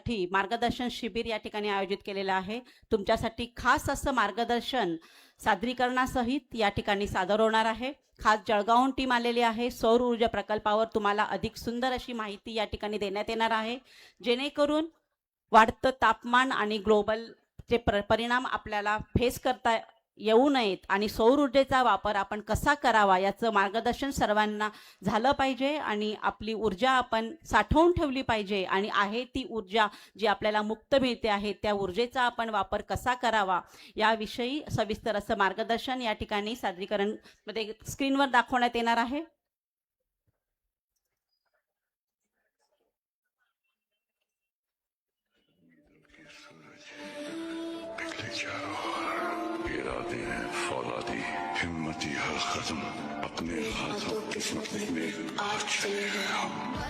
साठी मार्गदर्शन शिबिर या ठिकाणी आयोजित केलेलं आहे। तुमच्यासाठी खास असं मार्गदर्शन सादरीकरणासहित या ठिकाणी सादर होणार आहे। खास जळगावहून टीम आलेली आहे। सौर ऊर्जा प्रकल्पावर तुम्हाला अधिक सुंदर अशी माहिती या ठिकाणी देण्यात येणार आहे, जेणेकरून वाढतं तापमान आणि ग्लोबल चे परिणाम आपल्याला फेस करता येऊ नयेत आणि सौर ऊर्जेचा वापर आपण कसा करावा याचं मार्गदर्शन सर्वांना झालं पाहिजे आणि आपली ऊर्जा आपण साठवून ठेवली पाहिजे आणि आहे ती ऊर्जा जी आपल्याला मुक्त मिळते आहे त्या ऊर्जेचा आपण वापर कसा करावा याविषयी सविस्तर असं मार्गदर्शन या ठिकाणी सादरीकरण मध्ये स्क्रीनवर दाखवण्यात येणार आहे। फौलादी हिम्मती हर कदम अपने हाथों किस्मत में आज चले हैं हम।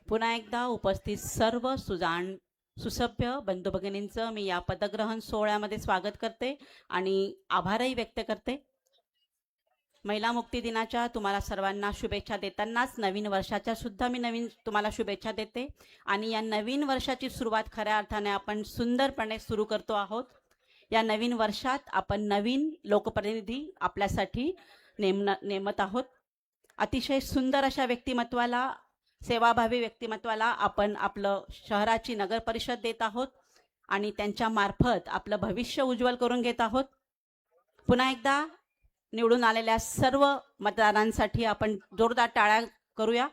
पुन्हा एकदा उपस्थित सर्व सुजाण सुसभ्य बंधू भगिनींचं मी या पदग्रहण सोहळ्यामध्ये स्वागत करते आणि आभारही व्यक्त करते। महिला मुक्ती दिनाच्या तुम्हाला सर्वांना शुभेच्छा देतानाच नवीन वर्षाच्या सुद्धा मी तुम्हाला शुभेच्छा देते आणि या नवीन वर्षाची सुरुवात खऱ्या अर्थाने आपण सुंदरपणे सुरू करतो आहोत। या नवीन वर्षात आपण नवीन लोकप्रतिनिधी आपल्यासाठी नेमत आहोत। अतिशय सुंदर अशा व्यक्तिमत्वाला, सेवाभावी व्यक्तिमत्वाला आपण आपलं शहराची नगर परिषद देत आहोत आणि त्यांच्या मार्फत आपलं भविष्य उज्ज्वल करून घेत आहोत। पुन्हा एकदा निवडून आलेल्या सर्व मतदारांसाठी आपण जोरदार टाळ्या करूया।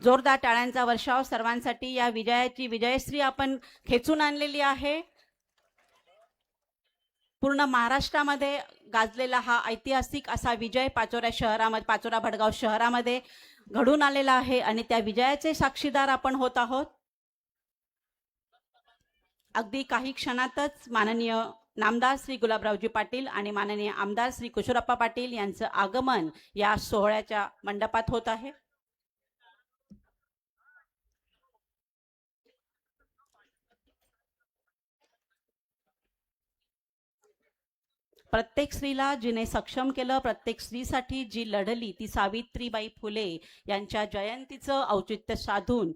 जोरदार टाळ्यांचा वर्षाव सर्वांसाठी। या विजयाची विजयश्री आपण खेचून आणलेली आहे। पूर्ण महाराष्ट्रामध्ये गाजलेला हा ऐतिहासिक असा विजय पाचोरा शहरामध्ये, पाचोरा भडगाव शहरामध्ये घडून आलेला आहे आणि त्या विजयाचे साक्षीदार आपण होत आहोत। अगदी काही क्षणातच माननीय नामदार श्री गुलाबरावजी पाटील आणि माननीय आमदार श्री किशोरप्पा पाटील यांचं आगमन या सोहळ्याच्या मंडपात होत आहे। प्रत्येक स्त्रीला जिने सक्षम केलं, प्रत्येक स्त्रीसाठी जी लढली ती सावित्रीबाई फुले यांच्या जयंतीचं औचित्य साधून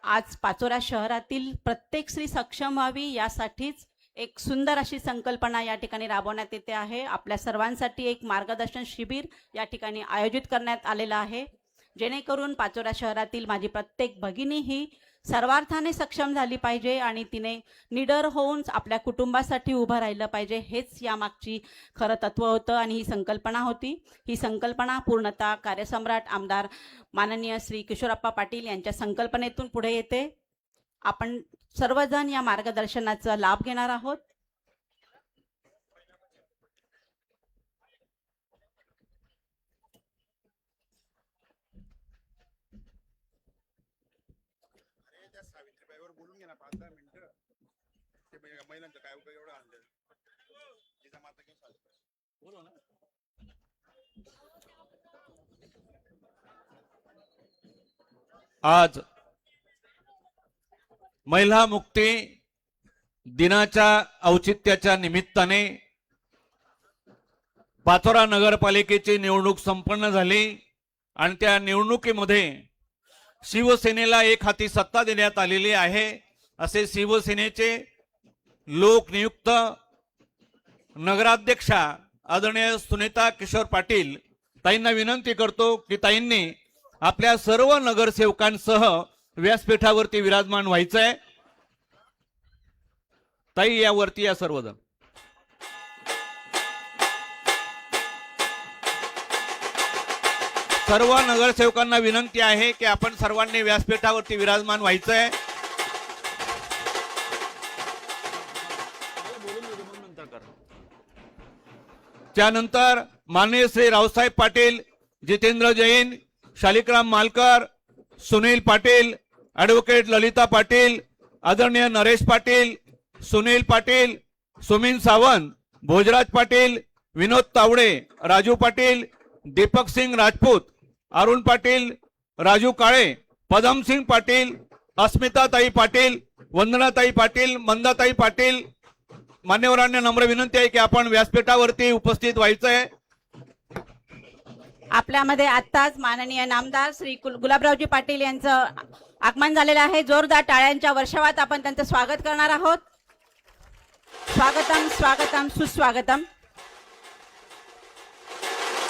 आज पाचोरा शहरातील प्रत्येक स्त्री सक्षम व्हावी यासाठीच एक सुंदर अशी संकल्पना या ठिकाणी राबवण्यात येते आहे। आपल्या सर्वांसाठी एक मार्गदर्शन शिबिर या ठिकाणी आयोजित करण्यात आलेलं आहे, जेणेकरून पाचोरा शहरातील माझी प्रत्येक भगिनी ही सर्वार्थाने सक्षम झाली पाहिजे आणि तिने निडर होऊन आपल्या कुटुंबासाठी उभं राहिलं पाहिजे। हेच यामागची खरं तत्व होतं आणि ही संकल्पना होती। ही संकल्पना पूर्णतः कार्यसम्राट आमदार माननीय श्री किशोरप्पा पाटील यांच्या संकल्पनेतून पुढे येते। आपण सर्वजण या मार्गदर्शनाचा लाभ घेणार आहोत। आज महिला मुक्ती दिनाच्या औचित्याच्या निमित्ताने पाचोरा नगरपालिकेची निवडणूक संपन्न झाली आणि त्या निवडणुकीमध्ये शिवसेनेला एक हाती सत्ता देण्यात आलेली आहे। असे शिवसेनेचे लोकनियुक्त नगराध्यक्षा आदरणीय सुनीता किशोर पाटील ताईंना विनंती करतो की ताईंनी आपल्या सर्व नगरसेवकांसह व्यासपीठावरती विराजमान व्हायचंय। ताई यावरती या सर्वजण। सर्व नगरसेवकांना विनंती आहे की आपण सर्वांनी व्यासपीठावरती विराजमान व्हायचंय. त्यानंतर माननीय श्री रावसाहेब पाटील, जितेंद्र जैन, शालिग्राम मालकर, सुनील पाटील, ॲडव्होकेट ललिता पाटील, आदरणीय नरेश पाटील, सुनील पाटील, सुमीन सावंत, भोजराज पाटील, विनोद तावडे, राजू पाटील, दीपक सिंग राजपूत, अरुण पाटील, राजू काळे, पदमसिंग पाटील, अस्मिताताई पाटील, वंदनाताई पाटील, मंदाताई पाटील, मान्यवरांना नम्र विनंती आहे की आपण व्यासपीठावरती उपस्थित व्हायचंय. आपल्यामध्ये आत्ताच माननीय नामदार श्री गुलाबरावजी पाटील यांचं आगमन झालेलं आहे. जोरदार टाळ्यांच्या वर्षावात आपण त्यांचं स्वागत करणार आहोत. स्वागतम स्वागतम सुस्वागतम.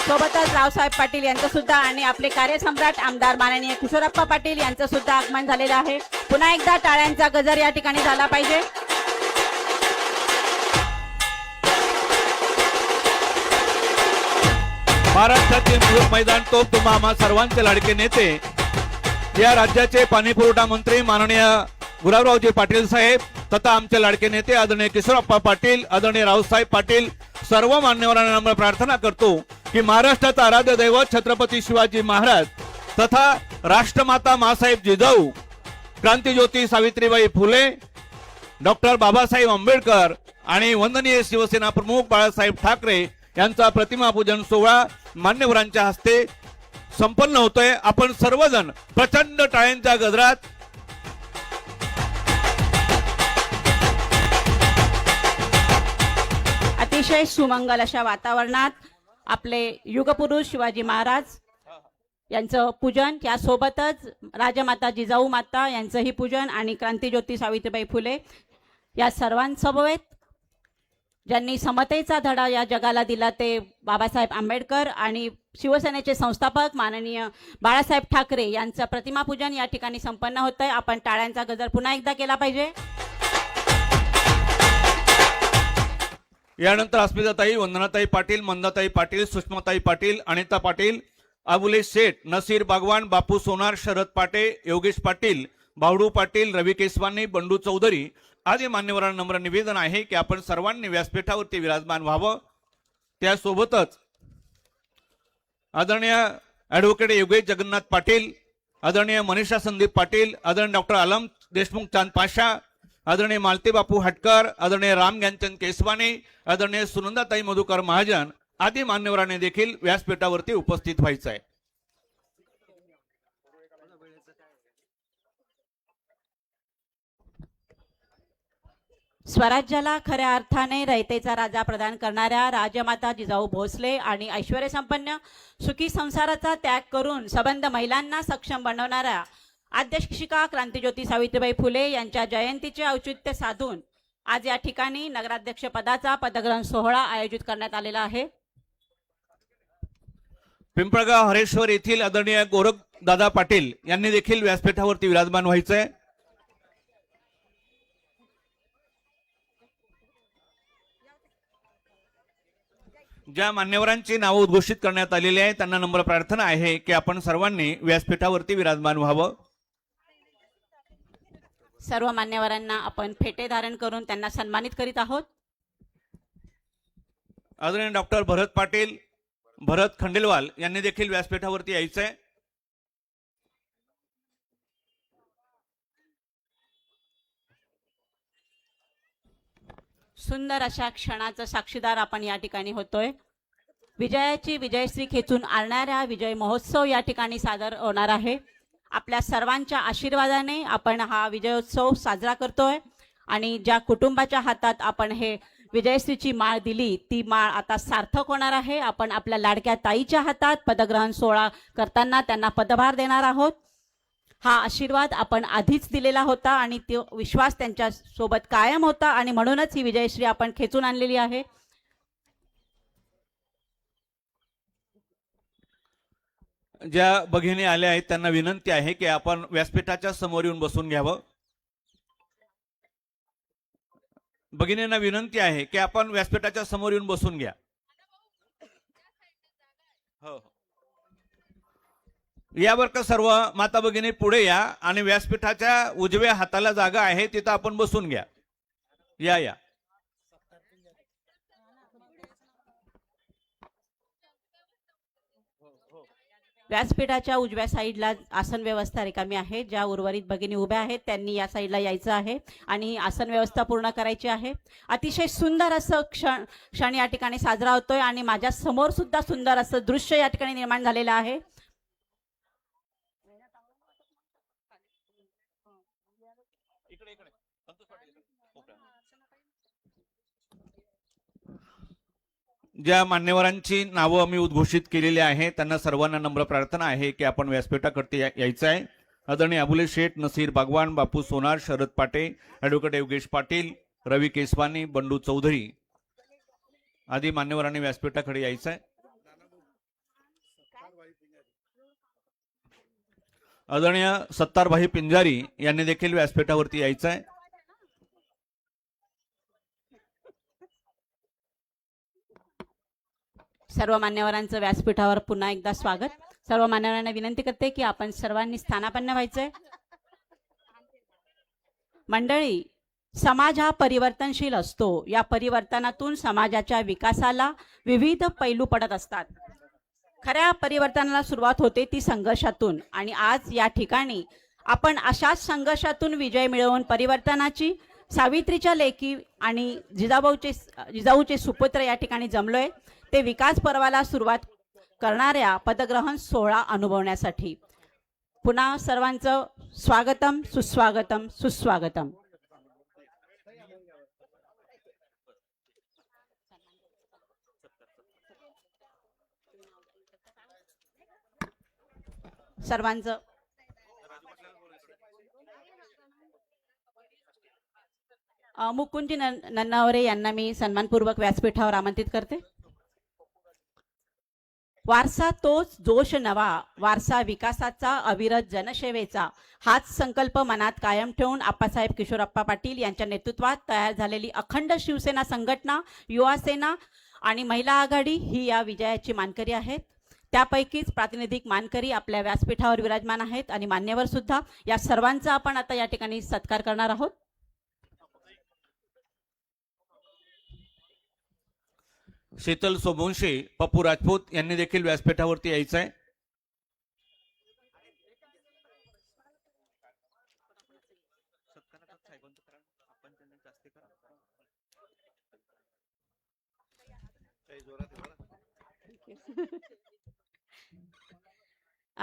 सोबतच रावसाहेब पाटील यांचं सुद्धा आणि आपले कार्यसम्राट आमदार माननीय किशोरप्पा पाटील यांचं सुद्धा आगमन झालेलं आहे. पुन्हा एकदा टाळ्यांचा गजर या ठिकाणी झाला पाहिजे. महाराष्ट्रातील मुलुक मैदान तोप तुम्हा आम्हा सर्वांचे लाडके नेते, या राज्याचे पाणी पुरवठा मंत्री माननीय गुलाबरावजी पाटील साहेब तथा आमचे लाडके नेते आदरणीय किशोरप्पा पाटील, आदरणीय रावसाहेब पाटील, सर्व मान्यवरांना नम्र प्रार्थना करतो की महाराष्ट्राचा आराध्य दैवत छत्रपती शिवाजी महाराज तथा राष्ट्रमाता मासाहेब जिजाऊ, क्रांतिज्योती सावित्रीबाई फुले, डॉक्टर बाबासाहेब आंबेडकर आणि वंदनीय शिवसेना प्रमुख बाळासाहेब ठाकरे यांचा प्रतिमा पूजन सोहळा मान्यवरांच्या हस्ते संपन्न होतोय. आपण सर्वजण प्रचंड टाळ्यांच्या गजरात अतिशय सुमंगल अशा वातावरणात आपले युगपुरुष शिवाजी महाराज यांचं पूजन, यासोबतच राजमाता जिजाऊ माता यांचंही पूजन आणि क्रांतिज्योती सावित्रीबाई फुले या सर्वांसमवेत ज्यांनी समतेचा धडा या जगाला दिला ते बाबासाहेब आंबेडकर आणि शिवसेनेचे संस्थापक माननीय बाळासाहेब ठाकरे यांचं प्रतिमा पूजन या ठिकाणी संपन्न होत आहे. आपण टाळ्यांचा गजर पुन्हा एकदा केला पाहिजे. यानंतर अस्मिताताई, वंदनाताई पाटील, मंदाताई पाटील, सुषमाताई पाटील, अनिता पाटील, अबुले शेठ, नसीर बागवान, बापू सोनार, शरद पाटे, योगेश पाटील, बावडू पाटील, रवी केसवानी, बंडू चौधरी आदी मान्यवरांना नम्र निवेदन आहे की आपण सर्वांनी व्यासपीठावरती विराजमान व्हावं. त्यासोबतच आदरणीय ॲडव्होकेट योगेश जगन्नाथ पाटील, आदरणीय मनीषा संदीप पाटील, आदरणीय डॉक्टर आलम देशमुख चांद पाशा, आदरणीय मालती बापू हटकर, आदरणीय राम ज्ञानचंद केसवानी, आदरणीय सुनंदाताई मधुकर महाजन आदी मान्यवरांनी देखील व्यासपीठावरती उपस्थित व्हायचं आहे. स्वराज्याला खऱ्या अर्थाने रयतेचा राजा प्रदान करणाऱ्या राजमाता जिजाऊ भोसले आणि ऐश्वर्य संपन्न सुखी संसाराचा त्याग करून सबंध महिलांना सक्षम बनवणाऱ्या आद्य शिक्षिका क्रांतिज्योती सावित्रीबाई फुले यांच्या जयंतीचे औचित्य साधून आज या ठिकाणी नगराध्यक्ष पदाचा पदग्रहण सोहळा आयोजित करण्यात आलेला आहे. पिंपळगाव हरेश्वर येथील आदरणीय गोरख दादा पाटील यांनी देखील व्यासपीठावरती विराजमान व्हायचंय. ज्या मान्यवरांची नावं उद्घोषित करण्यात आलेली आहे त्यांना नम्र प्रार्थना आहे की आपण सर्वांनी व्यासपीठावरती विराजमान व्हावं. सर्व मान्यवरांना आपण फेटे धारण करून त्यांना सन्मानित करीत आहोत. आदरणीय डॉक्टर भरत पाटील, भरत खंडेलवाल यांनी देखील व्यासपीठावरती यायचंय. सुंदर अशा क्षणाचा साक्षीदार आपण या ठिकाणी होतोय. विजयाची विजयश्री खेचून आणणाऱ्या विजय महोत्सव या ठिकाणी सादर होणार आहे. आपल्या सर्वांच्या आशीर्वादाने आपण हा विजयोत्सव साजरा करतोय आणि ज्या कुटुंबाच्या हातात आपण हे विजयश्रीची माळ दिली ती माळ आता सार्थक होणार आहे. आपण आपल्या लाडक्या ताईच्या हातात पदग्रहण सोहळा करताना त्यांना पदभार देणार आहोत. हा आशीर्वाद आपण आधीच दिलेला होता आणि तो विश्वास त्यांच्या सोबत कायम होता आणि म्हणूनच ही विजयश्री आपण खेचून आणलेली आहे. ज्या भगिनी आल्या आहेत त्यांना विनंती आहे की आपण व्यासपीठाच्या समोर येऊन बसून घ्यावं. भगिनींना विनंती आहे की आपण व्यासपीठाच्या समोर येऊन बसून घ्या. हो. यावर का सर्व माता भगिनी पुढे या आणि व्यासपीठाच्या उजव्या हाताला जागा आहे तिथं आपण बसून घ्या. या व्यासपीठाच्या उजव्या साईडला आसन व्यवस्था रिकामी आहे. ज्या उर्वरित भगिनी उभ्या आहेत त्यांनी या साईडला यायचं आहे आणि आसन व्यवस्था पूर्ण करायची आहे. अतिशय सुंदर असं क्षण या ठिकाणी साजरा होतोय आणि माझ्या समोर सुद्धा सुंदर असं दृश्य या ठिकाणी निर्माण झालेलं आहे. ज्या मान्यवरांची नावं आम्ही उद्घोषित केलेली आहे त्यांना सर्वांना नम्र प्रार्थना आहे की आपण व्यासपीठाकडे यायचं आहे. आदरणीय अबुले शेठ, नसीर बागवान, बापू सोनार, शरद पाटे, ॲडव्होकेट योगेश पाटील, रवी केसवानी, बंडू चौधरी आदी मान्यवरांनी व्यासपीठाकडे यायचं आहे. आदरणीय सत्तारभाई पिंजारी यांनी देखील व्यासपीठावरती यायचं आहे. सर्व मान्यवरांचं व्यासपीठावर पुन्हा एकदा स्वागत. सर्व मान्यवरांना विनंती करते की आपण सर्वांनी स्थानापन्न व्हायचंय. मंडळी, समाज हा परिवर्तनशील असतो. या परिवर्तनातून समाजाच्या विकासाला विविध पैलू पडत असतात. खऱ्या परिवर्तनाला सुरुवात होते ती संघर्षातून आणि आज या ठिकाणी आपण अशाच संघर्षातून विजय मिळवून परिवर्तनाची सावित्रीच्या लेकी आणि जिजाऊचे सुपुत्र या ठिकाणी जमलोय. ते विकास पर्वाला सुरुवात करणाऱ्या पदग्रहण सोहळा अनुभवण्यासाठी पुन्हा सर्वांचं स्वागतम, सुस्वागतम, सुस्वागतम. सर्वांचं मुकुंदजी नन्नावरे यांना मी सन्मानपूर्वक व्यासपीठावर आमंत्रित करते. वारसा तोच जोश नवा, वारसा विकासाचा, अविरत जनसेवेचा, हाच संकल्प मनात कायम ठेवून आप्पासाहेब किशोरप्पा पाटील यांच्या नेतृत्वात तयार झालेली अखंड शिवसेना संघटना, युवा सेना आणि महिला आघाडी ही या विजयाची मानकरी आहेत. त्यापैकीच प्रातिनिधिक मानकरी आपल्या व्यासपीठावर विराजमान आहेत आणि मान्यवर सुद्धा. या सर्वांचा आपण आता या ठिकाणी सत्कार करणार आहोत. शीतल सोमवंशी, पप्पू राजपूत यांनी देखील व्यासपीठावरती यायचं आहे.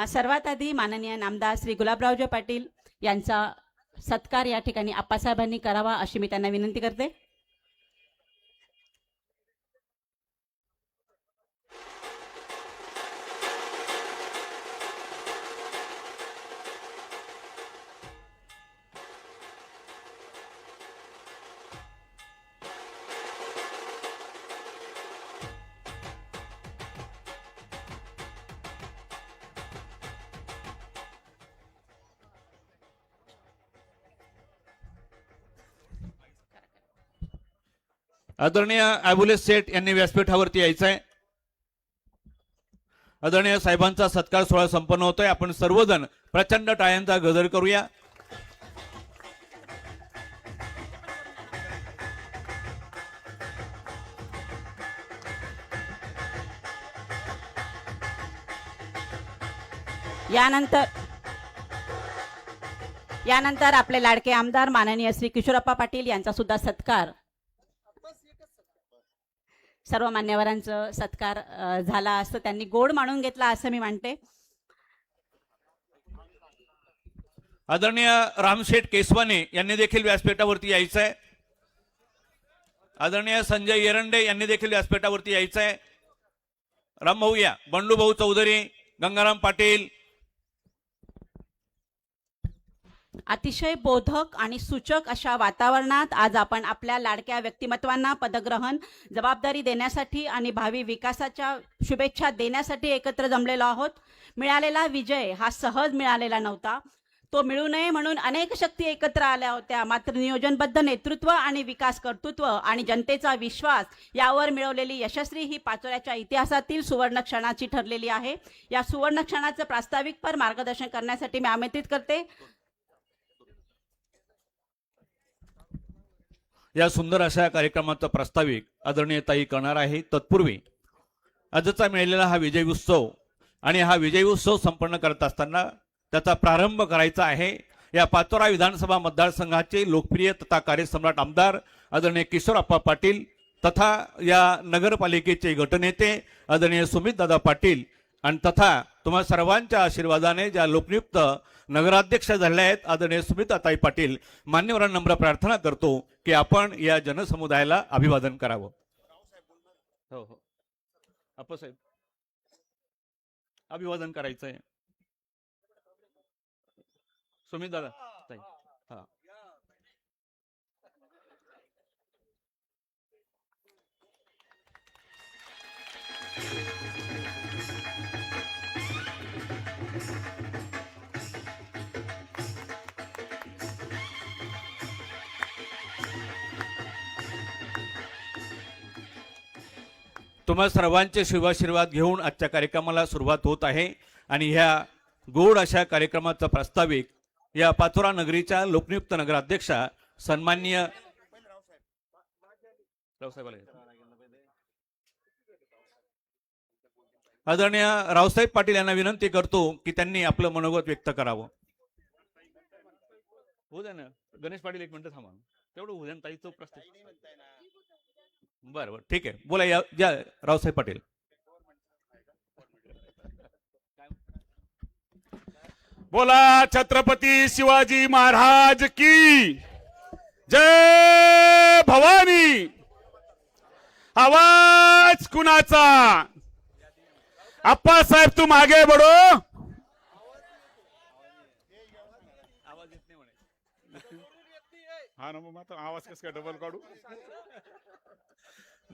सर्वात आधी माननीय नामदार श्री गुलाबरावजी पाटील यांचा सत्कार या ठिकाणी आप्पासाहेबांनी करावा अशी मी त्यांना विनंती करते. आदरणीय अबुले शेठ यांनी व्यासपीठावरती यायचं आहे. आदरणीय साहेबांचा सत्कार सोहळा संपन्न होतोय. आपण सर्वजण प्रचंड टाळ्यांचा गजर करूया. यानंतर आपले लाडके आमदार माननीय श्री किशोरप्पा पाटील यांचा सुद्धा सत्कार. सर्व मान्यवरांचा सत्कार झाला असं त्यांनी गोड मानून घेतला असं मी मानते. आदरणीय रामशेठ केसवानी यांनी देखील व्यासपीठावरती यायचं आहे. आदरणीय संजय एरंडे यांनी देखील व्यासपीठावरती यायचं आहे. रामभाऊ या, बंडूभाऊ चौधरी, गंगाराम पाटील. अतिशय बोधक आणि सूचक अशा वातावरणात आज आपण आपल्या लाडक्या व्यक्तिमत्वांना पदग्रहण जबाबदारी देण्यासाठी आणि भावी विकासाच्या शुभेच्छा देण्यासाठी एकत्र जमलेलो आहोत. मिळालेला विजय हा सहज मिळालेला नव्हता. तो मिळू नये म्हणून अनेक शक्ती एकत्र आल्या होत्या. मात्र नियोजनबद्ध नेतृत्व आणि विकास कर्तृत्व आणि जनतेचा विश्वास यावर मिळवलेली यशस्वी ही पाचोऱ्याच्या इतिहासातील सुवर्ण क्षणाची ठरलेली आहे. या सुवर्ण क्षणाचं प्रास्ताविकपर मार्गदर्शन करण्यासाठी मी आमंत्रित करते या सुंदर अशा कार्यक्रमाचा प्रास्ताविक आदरणीय ताई करणार आहे. तत्पूर्वी आजचा मिळालेला हा विजय उत्सव आणि हा विजय उत्सव संपन्न करत असताना त्याचा प्रारंभ करायचा आहे. या पाचोरा विधानसभा मतदारसंघाचे लोकप्रिय तथा कार्यसम्राट आमदार आदरणीय किशोरप्पा पाटील तथा या नगरपालिकेचे गटनेते आदरणीय सुमितदादा पाटील आणि तथा तुम्हा सर्वांच्या आशीर्वादाने ज्या लोकनियुक्त नगराध्यक्ष झाल्या आहेत आदरणीय सुमिताताई पाटील, मान्यवरांना नम्र प्रार्थना करतो की आपण या जनसमुदायाला अभिवादन करावं. हो हो आप्पासाहेब अभिवादन करायचंय. सुमित दादा ताई हा तुम्हा सर्वांचे शुभाशीर्वाद घेऊन आजच्या कार्यक्रमाला सुरुवात होत आहे. आणि ह्या गोड अशा कार्यक्रमाचा प्रास्ताविक या पाचोरा नगरीच्या लोकनियुक्त नगराध्यक्षा सन्माननीय आदरणीय रावसाहेब पाटील यांना विनंती करतो की त्यांनी आपलं मनोगत व्यक्त करावं. हो द्या ना गणेश पाटील, एक मिनिट थांबा, तेवढं होऊ द्या ताईचं प्रस्ताव. बरं बरं ठीक आहे, बोला या रावसाहेब पाटील. बोला छत्रपती शिवाजी महाराज की जय. भवानी आवाज कुणाचा? अप्पा साहेब तुम आगे बढ़ो. आवाज येत नाही म्हणे. हा ना मग आता आवाज कस काय डबल काढू?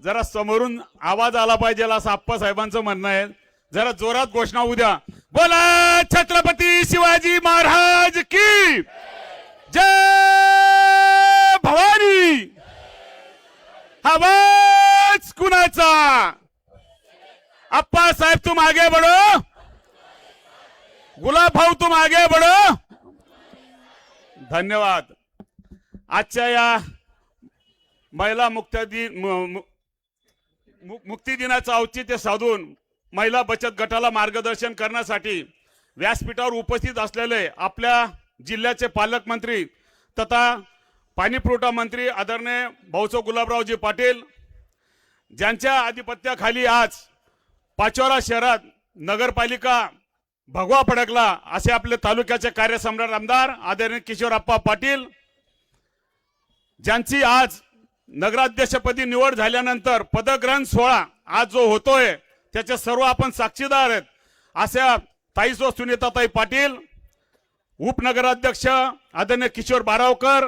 जरा समोरून आवाज आला पाहिजे असं अप्पा साहेबांचं म्हणणं आहे. जरा जोरात घोषणा होऊ द्या. बोला छत्रपती शिवाजी महाराज की जय. भवानी आवाज कुणाचा? अप्पा साहेब तुम आगे बढ़ो. गुलाब भाऊ तुम आगे बढ़ो. धन्यवाद. आजच्या या महिला मुक्ती दिनाचं औचित्य साधून महिला बचत गटाला मार्गदर्शन करण्यासाठी व्यासपीठावर उपस्थित असलेले आपल्या जिल्ह्याचे पालकमंत्री तथा पाणीपुरवठा मंत्री आदरणीय भाऊसाहेब गुलाबरावजी पाटील, ज्यांच्या आधिपत्याखाली आज पाचोरा शहरात नगरपालिका भगवा फडकला असे आपले तालुक्याचे कार्यसम्राट आमदार आदरणीय किशोरप्पा पाटील, ज्यांची आज नगराध्यक्षपदी निवड झाल्यानंतर पदग्रहण सोहळा आज जो होतोय त्याचे सर्व आपण साक्षीदार आहेत. अशा ताई सुनीताताई पाटील, उपनगराध्यक्ष आदरणीय किशोर बारावकर,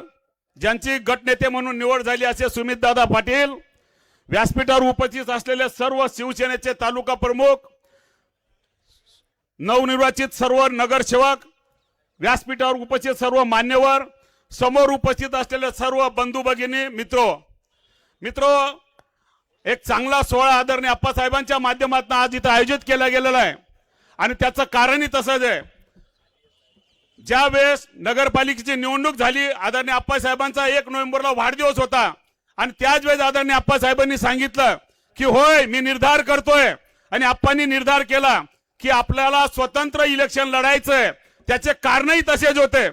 ज्यांची गटनेते म्हणून निवड झाली असे सुमितदादा पाटील, व्यासपीठावर उपस्थित असलेले सर्व शिवसेनेचे तालुका प्रमुख, नवनिर्वाचित सर्व नगरसेवक, व्यासपीठावर उपस्थित सर्व मान्यवर, समोर उपस्थित असलेले सर्व बंधू भगिनी, मित्रो एक चांगला सोहळा आदरणीय अप्पासाहेबांच्या माध्यमातून आज इथं आयोजित केला गेलेला आहे. आणि त्याचं कारणही तसंच आहे. ज्या वेळेस नगरपालिकेची निवडणूक झाली, आदरणीय अप्पासाहेबांचा 1 नोव्हेंबरला वाढदिवस होता आणि त्याच वेळेस आदरणीय अप्पासाहेबांनी सांगितलं की होय मी निर्धार करतोय. आणि अप्पांनी निर्धार केला की आपल्याला स्वतंत्र इलेक्शन लढायचंय. त्याचे कारणही तसेच होते.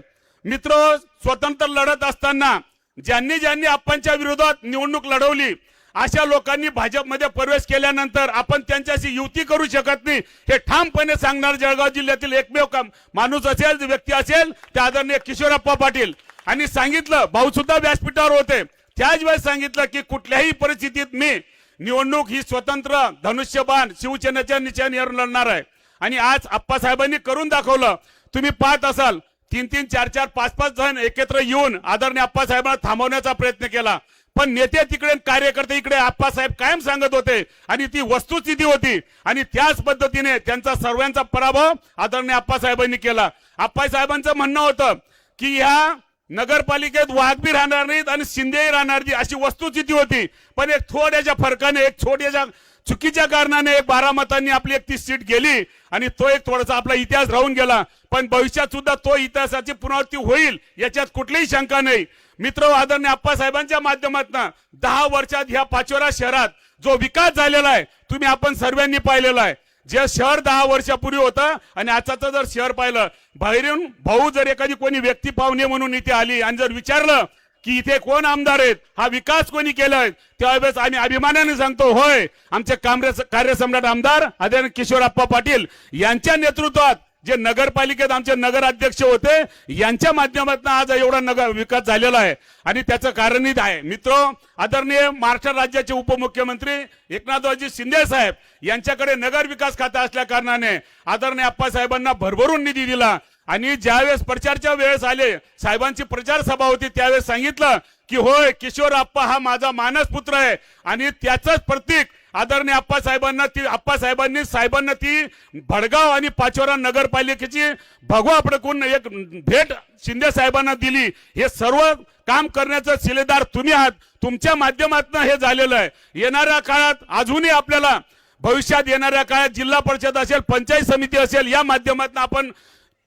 मित्र, स्वतंत्र लढत असताना ज्यांनी अप्पांच्या विरोधात निवडणूक लढवली अशा लोकांनी भाजपमध्ये प्रवेश केल्यानंतर आपण त्यांच्याशी युती करू शकत नाही हे ठामपणे सांगणार जळगाव जिल्ह्यातील एकमेव माणूस असेल, व्यक्ती असेल, ते आदरणीय किशोरप्पा पाटील. आणि सांगितलं, भाऊ सुद्धा व्यासपीठावर होते, त्याच वेळेस सांगितलं की कुठल्याही परिस्थितीत मी निवडणूक ही स्वतंत्र धनुष्यबाण शिवसेनेच्या निशाणीवर लढणार आहे. आणि आज अप्पासाहेबांनी करून दाखवलं. तुम्ही पाहत असाल 3-3, 4-4, 5-5 जण एकत्र येऊन आदरणीय अप्पासाहेबांना थांबवण्याचा प्रयत्न केला, पण नेते तिकडे कार्यकर्ते इकडे आप्पासाहेब कायम सांगत होते आणि ती वस्तुस्थिती होती आणि त्याच पद्धतीने त्यांचा सर्वांचा पराभव आदरणीय आप्पासाहेबांनी केला. आप्पासाहेबांचं म्हणणं होतं की ह्या नगरपालिकेत वाघबी राहणार नाहीत आणि शिंदेही राहणार नाही अशी वस्तुस्थिती होती. पण एक थोड्याच्या फरकाने एक छोट्याच्या चुकीच्या कारणाने एक 12 मतांनी आपली 31 सीट गेली आणि तो एक थोडासा आपला इतिहास राहून गेला. पण भविष्यात सुद्धा तो इतिहासाची पुनरावृत्ती होईल याच्यात कुठलीही शंका नाही. मित्र, आदरणीय आप्पासाहेबांच्या माध्यमातून 10 वर्षात ह्या पाचोरा शहरात जो विकास झालेला आहे तुम्ही आपण सर्वांनी पाहिलेला आहे. जे शहर 10 वर्षापूर्वी होतं आणि आजचं जर शहर पाहिलं, बाहेरून भाऊ जर एखादी कोणी व्यक्ती पाहुणे म्हणून इथे आली आणि जर विचारलं की इथे कोण आमदार आहेत, हा विकास कोणी केलाय, त्यावेळेस आम्ही अभिमानाने सांगतो होय आमचे कार्यसम्राट आमदार आदरणीय किशोरप्पा पाटील यांच्या नेतृत्वात जे नगरपालिकेत आमचे नगराध्यक्ष होते यांच्या माध्यमातून आज एवढा नगर विकास झालेला आहे. आणि त्याचं कारणही आहे. मित्र, आदरणीय महाराष्ट्र राज्याचे उपमुख्यमंत्री एकनाथरावजी शिंदे साहेब यांच्याकडे नगर विकास खातं असल्या कारणाने आदरणीय आप्पासाहेबांना भरभरून निधी दिला. आणि ज्यावेळेस प्रचारच्या वेळेस आले, साहेबांची प्रचार सभा होती, त्यावेळेस सांगितलं की होय किशोर आप्पा हा माझा मानस पुत्र आहे आणि त्याचंच प्रतीक आदरणीय आप्पासाहेबांनी साहेबांना ती भडगाव आणि पाचोरा नगरपालिकेची भगवा फडकून एक भेट शिंदे साहेबांना दिली. हे सर्व काम करण्याचं शिलेदार तुम्ही आहात. तुमच्या माध्यमातून हे झालेलं आहे. येणाऱ्या काळात अजूनही आपल्याला भविष्यात येणाऱ्या काळात जिल्हा परिषद असेल, पंचायत समिती असेल, या माध्यमातून आपण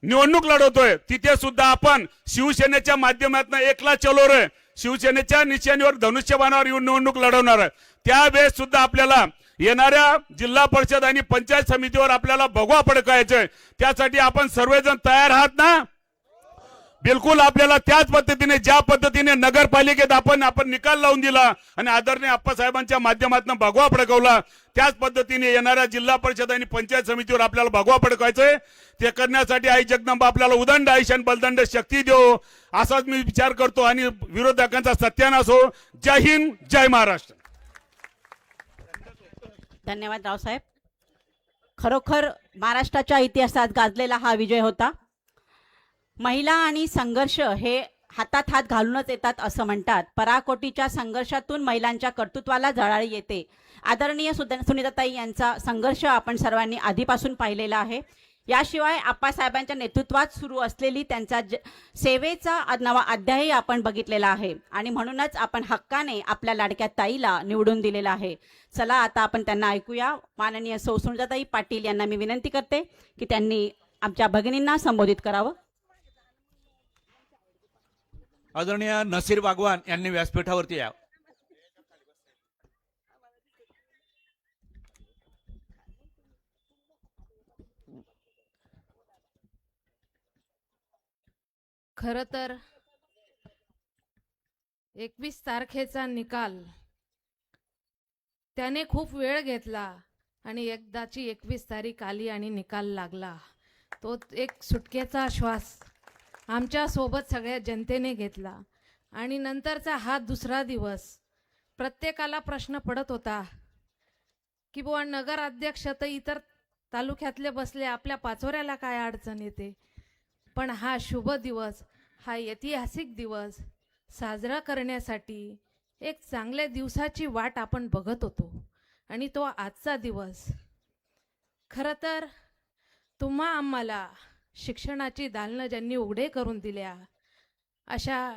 निवडणूक लढवतोय. तिथे सुद्धा आपण शिवसेनेच्या माध्यमातून एकला चलो रे, शिवसेनेच्या निशाणीवर धनुष्यबाणावर येऊन निवडणूक लढवणार आहे. त्यावेळेस सुद्धा आपल्याला येणाऱ्या जिल्हा परिषद आणि पंचायत समितीवर आपल्याला भगवा फडकायचंय. त्यासाठी आपण सर्वजण तयार आहात ना? बिलकुल. आपल्याला त्याच पद्धतीने ज्या पद्धतीने नगरपालिकेत आपण निकाल लावून दिला आणि आदरणीय आप्पासाहेबांच्या माध्यमातून भगवा फडकवला, त्याच पद्धतीने येणाऱ्या जिल्हा परिषद आणि पंचायत समितीवर आपल्याला भगवा फडकायचंय. ते करण्यासाठी आई जगदंबा आपल्याला उदंड आयुष्य आणि बलदंड शक्ती देऊ असाच मी विचार करतो आणि विरोधकांचा सत्यानाश हो. जय हिंद, जय महाराष्ट्र. धन्यवाद रावसाहेब. खरोखर महाराष्ट्राच्या इतिहासात गाजलेला हा विजय होता. महिला आणि संघर्ष हे हातात हात घालूनच येतात असं म्हणतात. पराकोटीच्या संघर्षातून महिलांच्या कर्तृत्वाला झळाळी येते. आदरणीय सुनीताताई यांचा संघर्ष आपण सर्वांनी आधीपासून पाहिलेला आहे. याशिवाय आप्पासाहेबांच्या नेतृत्वात सुरू असलेली त्यांचा सेवेचा नवा अध्यायही आपण बघितलेला आहे आणि म्हणूनच आपण हक्काने आपल्या लाडक्या ताईला निवडून दिलेला आहे. चला आता आपण त्यांना ऐकूया. माननीय सुनीताताई पाटील यांना मी विनंती करते की त्यांनी आमच्या भगिनींना संबोधित करावं. आदरणीय नसीर बागवान यांनी व्यासपीठावरती यावं. खरं तर 21 तारखेचा निकाल त्याने खूप वेळ घेतला आणि एकदाची 21 तारीख आली आणि निकाल लागला. तो एक सुटकेचा श्वास आमच्या सोबत सगळ्या जनतेने घेतला. आणि नंतरचा हा दुसरा दिवस प्रत्येकाला प्रश्न पडत होता की बुवा नगराध्यक्ष तर इतर तालुक्यातले बसले, आपल्या पाचोऱ्याला काय अडचण येते. पण हा शुभ दिवस, हा ऐतिहासिक दिवस साजरा करण्यासाठी एक चांगल्या दिवसाची वाट आपण बघत होतो आणि तो आजचा दिवस. खरं तर तुम्हा आम्हाला शिक्षणाची दालनं ज्यांनी उघडे करून दिल्या, अशा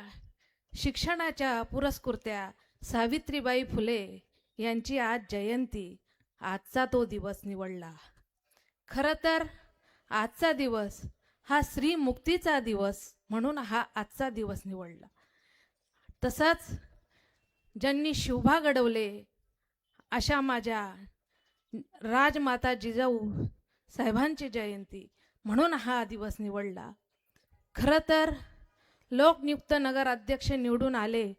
शिक्षणाच्या पुरस्कृत्या सावित्रीबाई फुले यांची आज जयंती, आजचा तो दिवस निवडला. खरं तर आजचा दिवस हा श्री मुक्तीचा दिवस म्हणून हा आजचा दिवस निवडला. तसंच ज्यांनी शोभा घडवले अशा माझ्या राजमाता जिजाऊ साहेबांची जयंती म्हणून हा दिवस निवडला. खरं तर लोकनियुक्त नगराध्यक्ष निवडून आले,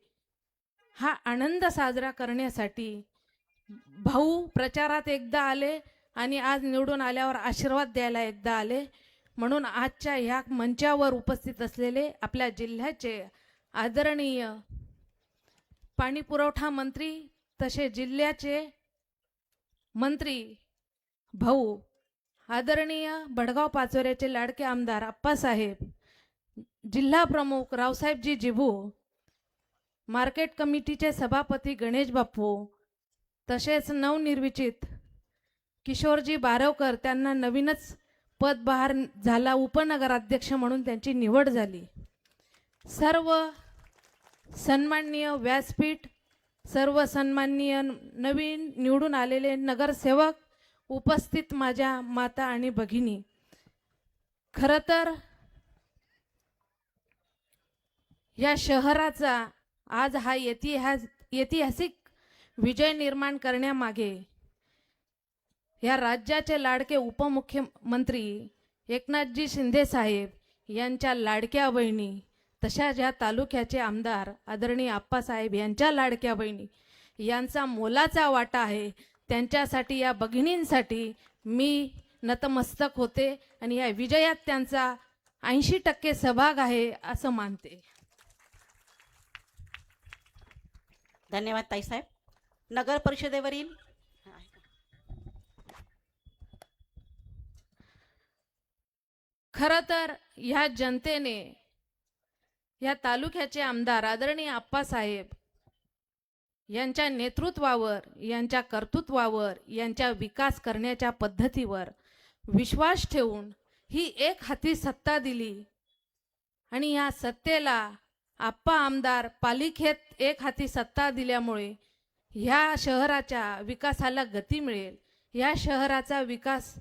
हा आनंद साजरा करण्यासाठी भाऊ प्रचारात एकदा आले आणि आज निवडून आल्यावर आशीर्वाद द्यायला एकदा आले. म्हणून आजच्या ह्या मंचावर उपस्थित असलेले आपल्या जिल्ह्याचे आदरणीय पाणी पुरवठा मंत्री तसे जिल्ह्याचे मंत्री भाऊ आदरणीय भडगाव पाचोऱ्याचे लाडके आमदार आप्पासाहेब, जिल्हा प्रमुख रावसाहेबजी जिभू, मार्केट कमिटीचे सभापती गणेश बापू, तसेच नवनिर्वाचित किशोरजी बारवकर, त्यांना नवीनच पद बहार झाला, उपनगराध्यक्ष म्हणून त्यांची निवड झाली. सर्व सन्माननीय व्यासपीठ, सर्व सन्माननीय नवीन निवडून आलेले नगरसेवक, उपस्थित माझ्या माता आणि भगिनी, खरं तर या शहराचा आज हा ऐतिहासिक विजय निर्माण करण्यामागे या राज्याचे लाडके उपमुख्यमंत्री एकनाथजी शिंदे साहेब यांच्या लाडक्या बहिणी, तशाच या तालुक्याचे आमदार आदरणीय आप्पासाहेब यांच्या लाडक्या बहिणी यांचा मोलाचा वाटा आहे. त्यांच्यासाठी, या भगिनींसाठी मी नतमस्तक होते आणि या विजयात त्यांचा 80% सहभाग आहे असं मानते. धन्यवाद ताईसाहेब. नगर परिषदेवरील खरं तर ह्या जनतेने या तालुक्याचे आमदार आदरणीय आप्पासाहेब यांच्या नेतृत्वावर, यांच्या कर्तृत्वावर, यांच्या विकास करण्याच्या पद्धतीवर विश्वास ठेवून ही एक हाती सत्ता दिली आणि या सत्तेला आप्पा आमदार पालिकेत एक हाती सत्ता दिल्यामुळे ह्या शहराच्या विकासाला गती मिळेल, या शहराचा विकास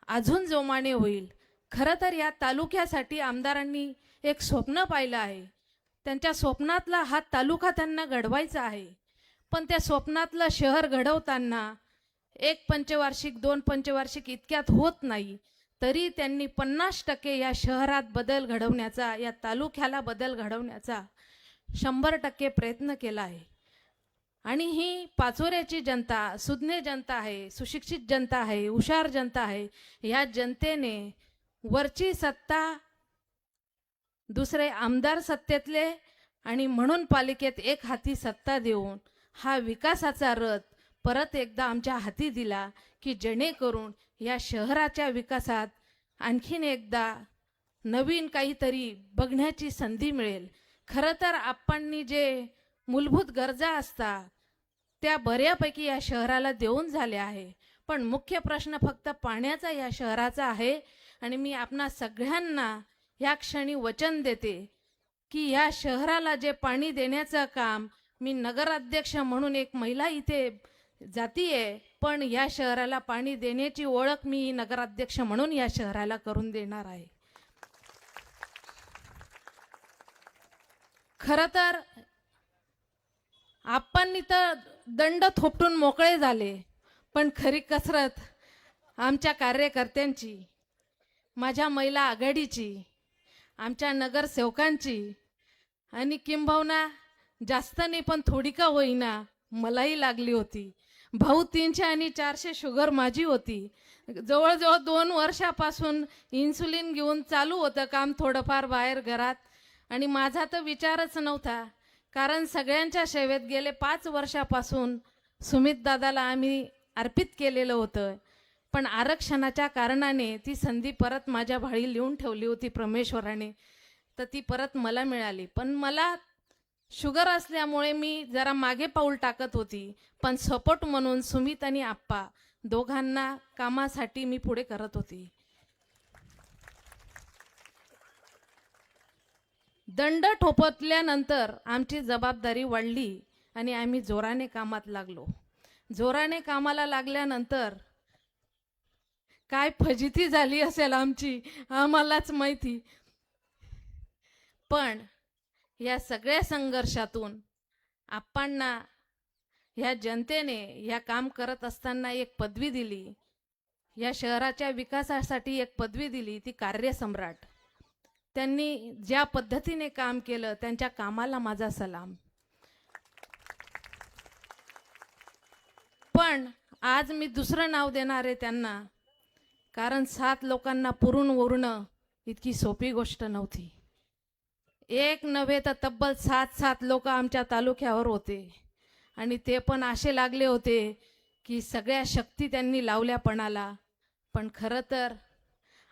अजून जोमाने होईल. खरं तर या तालुक्यासाठी आमदारांनी एक स्वप्न पाहिलं आहे. त्यांच्या स्वप्नातला हा तालुका त्यांना घडवायचा आहे. पण त्या स्वप्नातलं शहर घडवताना 1 पंचवार्षिक 2 पंचवार्षिक इतक्यात होत नाही. तरी त्यांनी 50% या शहरात बदल घडवण्याचा, या तालुक्याला बदल घडवण्याचा 100% प्रयत्न केला आहे. आणि ही पाचोऱ्याची जनता सुज्ञ जनता आहे, सुशिक्षित जनता आहे, हुशार जनता आहे. या जनतेने वरची सत्ता, दुसरे आमदार सत्तेतले, आणि म्हणून पालिकेत एक हाती सत्ता देऊन हा विकासाचा रथ परत एकदा आमच्या हाती दिला की जेणेकरून या शहराच्या विकासात आणखीन एकदा नवीन काहीतरी बघण्याची संधी मिळेल. खरं तर आपणनी जे मूलभूत गरजा असतात त्या बऱ्यापैकी या शहराला देऊन झाल्या आहे. पण मुख्य प्रश्न फक्त पाण्याचा या शहराचा आहे. आणि मी आपणा सगळ्यांना या क्षणी वचन देते की या शहराला जे पाणी देण्याचं काम, मी नगराध्यक्ष म्हणून एक महिला इथे जातीये, पण या शहराला पाणी देण्याची ओळख मी नगराध्यक्ष म्हणून या शहराला करून देणार आहे. खरं तर आपण तर दंड थोपटून मोकळे झाले, पण खरी कसरत आमच्या कार्यकर्त्यांची, माझ्या महिला आघाडीची, आमच्या नगरसेवकांची आणि किंबहुना जास्त नाही पण थोडी का होईना मलाही लागली होती. भाऊ 300 आणि 400 शुगर माझी होती. जवळजवळ 2 वर्षापासून इन्सुलिन घेऊन चालू होतं काम थोडंफार बाहेर घरात. आणि माझा तर विचारच नव्हता, कारण सगळ्यांच्या सेवेत गेले 5 वर्षापासून सुमित दादाला आम्ही अर्पित केलेलं होतं. पण आरक्षणाच्या कारणाने ती संधी परत माझ्या भाळी लिहून ठेवली होती परमेश्वराने, तर ती परत मला मिळाली. पण मला शुगर असल्यामुळे मी जरा मागे पाऊल टाकत होती, पण सपोर्ट म्हणून सुमित आणि आप्पा दोघांना कामासाठी मी पुढे करत होती. दंड ठोपटल्यानंतर आमची जबाबदारी वाढली आणि आम्ही जोराने कामात लागलो. जोराने कामाला लागल्यानंतर काय फजिती झाली असेल आमची आम्हालाच माहिती. पण या सगळ्या संघर्षातून आपणना ह्या जनतेने या काम करत असताना एक पदवी दिली, या शहराच्या विकासासाठी एक पदवी दिली, ती कार्यसम्राट. त्यांनी ज्या पद्धतीने काम केलं त्यांच्या कामाला माझा सलाम. पण आज मी दुसरं नाव देणार आहे त्यांना, कारण 7 लोकांना पुरून उरणं इतकी सोपी गोष्ट नव्हती. एक नव्हे तर तब्बल 7 लोक आमच्या तालुक्यावर होते आणि ते पण असे लागले होते की सगळ्या शक्ती त्यांनी लावल्या पणाला. पण खरं तर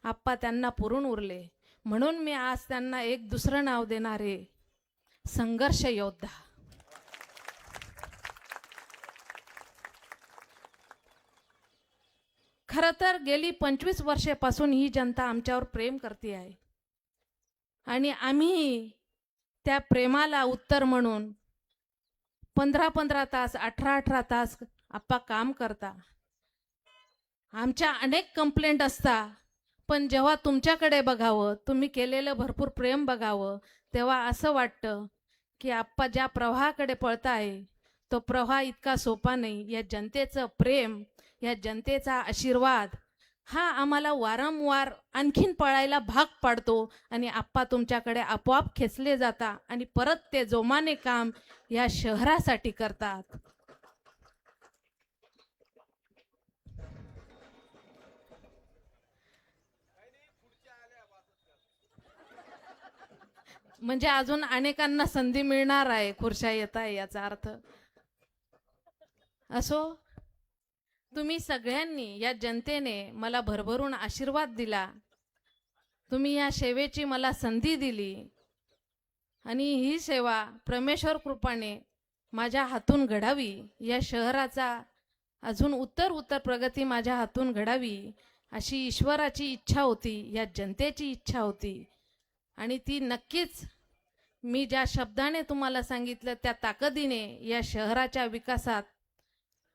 आप्पा त्यांना पुरून उरले. म्हणून मी आज त्यांना एक दुसरं नाव देणार आहे, संघर्ष योद्धा. खरं तर गेली 25 वर्षापासून ही जनता आमच्यावर प्रेम करते आहे आणि आम्ही त्या प्रेमाला उत्तर म्हणून 15-15 तास 18-18 तास आप्पा काम करता. आमच्या अनेक कंप्लेंट असता, पण जेव्हा तुमच्याकडे बघावं, तुम्ही केलेलं भरपूर प्रेम बघावं, तेव्हा असं वाटतं की आप्पा ज्या प्रवाहाकडे पळताय तो प्रवाह इतका सोपा नाही. या जनतेचं प्रेम, या जनतेचा आशीर्वाद हा आम्हाला वारंवार आणखीन पळायला भाग पाडतो आणि आप्पा तुमच्याकडे आपोआप खेचले जाता आणि परत ते जोमाने काम या शहरासाठी करतात. म्हणजे अजून अनेकांना संधी मिळणार आहे, खुर्च्या येत आहे याचा अर्थ. असो, तुम्ही सगळ्यांनी, या जनतेने मला भरभरून आशीर्वाद दिला. तुम्ही या सेवेची मला संधी दिली आणि ही सेवा परमेश्वर कृपाने माझ्या हातून घडावी. या शहराचा अजून उत्तर प्रगती माझ्या हातून घडावी अशी ईश्वराची इच्छा होती, या जनतेची इच्छा होती आणि ती नक्कीच मी ज्या शब्दाने तुम्हाला सांगितलं त्या ताकदीने या शहराच्या विकासात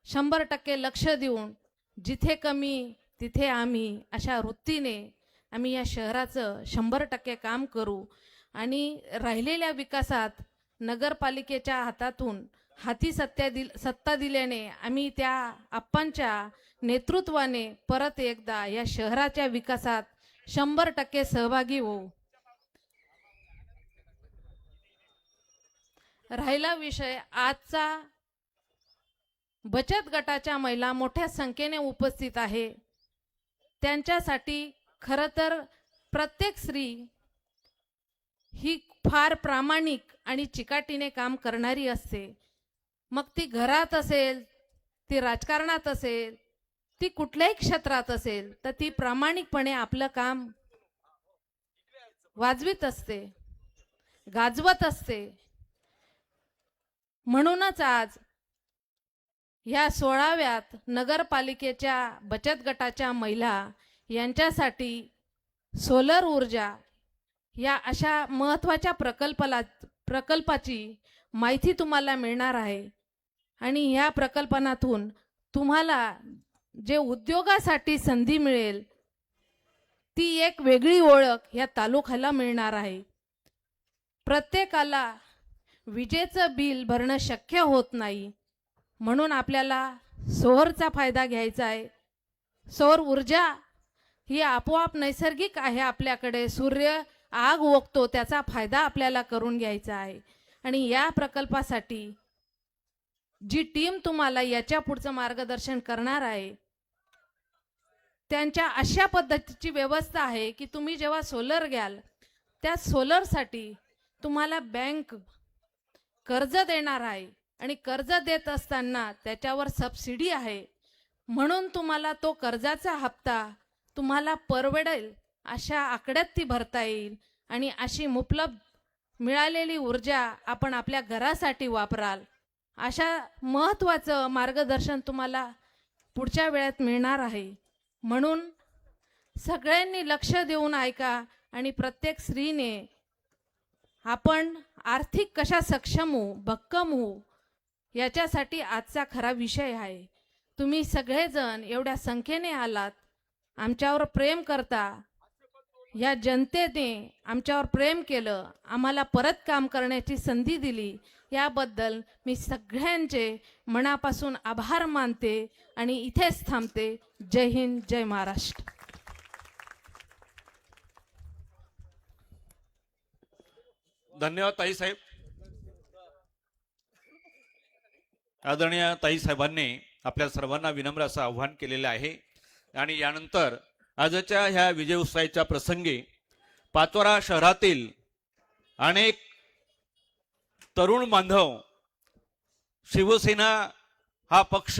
100% लक्ष देऊन, जिथे कमी तिथे आम्ही, अशा वृत्तीने आम्ही या शहराचं 100% काम करू आणि राहिलेल्या विकासात नगरपालिकेच्या हातातून हाती सत्ता दिल्याने आम्ही त्या आप्पांच्या नेतृत्वाने परत एकदा या शहराच्या विकासात 100% सहभागी होऊ. राहिला विषय आजचा, बचत गटाच्या महिला मोठ्या संख्येने उपस्थित आहे. त्यांच्यासाठी खरं तर प्रत्येक स्त्री ही फार प्रामाणिक आणि चिकाटीने काम करणारी असते. मग ती घरात असेल, ती राजकारणात असेल, ती कुठल्याही क्षेत्रात असेल, तर ती प्रामाणिकपणे आपलं काम वाजवीत असते, गाजवत असते. म्हणूनच आज या 16व्यात नगरपालिकेच्या बचत गटाच्या महिला यांच्यासाठी सोलर ऊर्जा या अशा महत्त्वाच्या प्रकल्पाची माहिती तुम्हाला मिळणार आहे आणि या प्रकल्पातून तुम्हाला जे उद्योगासाठी संधी मिळेल ती एक वेगळी ओळख या तालुक्याला मिळणार आहे. प्रत्येकाला विजेचं बिल भरणं शक्य होत नाही, म्हणून आपल्याला सौरचा फायदा घ्यायचा आहे. सौर ऊर्जा ही आपोआप नैसर्गिक आहे आपल्याकडे, सूर्य आग ओकतो, त्याचा फायदा आपल्याला करून घ्यायचा आहे. आणि या प्रकल्पासाठी जी टीम तुम्हाला याच्या पुढचं मार्गदर्शन करणार आहे त्यांच्या अशा पद्धतीची व्यवस्था आहे की तुम्ही जेव्हा सोलर घ्याल त्या सोलरसाठी तुम्हाला बँक कर्ज देणार आहे आणि कर्ज देत असताना त्याच्यावर सबसिडी आहे, म्हणून तुम्हाला तो कर्जाचा हप्ता तुम्हाला परवडेल अशा आकड्यात ती भरता येईल आणि अशी मुबलक मिळालेली ऊर्जा आपण आपल्या घरासाठी वापराल. अशा महत्त्वाचं मार्गदर्शन तुम्हाला पुढच्या वेळात मिळणार आहे. म्हणून सगळ्यांनी लक्ष देऊन ऐका आणि प्रत्येक स्त्रीने आपण आर्थिक कशा सक्षम होऊ, भक्कम होऊ, याच्यासाठी आजचा खरा विषय आहे. तुम्ही सगळेजण एवढ्या संख्येने आलात, आमच्यावर प्रेम करता, या जनतेने आमच्यावर प्रेम केलं, आम्हाला परत काम करण्याची संधी दिली, याबद्दल मी सगळ्यांचे मनापासून आभार मानते आणि इथेच थांबते. जय हिंद, जय महाराष्ट्र. धन्यवाद ताईसाहेब. आदरणीय ताईसाहेबांनी आपल्या सर्वांना विनम्र असं आव्हान केलेलं आहे आणि यानंतर आजच्या ह्या विजय उत्सवाच्या प्रसंगी पाचोरा शहरातील अनेक तरुण बांधव शिवसेना हा पक्ष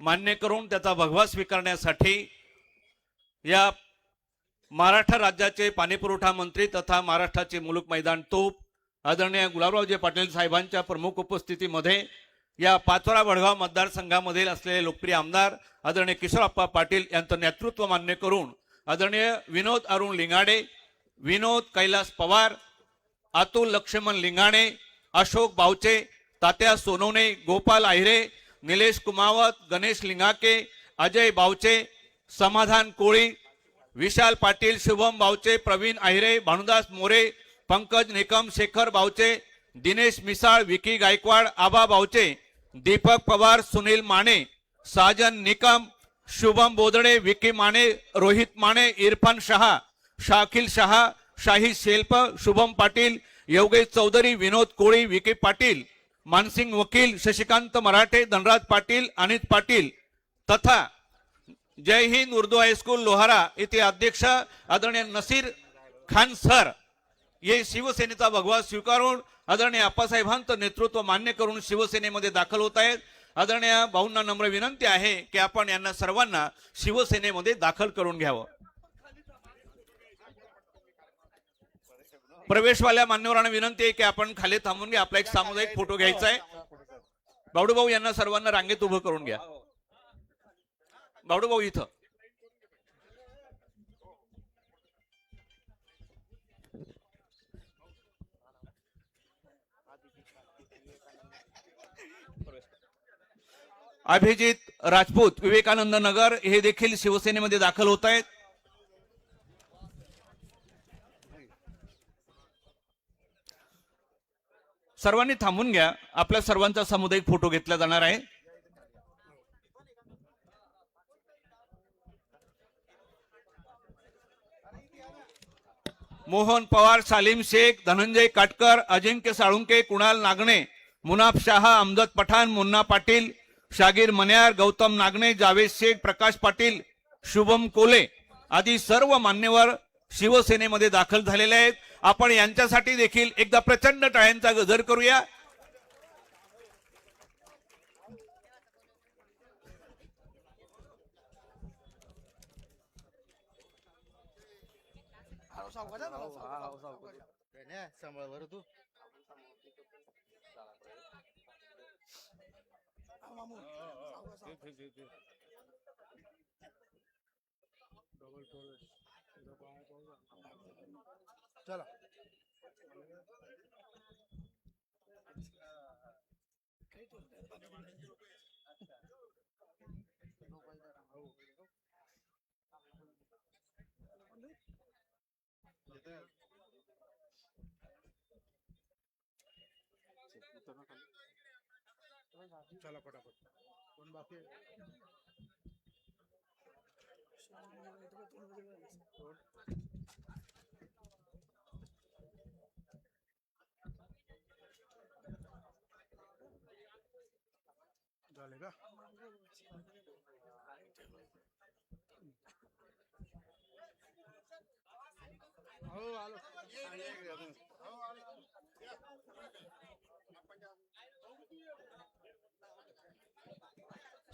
मान्य करून त्याचा भगवा स्वीकारण्यासाठी या महाराष्ट्र राज्याचे पाणीपुरवठा मंत्री तथा महाराष्ट्राचे मुलुक मैदान तोप आदरणीय गुलाबरावजी पाटील साहेबांच्या प्रमुख उपस्थितीमध्ये या पाचोरा वडगाव मतदारसंघामधील असलेले लोकप्रिय आमदार आदरणीय किशोरप्पा पाटील यांचं नेतृत्व मान्य करून आदरणीय विनोद अरुण लिंगाडे, विनोद कैलास पवार, अतुल लक्ष्मण लिंगाणे, अशोक बावचे, तात्या सोनवणे, गोपाल आहिरे, निलेश कुमावत, गणेश लिंगाके, अजय बावचे, समाधान कोळी, विशाल पाटील, शुभम बावचे, प्रवीण आहिरे, भानुदास मोरे, पंकज निकम, शेखर बावचे, दिनेश मिसाळ, विकी गायकवाड, आबा बावचे, दीपक पवार, सुनील माने, साजन निकम, शुभम बोदडे, विकी माने, रोहित माने, इरफान शहा, शाकिल शहा, शाही शेल्प, शुभम पाटील, योगेश चौधरी, विनोद कोळी, विकी पाटील, मानसिंग वकील, शशिकांत मराठे, धनराज पाटील, अनित पाटील तथा जय हिंद उर्दू हाईस्कूल लोहारा येथे अध्यक्ष आदरणीय नसीर खान सर हे शिवसेनेचा भगवा स्वीकारून आदरणीय आप्पासाहेबांचं नेतृत्व मान्य करून शिवसेनेमध्ये दाखल होत आहेत. आदरणीय भाऊंना नम्र विनंती आहे की आपण यांना सर्वांना शिवसेनेमध्ये दाखल करून घ्यावं. प्रवेशवाल्या मान्यवरांना विनंती आहे की आपण खाली थांबून घ्या. आपला एक सामुदायिक फोटो घ्यायचा आहे. बावडू भाऊ यांना सर्वांना रांगेत उभं करून घ्या. बावडू भाऊ इथं. अभिजित राजपूत, विवेकानंद नगर हे देखील शिवसेनेमध्ये दाखल होत आहेत. सर्वांनी थांबून घ्या. आपल्या सर्वांचा सामुदायिक फोटो घेतला जाणार आहे. मोहन पवार, सालीम शेख, धनंजय काटकर, अजिंक्य साळुंके, कुणाल नागणे, मुनाफ शहा, अमजद पठाण, मुन्ना पाटील, शागीर मन्यार, गौतम नागणे, जावेद शेख, प्रकाश पाटील, शुभम कोले आदी सर्व मान्यवर शिवसेनेमध्ये दाखल झालेले आहेत. आपण यांच्यासाठी देखील एकदा प्रचंड टाळ्यांचा गजर करूया.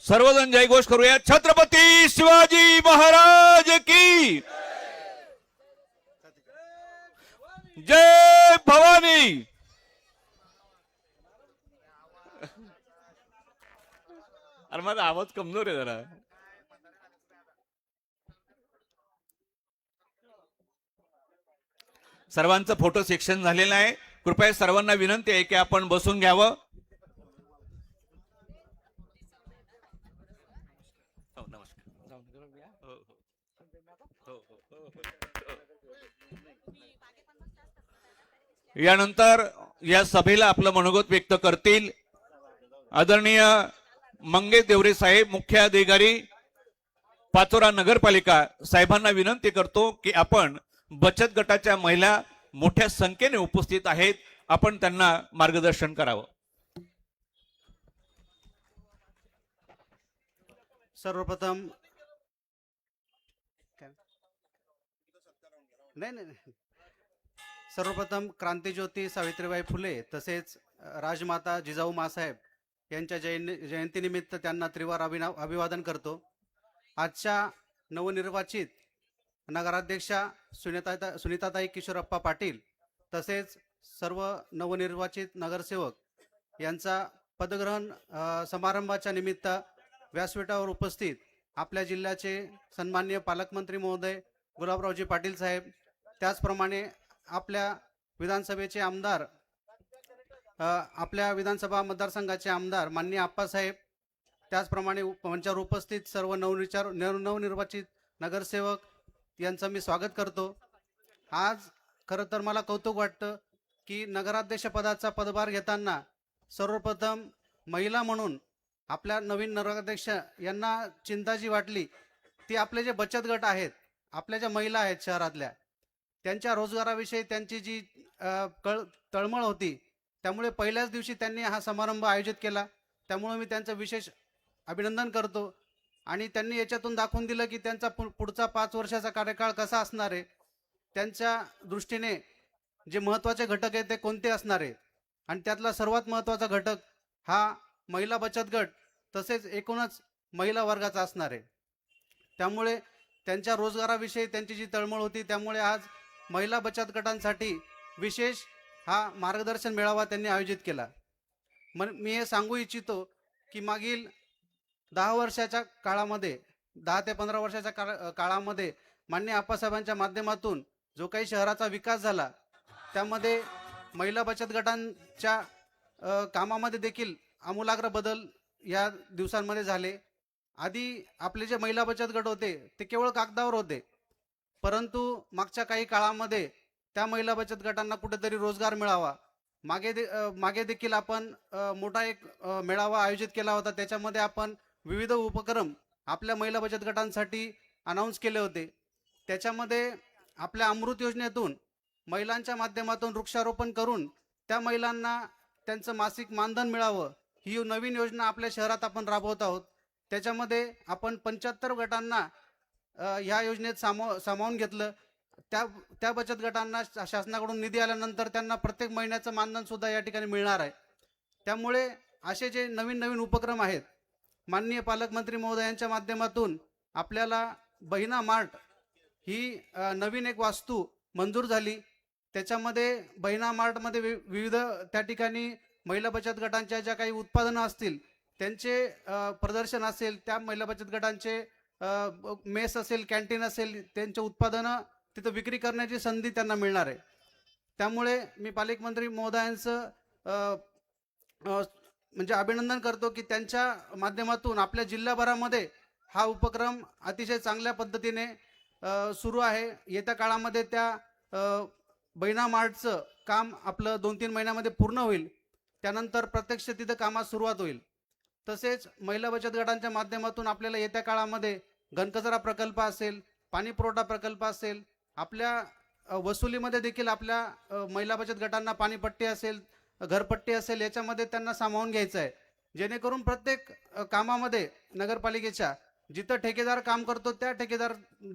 सर्वजण जयघोष करूया. छत्रपती शिवाजी महाराज की जय भवानी. अरे माझा आवाज कमजोर आहे जरा. सर्वांचं फोटो सेक्शन झालेलं आहे. कृपया सर्वांना विनंती आहे की आपण बसून घ्यावं. यानंतर या सभेला आपलं मनोगत व्यक्त करतील आदरणीय मंगेश देवरे साहेब, मुख्याधिकारी पाचोरा नगरपालिका साहेबांना विनंती करतो की आपण बचत गटाच्या महिला मोठ्या संख्येने उपस्थित आहेत, आपण त्यांना मार्गदर्शन करावं. सर्वप्रथम नाही सर्वप्रथम क्रांतीज्योती सावित्रीबाई फुले तसेच राजमाता जिजाऊ मासाहेब यांच्या जयंतीनिमित्त त्यांना त्रिवार अभिवादन करतो. आजच्या नवनिर्वाचित नगराध्यक्षा सुनीताताई किशोरप्पा पाटील तसेच सर्व नवनिर्वाचित नगरसेवक यांचा पदग्रहण समारंभाच्या निमित्त व्यासपीठावर उपस्थित आपल्या जिल्ह्याचे सन्माननीय पालकमंत्री महोदय गुलाबरावजी पाटील साहेब, त्याचप्रमाणे आपल्या विधानसभेचे आमदार, आपल्या विधानसभा मतदारसंघाचे आमदार माननीय आप्पासाहेब, त्याचप्रमाणे मंचावर उपस्थित सर्व नवनिर्वाचित नगरसेवक यांचं मी स्वागत करतो. आज खरं तर मला कौतुक वाटतं की नगराध्यक्ष पदाचा पदभार घेताना सर्वप्रथम महिला म्हणून आपल्या नवीन नगराध्यक्ष यांना चिंता जी वाटली ती आपले जे बचत गट आहेत, आपल्या ज्या महिला आहेत शहरातल्या, त्यांच्या रोजगाराविषयी त्यांची जी तळमळ होती, त्यामुळे पहिल्याच दिवशी त्यांनी हा समारंभ आयोजित केला. त्यामुळे मी त्यांचं विशेष अभिनंदन करतो. आणि त्यांनी याच्यातून दाखवून दिलं की त्यांचा पुढचा 5 वर्षाचा कार्यकाळ कसा असणार आहे, त्यांच्या दृष्टीने जे महत्त्वाचे घटक आहेत ते कोणते असणार आहे, आणि त्यातला सर्वात महत्त्वाचा घटक हा महिला बचत गट तसेच एकूणच महिला वर्गाचा असणार आहे. त्यामुळे त्यांच्या रोजगाराविषयी त्यांची जी तळमळ होती, त्यामुळे आज महिला बचत गटांसाठी विशेष हा मार्गदर्शन मेळावा त्यांनी आयोजित केला. मी हे सांगू इच्छितो की मागील 10 वर्षाच्या काळामध्ये, 10 ते 15 वर्षाच्या काळामध्ये माननीय आप्पासाहेबांच्या माध्यमातून जो काही शहराचा विकास झाला, त्यामध्ये महिला बचत गटांच्या कामामध्ये देखील आमूलाग्र बदल या दिवसांमध्ये झाले. आधी आपले जे महिला बचत गट होते ते केवळ कागदावर होते, परंतु मागच्या काही काळामध्ये त्या महिला बचत गटांना कुठेतरी रोजगार मिळावा, मागे देखील आपण मोठा एक मेळावा आयोजित केला होता. त्याच्यामध्ये आपण विविध उपक्रम आपल्या महिला बचत गटांसाठी अनाऊन्स केले होते. त्याच्यामध्ये आपल्या अमृत योजनेतून महिलांच्या माध्यमातून वृक्षारोपण करून त्या महिलांना त्यांचं मासिक मानधन मिळावं, ही नवीन योजना आपल्या शहरात आपण राबवत आहोत. त्याच्यामध्ये आपण 75 गटांना ह्या योजनेत सामावून घेतलं. त्या बचत गटांना शासनाकडून निधी आल्यानंतर त्यांना प्रत्येक महिन्याचं मानधन सुद्धा या ठिकाणी मिळणार आहे. त्यामुळे असे जे नवीन उपक्रम आहेत, माननीय पालकमंत्री महोदयांच्या माध्यमातून आपल्याला बहिणा मार्ट ही नवीन एक वास्तू मंजूर झाली. त्याच्यामध्ये बहिणा मार्टमध्ये विविध त्या ठिकाणी महिला बचत गटांच्या ज्या काही उत्पादनं असतील त्यांचे प्रदर्शन असेल, त्या महिला बचत गटांचे मेस असेल, कॅन्टीन असेल, त्यांचे उत्पादनं तिथं विक्री करण्याची संधी त्यांना मिळणार आहे. त्यामुळे मी पालकमंत्री महोदयांचं म्हणजे अभिनंदन करतो की त्यांच्या माध्यमातून आपल्या जिल्हाभरामध्ये हा उपक्रम अतिशय चांगल्या पद्धतीने सुरू आहे. येत्या काळामध्ये त्या बहिणा मार्टचं काम आपलं 2-3 महिन्यामध्ये पूर्ण होईल. त्यानंतर प्रत्यक्ष तिथं कामास सुरुवात होईल. तसेच महिला बचत गटांच्या माध्यमातून आपल्याला येत्या काळामध्ये घनकचरा प्रकल्प असेल, पाणी पुरवठा प्रकल्प असेल, आपल्या वसुलीमध्ये देखील आपल्या महिला बचत गटांना पाणीपट्टी असेल, घरपट्टी असेल, याच्यामध्ये त्यांना सामावून घ्यायचं आहे. जेणेकरून प्रत्येक कामामध्ये नगरपालिकेच्या जिथं ठेकेदार काम करतो, त्या ठेकेदार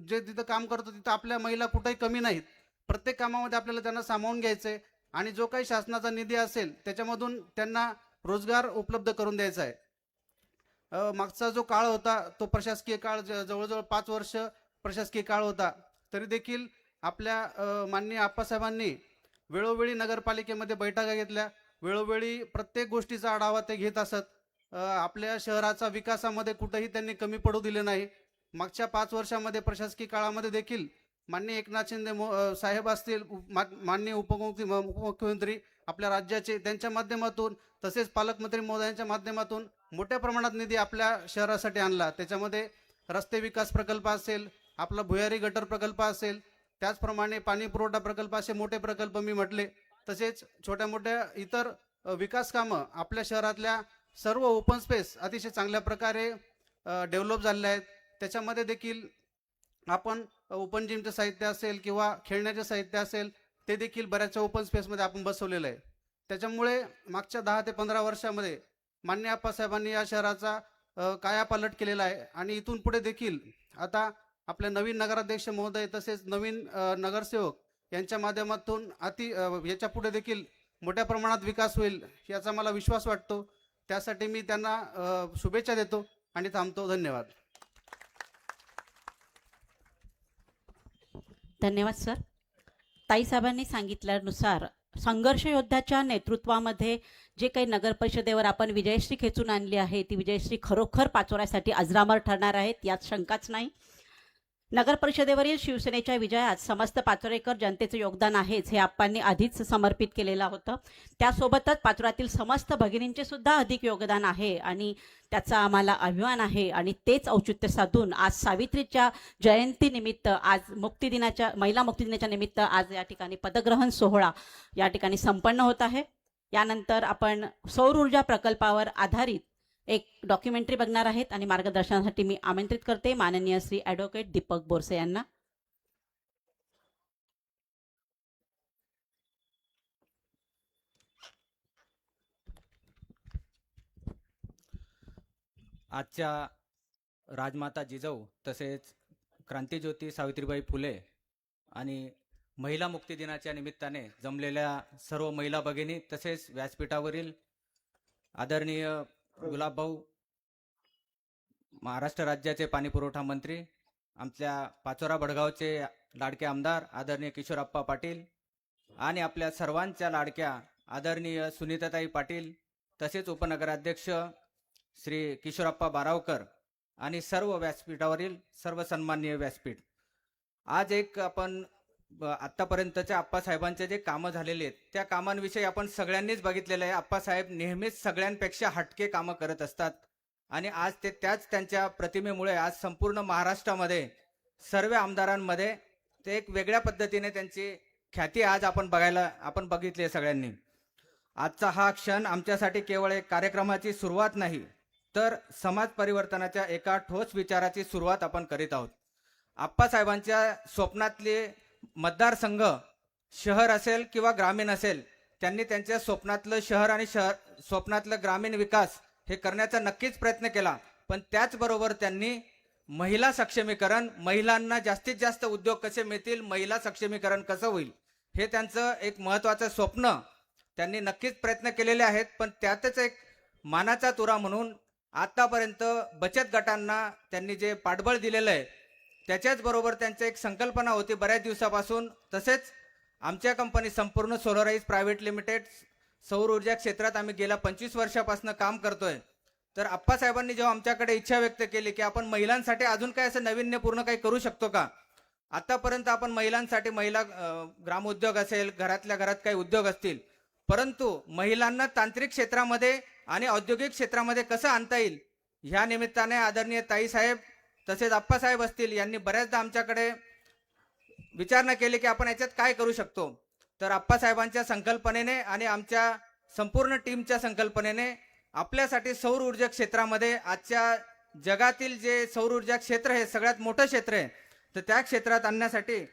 जे तिथं काम करतो तिथं आपल्या महिला कुठेही कमी नाहीत. प्रत्येक कामामध्ये आपल्याला त्यांना सामावून घ्यायचं आहे आणि जो काही शासनाचा निधी असेल त्याच्यामधून त्यांना रोजगार उपलब्ध करून द्यायचा आहे. मागचा जो काळ होता तो प्रशासकीय काळ, जवळजवळ 5 वर्ष प्रशासकीय काळ होता, तरी देखील आपल्या माननीय आप्पासाहेबांनी वेळोवेळी नगरपालिकेमध्ये बैठका घेतल्या, वेळोवेळी प्रत्येक गोष्टीचा आढावा ते घेत असत. आपल्या शहराचा विकासामध्ये कुठेही त्यांनी कमी पडू दिले नाही. मागच्या 5 वर्षामध्ये प्रशासकीय काळामध्ये देखील माननीय एकनाथ शिंदे साहेब असतील, माननीय उपमुख्यमंत्री आपल्या राज्याचे, त्यांच्या माध्यमातून तसेच पालकमंत्री महोदयांच्या माध्यमातून मोठ्या प्रमाणात निधी आपल्या शहरासाठी आणला. त्याच्यामध्ये रस्ते विकास प्रकल्प असेल, आपला भुयारी गटर प्रकल्प असेल, त्याचप्रमाणे पाणी पुरवठा प्रकल्प, असे मोठे प्रकल्प मी म्हटले. तसेच छोट्या मोठ्या इतर विकास कामं आपल्या शहरातल्या सर्व ओपन स्पेस अतिशय चांगल्या प्रकारे डेव्हलप झालेले आहेत. त्याच्यामध्ये देखील आपण ओपन जिमचं साहित्य असेल किंवा खेळण्याचे साहित्य असेल, ते देखील बऱ्याचशा ओपन स्पेसमध्ये आपण बसवलेलं आहे. त्याच्यामुळे मागच्या 10 ते 15 वर्षामध्ये माननीय आप्पासाहेबांनी या शहराचा कायापालट केलेला आहे. आणि इथून पुढे देखील आता आपले नवीन नगराध्यक्ष महोदय तसेच नवीन नगरसेवक यांच्या माध्यमातून याच्या पुढे देखील मोठ्या प्रमाणात विकास होईल याचा मला विश्वास वाटतो. त्यासाठी मी त्यांना शुभेच्छा देतो आणि थांबतो. धन्यवाद. धन्यवाद सर. ताईसाहेबांनी सांगितल्यानुसार संघर्ष योद्ध्याच्या नेतृत्वामध्ये जे काही नगर परिषदेवर आपण विजयश्री खेचून आणली आहे ती विजयश्री खरोखर पाचोऱ्यासाठी अजरामर ठरणार आहेत यात शंकाच नाही. नगर परिषदेवरील शिवसेनेच्या विजयात समस्त पाचोरेकर जनतेचं योगदान आहेच हे आप्पांनी आधीच समर्पित केलेलं होतं. त्यासोबतच पाचोऱ्यातील समस्त भगिनींचे सुद्धा अधिक योगदान आहे आणि त्याचा आम्हाला अभिमान आहे. आणि तेच औचित्य साधून आज सावित्रीच्या जयंतीनिमित्त, आज महिला मुक्तिदिनाच्या निमित्त आज या ठिकाणी पदग्रहण सोहळा या ठिकाणी संपन्न होत आहे. यानंतर आपण सौर ऊर्जा प्रकल्पावर आधारित एक डॉक्युमेंटरी बघणार आहेत आणि मार्गदर्शनासाठी मी आमंत्रित करते माननीय श्री ॲडव्होकेट दीपक बोरसे यांना. आजच्या राजमाता जिजाऊ तसेच क्रांतिज्योती सावित्रीबाई फुले आणि महिला मुक्ती दिनाच्या निमित्ताने जमलेल्या सर्व महिला भगिनी तसेच व्यासपीठावरील आदरणीय गुलाबभाऊ, महाराष्ट्र राज्याचे पाणीपुरवठा मंत्री, आमच्या पाचोरा भडगावचे लाडके आमदार आदरणीय किशोरप्पा पाटील आणि आपल्या सर्वांच्या लाडक्या आदरणीय सुनीताताई पाटील तसेच उपनगराध्यक्ष श्री किशोरप्पा बारावकर आणि सर्व व्यासपीठावरील सर्व सन्माननीय व्यासपीठ. आज एक आपण आत्तापर्यंतच्या आप्पासाहेबांचे जे कामं झालेले आहेत त्या कामांविषयी आपण सगळ्यांनीच बघितलेलं आहे. आप्पासाहेब नेहमीच सगळ्यांपेक्षा हटके कामं करत असतात आणि आज ते त्याच त्यांच्या प्रतिमेमुळे आज संपूर्ण महाराष्ट्रामध्ये सर्व आमदारांमध्ये ते एक वेगळ्या पद्धतीने त्यांची ख्याती आज आपण बघितली आहे सगळ्यांनी. आजचा हा क्षण आमच्यासाठी केवळ एक कार्यक्रमाची सुरुवात नाही तर समाज परिवर्तनाच्या एका ठोस विचाराची सुरुवात आपण करीत आहोत. आप्पासाहेबांच्या स्वप्नातले मतदारसंघ शहर असेल किंवा ग्रामीण असेल, त्यांनी त्यांच्या स्वप्नातलं शहर आणि स्वप्नातलं ग्रामीण विकास हे करण्याचा नक्कीच प्रयत्न केला. पण त्याचबरोबर त्यांनी महिला सक्षमीकरण, महिलांना जास्तीत जास्त उद्योग कसे मिळतील, महिला सक्षमीकरण कसं होईल, हे त्यांचं एक महत्त्वाचं स्वप्न त्यांनी नक्कीच प्रयत्न केलेले आहेत. पण त्यातच एक मानाचा तुरा म्हणून आतापर्यंत बचत गटांना त्यांनी जे पाठबळ दिलेलं आहे त्याच्याच बरोबर त्यांची एक संकल्पना होती बऱ्याच दिवसापासून. तसेच आमच्या कंपनी संपूर्ण सोलराईज प्रायव्हेट लिमिटेड सौर ऊर्जा क्षेत्रात आम्ही गेल्या 25 वर्षापासून काम करतोय. तर आप्पासाहेबांनी जेव्हा आमच्याकडे इच्छा व्यक्त केली की आपण महिलांसाठी अजून काय असं नाविन्यपूर्ण काही करू शकतो का, आतापर्यंत आपण महिलांसाठी महिला ग्रामोद्योग असेल, घरातल्या घरात काही उद्योग असतील, परंतु महिलांना तांत्रिक क्षेत्रामध्ये आणि औद्योगिक क्षेत्रामध्ये कसं आणता येईल, ह्या निमित्ताने आदरणीय ताईसाहेब तसेच आप्पासाहेब असतील यांनी बऱ्याचदा आमच्याकडे विचारणा केली की आपण याच्यात काय करू शकतो. तर आप्पासाहेबांच्या संकल्पनेने आणि आमच्या संपूर्ण टीमच्या संकल्पनेने आपल्यासाठी सौर ऊर्जा क्षेत्रामध्ये आजच्या जगातील जे सौर ऊर्जा क्षेत्र हे सगळ्यात मोठं क्षेत्र आहे, तर त्या क्षेत्रात आणण्यासाठी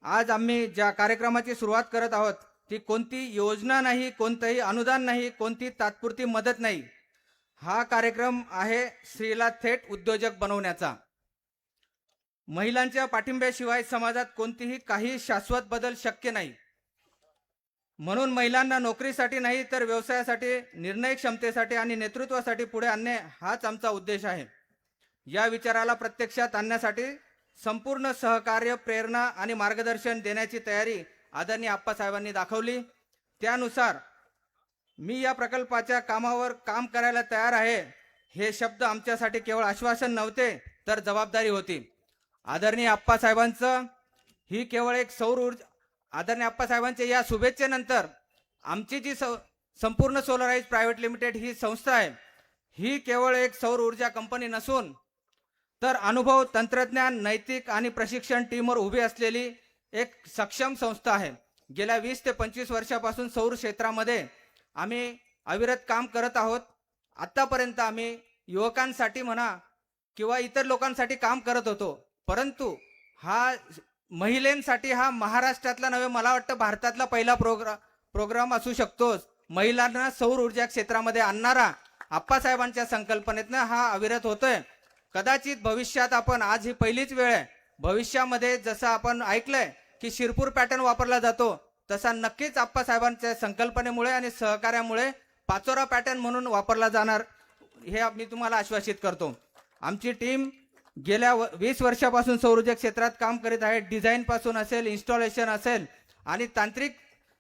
आज आम्ही ज्या कार्यक्रमाची सुरुवात करत आहोत ती कोणती योजना नाही, कोणतंही अनुदान नाही, कोणती तात्पुरती मदत नाही. हा कार्यक्रम आहे स्त्रीला थेट उद्योजक बनवण्याचा. महिलांच्या पाठिंब्याशिवाय समाजात कोणतीही काही शाश्वत बदल शक्य नाही. म्हणून महिलांना नोकरीसाठी नाही तर व्यवसायासाठी, निर्णय क्षमतेसाठी आणि नेतृत्वासाठी पुढे आणणे हाच आमचा उद्देश आहे. या विचाराला प्रत्यक्षात आणण्यासाठी संपूर्ण सहकार्य, प्रेरणा आणि मार्गदर्शन देण्याची तयारी आदरणीय आप्पासाहेबांनी दाखवली. त्यानुसार मी या प्रकल्पाच्या कामावर काम करायला तयार आहे हे शब्द आमच्यासाठी केवळ आश्वासन नव्हते तर जबाबदारी होती. आदरणीय आप्पासाहेबांचं ही केवळ एक सौर ऊर्जा, आदरणीय आप्पासाहेबांच्या या शुभेच्छेनंतर आमची जी संपूर्ण सोलराईज प्रायव्हेट लिमिटेड ही संस्था आहे, ही केवळ एक सौर ऊर्जा कंपनी नसून तर अनुभव, तंत्रज्ञान, नैतिक आणि प्रशिक्षण टीमवर उभी असलेली एक सक्षम संस्था आहे. गेल्या 20 ते 25 वर्षापासून सौर क्षेत्रामध्ये आम्ही अविरत काम करत आहोत. आतापर्यंत आम्ही युवकांसाठी म्हणा किंवा इतर लोकांसाठी काम करत होतो, परंतु हा महिलांसाठी हा महाराष्ट्रातला नव्हे, मला वाटतं भारतातला पहिला प्रोग्राम असू शकतो. महिलांना सौर ऊर्जा क्षेत्रामध्ये आणणारा आप्पासाहेबांच्या संकल्पनेतनं हा अविरत होतोय. कदाचित भविष्यात आपण, आज ही पहिलीच वेळ आहे, भविष्यामध्ये जसं आपण ऐकलंय की शिरपूर पॅटर्न वापरला जातो, तसा नक्कीच आप्पासाहेबांच्या संकल्पनेमुळे आणि सहकार्यामुळे पाचोरा पॅटर्न म्हणून वापरला जाणार हे मी तुम्हाला आश्वासित करतो. आमची टीम गेल्या 20 वर्षापासून सौर ऊर्जा क्षेत्रात काम करीत आहे. डिझाईन पासून असेल, इन्स्टॉलेशन असेल आणि तांत्रिक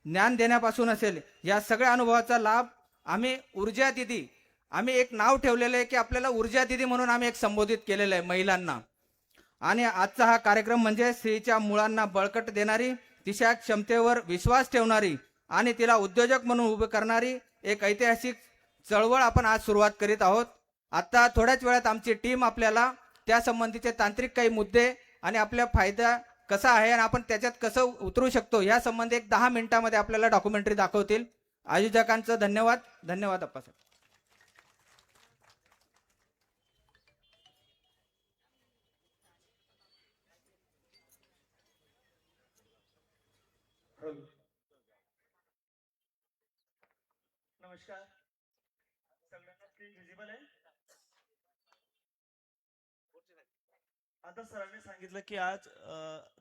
ज्ञान देण्यापासून असेल, या सगळ्या अनुभवाचा लाभ आम्ही ऊर्जा दिदी, आम्ही एक नाव ठेवलेलं आहे की आपल्याला ऊर्जा दिदी म्हणून आम्ही एक संबोधित केलेलं आहे महिलांना. आणि आजचा हा कार्यक्रम म्हणजे स्त्रीच्या मुळांना बळकट देणारी, तिच्या क्षमतेवर विश्वास ठेवणारी आणि तिला उद्योजक म्हणून उभे करणारी एक ऐतिहासिक चळवळ आपण आज सुरुवात करीत आहोत. आता थोड्याच वेळात आमची टीम आपल्याला त्या संबंधीचे तांत्रिक काही मुद्दे आणि आपला फायदा कसा आहे आणि आपण त्याच्यात कसं उतरू शकतो या संबंधी एक 10 मिनिटांमध्ये आपल्याला डॉक्युमेंटरी दाखवतील. आयोजकांचं धन्यवाद. धन्यवाद अप्पासाहेब. नमस्कार सगळ्यांना. स्क्रीन विजिबल आहे? आता सरांनी सांगितलं की आज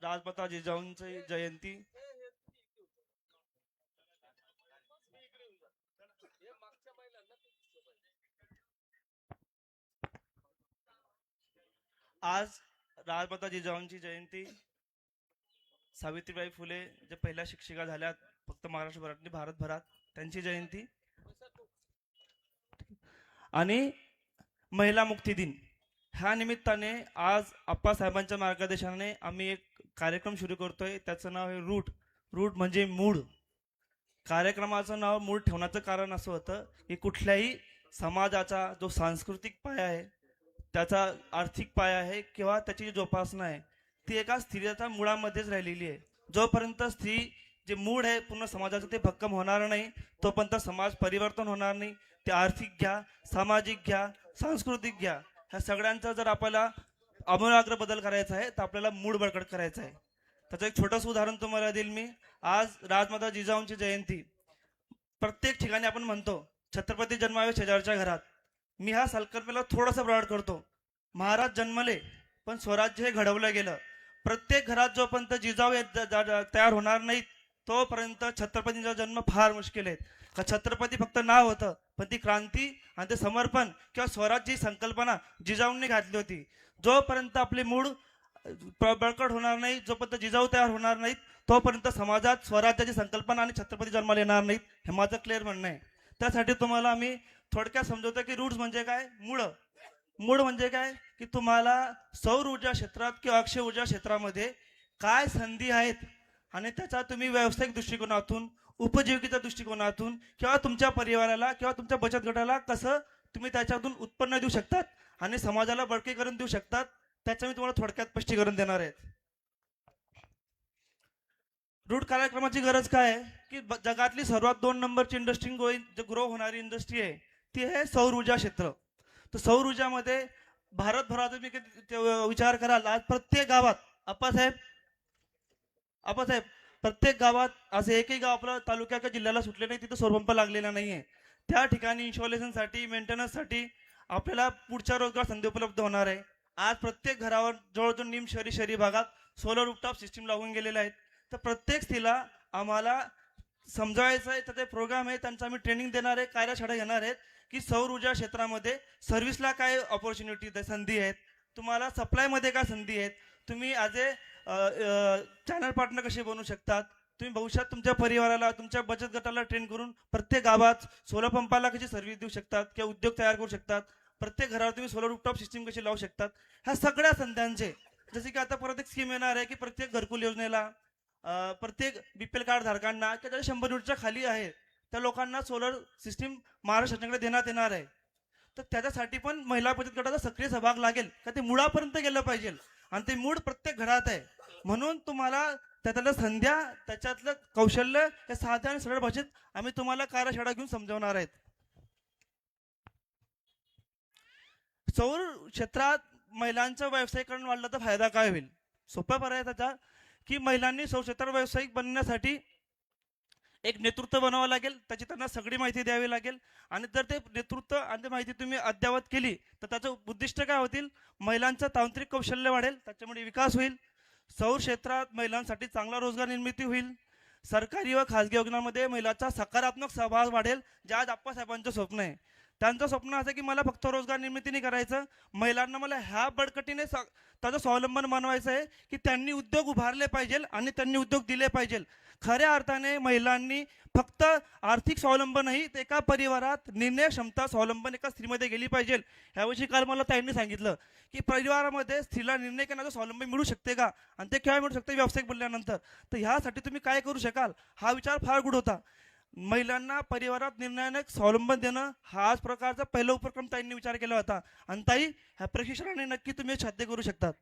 राजमाता जिजाऊंची जयंती. आज राजमाता जिजाऊंची जयंती. सावित्रीबाई फुले जे पहिल्या शिक्षिका झाल्यात फक्त महाराष्ट्रभरात नाही भारतभरात, त्यांची जयंती. आणि महिला मुक्ती दिन ह्या निमित्ताने आज आप्पासाहेबांच्या मार्गदर्शनाने आम्ही एक कार्यक्रम सुरू करतोय. त्याचं नाव आहे रूट म्हणजे मूळ. कार्यक्रमाचं नाव मूळ ठेवण्याचं कारण असं होतं की कुठल्याही समाजाचा जो सांस्कृतिक पाया आहे, त्याचा आर्थिक पाया आहे किंवा त्याची जी जोपासना आहे ती एका स्त्रीच्या मुळामध्येच राहिलेली आहे. जोपर्यंत स्त्री जे मूळ आहे पूर्ण समाजाचं ते भक्कम होणार नाही, तोपर्यंत समाज परिवर्तन होणार नाही. ते आर्थिक घ्या, सामाजिक घ्या, सांस्कृतिक घ्या, ह्या सगळ्यांचा जर आपल्याला आमूलाग्र बदल करायचा आहे तर आपल्याला मूळ बळकट करायचं आहे. त्याचं एक छोटंसं उदाहरण तुम्हाला देईल मी. आज राजमाता जिजाऊंची जयंती. प्रत्येक ठिकाणी आपण म्हणतो छत्रपती जन्मावे शेजारच्या घरात. मी ह्या संकल्पनेला थोडासा ब्रॉड करतो. महाराज जन्मले पण स्वराज्य हे घडवलं गेलं. प्रत्येक घरात जोपर्यंत जिजाऊ तयार होणार नाहीत तोपर्यंत छत्रपतींचा जन्म फार मुश्किल आहे. का छत्रपती फक्त नाव होतं, पण ती क्रांती आणि ते समर्पण किंवा स्वराज्य ही संकल्पना जिजाऊंनी घातली होती. जोपर्यंत आपले मूळ बळकट होणार नाही, जोपर्यंत जिजाऊ तयार होणार नाहीत तोपर्यंत समाजात स्वराज्याची संकल्पना आणि छत्रपती जन्माला येणार नाहीत, हे माझं क्लिअर म्हणणं आहे. त्यासाठी तुम्हाला आम्ही थोडक्यात समजवतो की रूट्स म्हणजे काय, मूळ म्हणजे काय की तुम्हाला सौर ऊर्जा क्षेत्रात किंवा अक्षय ऊर्जा क्षेत्रामध्ये काय संधी आहेत आणि त्याचा तुम्ही व्यावसायिक दृष्टिकोनातून, उपजीविकेच्या दृष्टिकोनातून किंवा तुमच्या परिवाराला किंवा तुमच्या बचत गटाला कसं तुम्ही त्याच्यातून उत्पन्न देऊ शकतात आणि समाजाला बळकटीकरण देऊ शकतात, त्याचं मी तुम्हाला थोडक्यात स्पष्टीकरण देणार आहे. रूट कार्यक्रमाची गरज काय आहे की जगातली सर्वात 2 नंबरची इंडस्ट्री ग्रो होणारी इंडस्ट्री आहे ती आहे सौर ऊर्जा क्षेत्र. तर सौर ऊर्जामध्ये भारतभरात तुम्ही विचार कराल, आज प्रत्येक गावात आप्पासाहेब प्रत्येक गावात असं एकही गाव आपल्या तालुक्याच्या जिल्ह्याला सुटले नाही तिथं सौरपंप लागलेला नाहीये. त्या ठिकाणी इन्स्टॉलेशनसाठी, मेंटेनन्ससाठी आपल्याला पुढच्या रोजगार संधी उपलब्ध होणार आहे. आज प्रत्येक घरावर जवळजवळ शहरी भागात सोलर रूफटॉप सिस्टीम लागून गेलेले आहेत. तर प्रत्येक स्त्रीला आम्हाला समजावायचं आहे, तर ते प्रोग्राम आहे त्यांचा आम्ही ट्रेनिंग देणार आहे, कार्यशाळा घेणार आहेत की सौर ऊर्जा क्षेत्रामध्ये सर्व्हिसला काय ऑपॉर्च्युनिटी संधी आहेत, तुम्हाला सप्लायमध्ये काय संधी आहेत, तुम्ही ॲज ए चॅनल पार्टनर कसे बनवू शकतात, तुम्ही भविष्यात तुमच्या परिवाराला, तुमच्या बचत गटाला ट्रेन करून प्रत्येक गावात सोलर पंपाला कशी सर्व्हिस देऊ शकतात किंवा उद्योग तयार करू शकतात, प्रत्येक घरावर तुम्ही सोलर रूफटॉप सिस्टीम कशी लावू शकतात, ह्या सगळ्या संध्यांचे. जसे की आता परत एक स्कीम येणार आहे की प्रत्येक घरकुल योजनेला प्रत्येक बीपीएल कार्ड धारकांना किंवा 100 युनिटच्या खाली आहे त्या लोकांना सोलर सिस्टीम महाराष्ट्र शासनाकडे देण्यात येणार आहे. तर त्याच्यासाठी पण महिला बचत गटाचा सक्रिय सहभाग लागेल का ते मुळापर्यंत गेलं पाहिजे आणि ते मूळ प्रत्येक घरात आहे. म्हणून तुम्हाला त्यातल्या संध्या, त्याच्यातलं कौशल्य या साध्या आणि सरळ भाषेत आम्ही तुम्हाला कार्यशाळा घेऊन समजवणार आहेत. सौर क्षेत्रात महिलांचं व्यावसायिकरण वाढलं तर फायदा काय होईल? सोपा पर्याय त्याचा की महिलांनी सौर क्षेत्रात व्यावसायिक बनण्यासाठी एक नेतृत्व बनावं लागेल, त्याची त्यांना सगळी माहिती द्यावी लागेल आणि जर ते नेतृत्व आणि ते माहिती तुम्ही अद्यावत केली तर त्याचं उद्दिष्ट काय होतील, महिलांचं तांत्रिक कौशल्य वाढेल, त्याच्यामुळे विकास होईल, सौर क्षेत्रात महिलांसाठी चांगला रोजगार निर्मिती होईल, सरकारी व खासगी योजनांमध्ये महिलांचा सकारात्मक सहभाग वाढेल, जे आज आप्पासाहेबांचं स्वप्न आहे. त्यांचं स्वप्न असं की मला फक्त रोजगार निर्मिती नाही करायचं, महिलांना मला ह्या बळकटीने त्याचं स्वावलंबन बनवायचं आहे की त्यांनी उद्योग उभारले पाहिजे आणि त्यांनी उद्योग दिले पाहिजे. खऱ्या अर्थाने महिलांनी फक्त आर्थिक स्वावलंबन नाही, तर एका परिवारात निर्णय क्षमता स्वावलंबन एका स्त्रीमध्ये गेली पाहिजे. ह्याविषयी काल मला ताईंनी सांगितलं की परिवारामध्ये स्त्रीला निर्णय करण्याचं स्वावलंबन मिळू शकते का, आणि ते केव्हा मिळू शकते, व्यावसायिक बनल्यानंतर. तर ह्यासाठी तुम्ही काय करू शकाल, हा विचार फार गुढ होता. महिलांना परिवारात निर्णयाने स्वावलंबन देणं हा आज प्रकारचा पहिला उपक्रम ताईंनी विचार केला होता. आणि ताई, ह्या प्रशिक्षणाने नक्की तुम्ही साध्य करू शकतात.